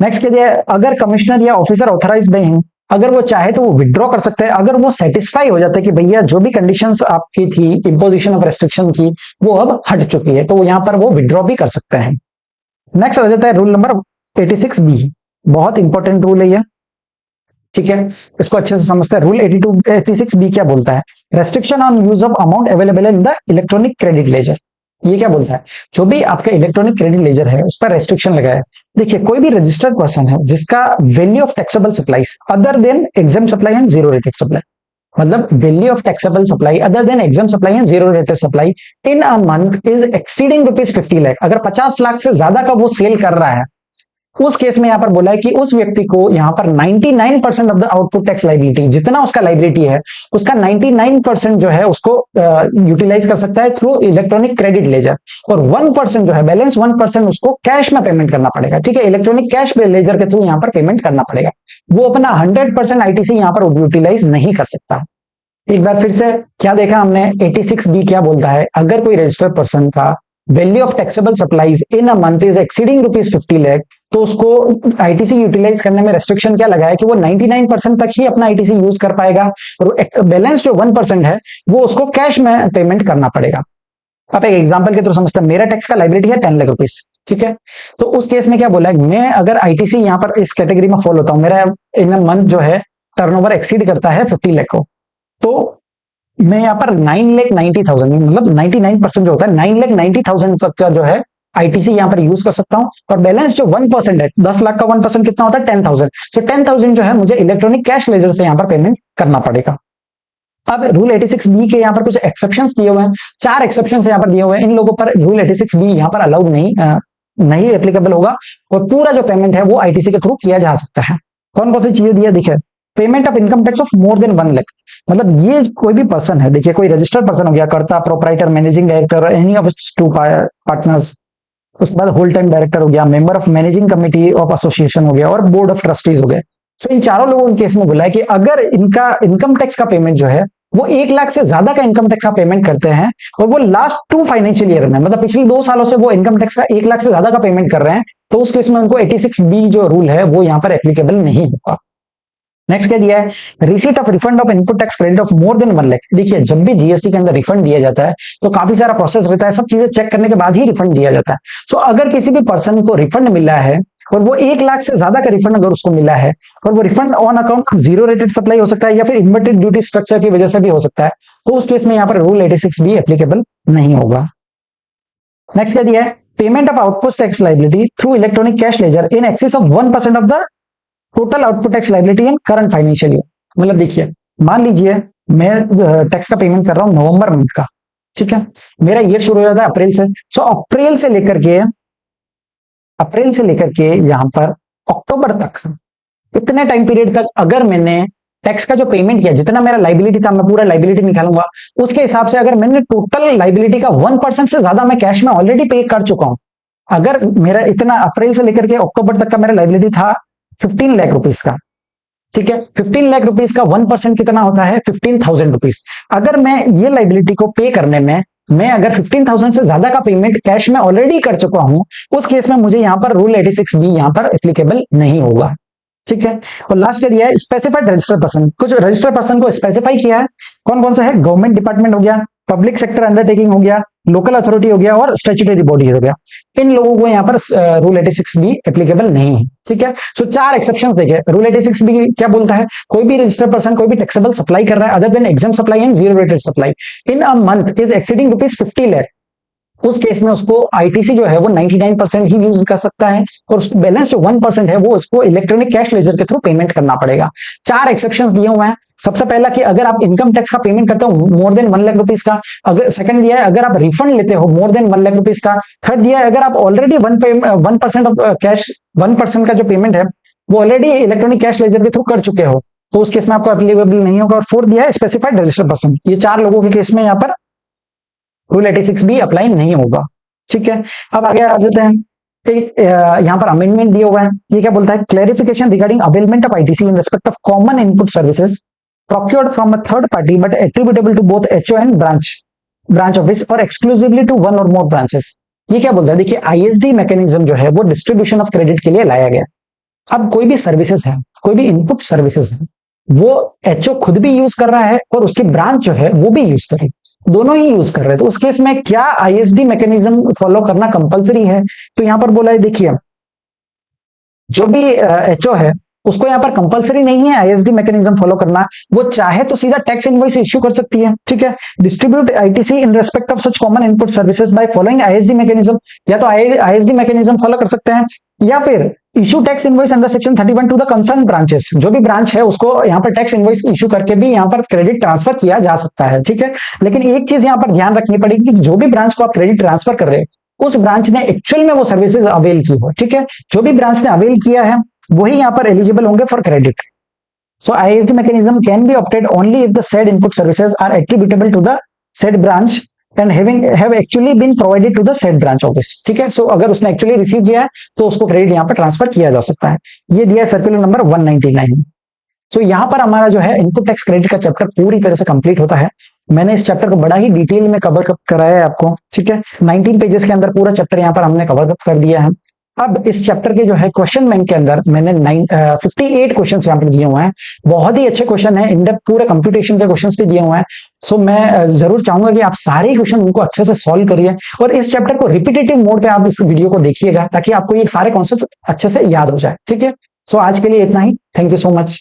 नेक्स्ट क्या दिया है, अगर कमिश्नर या ऑफिसर ऑथराइज बाय हिम, अगर वो चाहे तो वो विड्रॉ कर सकते हैं, अगर वो सेटिस्फाई हो जाता है कि भैया जो भी कंडीशंस आपकी थी इंपोजिशन ऑफ रेस्ट्रिक्शन की वो अब हट चुकी है, तो यहाँ पर वो विड्रॉ भी कर सकते हैं। नेक्स्ट आ जाता है रूल नंबर 86B, बहुत इंपॉर्टेंट रूल है ये, ठीक है, इसको अच्छे से समझते हैं। रूल 86B क्या बोलता है, restriction on use of amount available in the electronic credit ledger. ये क्या बोलता है, जो भी आपका इलेक्ट्रॉनिक क्रेडिट लेजर है उस पर रेस्ट्रिक्शन लगाया है। देखिए, कोई भी रजिस्टर्ड पर्सन है जिसका value of taxable supplies other than exempt supply and zero rated supply, मतलब value of taxable supply other than exempt supply and zero rated supply in a month is exceeding ₹50 lakh, अगर 50 लाख से ज्यादा का वो cell कर रहा है, उस केस में यहां पर बोला है कि उस व्यक्ति को यहां पर 99% of the output tax liability, जितना उसका लाइबिलिटी है उसका 99% जो है उसको यूटिलाइज कर सकता है थ्रू इलेक्ट्रॉनिक क्रेडिट लेजर, और 1% जो है बैलेंस 1% उसको कैश में पेमेंट करना पड़ेगा, ठीक है, इलेक्ट्रॉनिक कैश लेजर के थ्रू यहां पर पेमेंट करना पड़ेगा। वो अपना 100% आईटीसी यहां पर यूटिलाइज नहीं कर सकता। एक बार फिर से क्या देखा हमने, 86B क्या बोलता है, अगर कोई रजिस्टर्ड पर्सन का value of taxable supplies in a month is exceeding ₹50 lakh, तो उसको आईटीसी यूटिलाइज करने में रेस्ट्रिक्शन क्या लगा है कि वो 99% तक ही अपना आईटीसी यूज कर पाएगा और बैलेंस जो 1% है वो उसको कैश में पेमेंट करना पड़ेगा। आप एक एग्जांपल के थ्रू समझते हैं, मेरा टैक्स का लाइबिलिटी है 10 लाख रुपीस, ठीक है। तो उस केस में क्या बोला है, मैं अगर आईटीसी यहाँ पर इस कैटेगरी में फॉल होता हूं, मेरा इन अ मंथ जो है टर्नओवर एक्सीड करता है 50 लाख को, तो मैं यहाँ पर 9,90,000 मतलब 99% जो होता है 9,90,000 तक का जो है आईटीसी यहाँ पर यूज कर सकता हूं। और बैलेंस जो 1% है, 10 लाख का 1% कितना होता है 10,000, तो 10,000 जो है मुझे इलेक्ट्रॉनिक कैश लेजर से यहाँ पर पेमेंट करना पड़ेगा। अब रूल 86B के यहाँ पर कुछ एक्सेप्शंस दिए हुए हैं, 4 एक्सेप्शंस यहाँ पर दिए हुए हैं। इन लोगों पर रूल 86B यहाँ पर अलाउड नहीं एप्लीकेबल होगा और पूरा जो पेमेंट है वो आईटीसी के थ्रू किया जा सकता है। कौन कौन सी चीजें दिया देखिए, payment of income tax of more than 1 lakh, मतलब ये कोई भी पर्सन है, देखिए कोई रजिस्टर्ड पर्सन हो गया, karta, proprietor, managing director, any of two partners, उसके बाद होल टाइम डायरेक्टर हो गया, member of managing committee of association हो गया और बोर्ड ऑफ ट्रस्टीज हो गए। तो इन चारों लोगों के केस में बोला है कि अगर इनका इनकम टैक्स का पेमेंट जो है वो 1 लाख से ज्यादा का इनकम टैक्स का पेमेंट करते हैं और वो लास्ट 2 फाइनेंशियल ईयर में, मतलब पिछले 2 सालों से वो इनकम टैक्स का 1 लाख से ज्यादा का पेमेंट कर रहे हैं, तो उस केस में उनको 86B जो रूल है वो यहाँ पर एप्लीकेबल नहीं होगा। नेक्स्ट क्या दिया है, receipt of refund of input tax credit of more than 1 lakh. देखिए जब भी जीएसटी के अंदर रिफंड दिया जाता है तो काफी सारा प्रोसेस रहता है, सब चीजें चेक करने के बाद ही रिफंड दिया जाता है। सो अगर किसी भी पर्सन को रिफंड मिला है और वो 1 लाख से ज्यादा का रिफंड अगर उसको मिला है और वो refund on account of zero rated supply हो सकता है या फिर इन्वर्टेड ड्यूटी स्ट्रक्चर की वजह से भी हो सकता है, तो उस केस में यहाँ पर रूल 86B एप्लीकेबल नहीं होगा। नेक्स्ट क्या दिया है, payment of output tax liability through electronic cash ledger in excess of 1% of the total output tax liability in current financial year. मतलब देखिए मान लीजिए मैं टैक्स का पेमेंट कर रहा हूं नवंबर मंथ का, ठीक है, मेरा ईयर शुरू हो जाता है अप्रैल से। सो अप्रैल से लेकर के यहां पर अक्टूबर तक, इतने टाइम पीरियड तक अगर मैंने टैक्स का जो पेमेंट किया, जितना मेरा लाइबिलिटी था मैं पूरा लाइबिलिटी निकालूंगा, उसके हिसाब से अगर मैंने टोटल लाइबिलिटी का 1% से ज्यादा मैं कैश में ऑलरेडी पे कर चुका हूं। अगर मेरा इतना अप्रैल से लेकर के अक्टूबर तक का मेरा लाइबिलिटी था 15 लाख रुपीस का, ठीक है, 15 लाख रुपीस का 1% कितना होता है 15,000 रुपीस। अगर मैं ये लाइबिलिटी को पे करने में मैं अगर 15,000 से ज्यादा का पेमेंट कैश में ऑलरेडी कर चुका हूं, उस केस में मुझे यहां पर रूल 86B यहां पर एप्लीकेबल नहीं होगा, ठीक है। और लास्ट क्या दिया है, स्पेसिफाइड रजिस्टर्ड पर्सन, कुछ रजिस्टर्ड पर्सन को स्पेसिफाई किया है, कौन कौन सा है, गवर्नमेंट डिपार्टमेंट हो गया, पब्लिक सेक्टर अंडरटेकिंग हो गया, लोकल अथॉरिटी हो गया और स्टैट्यूटरी बॉडी हो गया। इन लोगों को यहाँ पर रूल 86B एप्लीकेबल नहीं है, ठीक है। सो 4 एक्सेप्शन देखे, रूल 86B क्या बोलता है, कोई भी रजिस्टर्ड पर्सन कोई भी टैक्सेबल सप्लाई कर रहा है other than exempt supply and zero rated supply in a month is exceeding ₹50 lakh, उस केस में उसको आईटीसी जो है वो 99% ही यूज कर सकता है और बैलेंस जो 1% है वो उसको इलेक्ट्रॉनिक कैश लेजर के थ्रू पेमेंट करना पड़ेगा। 4 एक्सेप्शंस दिए हुए हैं। सबसे पहला कि अगर आप इनकम टैक्स का पेमेंट करते हो मोर देन 1 लाख रुपीस का, अगर सेकंड दिया है अगर आप रिफंड लेते हो मोर देन 1 लाख रुपीस का, थर्ड दिया है अगर आप ऑलरेडी 1% ऑफ कैश 1% का जो पेमेंट है वो ऑलरेडी इलेक्ट्रॉनिक कैश लेजर के थ्रू कर चुके हो, तो उस केस में आपको एप्लीकेबल नहीं होगा, और फोर्थ दिया है स्पेसिफाइड रजिस्टर्ड पर्सन। ये 4 लोगों के केस में यहाँ पर रूल 86B अप्लाई नहीं होगा, ठीक है। अब आगे आ जाते हैं, यहाँ पर अमेंडमेंट दिया हुआ है, ये क्या बोलता है, clarification regarding availment of ITC in respect of common input services procured from a third party but attributable to both HO and branch office or exclusively to one or more branches। ये क्या बोलता है, देखिए ISD mechanism जो है वो distribution of credit के लिए लाया गया। अब कोई भी सर्विसेज है, कोई भी इनपुट सर्विसेज है, वो एचओ खुद भी यूज कर रहा है और उसकी ब्रांच जो है वो भी यूज कर रही है, दोनों ही यूज कर रहे हैं, तो उस केस में क्या आईएसडी मैकेनिज्म फॉलो करना कंपलसरी है, तो यहां पर बोला है देखिए जो भी एचओ है उसको यहाँ पर कंपलसरी नहीं है आईएसडी मैकेनिज्म फॉलो करना, वो चाहे तो सीधा टैक्स इनवॉइस इश्यू कर सकती है, ठीक है। Distribute ITC in respect of such common input services by following ISD mechanism, या तो आईएसडी मैकेनिज्म फॉलो कर सकते हैं या फिर issue tax invoice under section 31 to the concern branches, जो भी ब्रांच है उसको यहाँ पर टैक्स इनवॉइस इशू करके भी यहाँ पर क्रेडिट ट्रांसफर किया जा सकता है, ठीक है। लेकिन एक चीज यहाँ पर ध्यान रखनी पड़ेगी कि जो भी ब्रांच को आप क्रेडिट ट्रांसफर कर रहे हो उस ब्रांच ने एक्चुअल में वो सर्विसेज अवेल की हो, ठीक है। जो भी ब्रांच ने अवेल किया है वही यहाँ पर एलिजिबल होंगे for credit. So ISD mechanism can be opted only if the said input services are attributable to the said branch and have actually been provided to the said branch office, ठीक है। सो अगर उसने actually receive किया है तो उसको credit यहाँ पर ट्रांसफर किया जा सकता है। ये दिया है सर्कुलर नंबर 199। सो यहाँ पर हमारा जो है इनपुट टैक्स क्रेडिट का चैप्टर पूरी तरह से कंप्लीट होता है। मैंने इस चैप्टर को बड़ा ही डिटेल में कवर कराया है आपको, ठीक है। 19 पेजेस के अंदर पूरा चैप्टर यहाँ पर हमने कवर कर दिया है। अब इस चैप्टर के जो है क्वेश्चन बैंक के अंदर मैंने 58 क्वेश्चन यहाँ पर दिए हुए हैं। बहुत ही अच्छे क्वेश्चन है, इन डेप्थ पूरे कंप्यूटेशन के क्वेश्चन भी दिए हुए हैं। सो मैं जरूर चाहूंगा कि आप सारे क्वेश्चन उनको अच्छे से सॉल्व करिए और इस चैप्टर को रिपीटेटिव मोड पे आप इस वीडियो को देखिएगा ताकि आपको ये सारे कॉन्सेप्ट अच्छे से याद हो जाए। ठीक है, सो आज के लिए इतना ही। Thank you so much.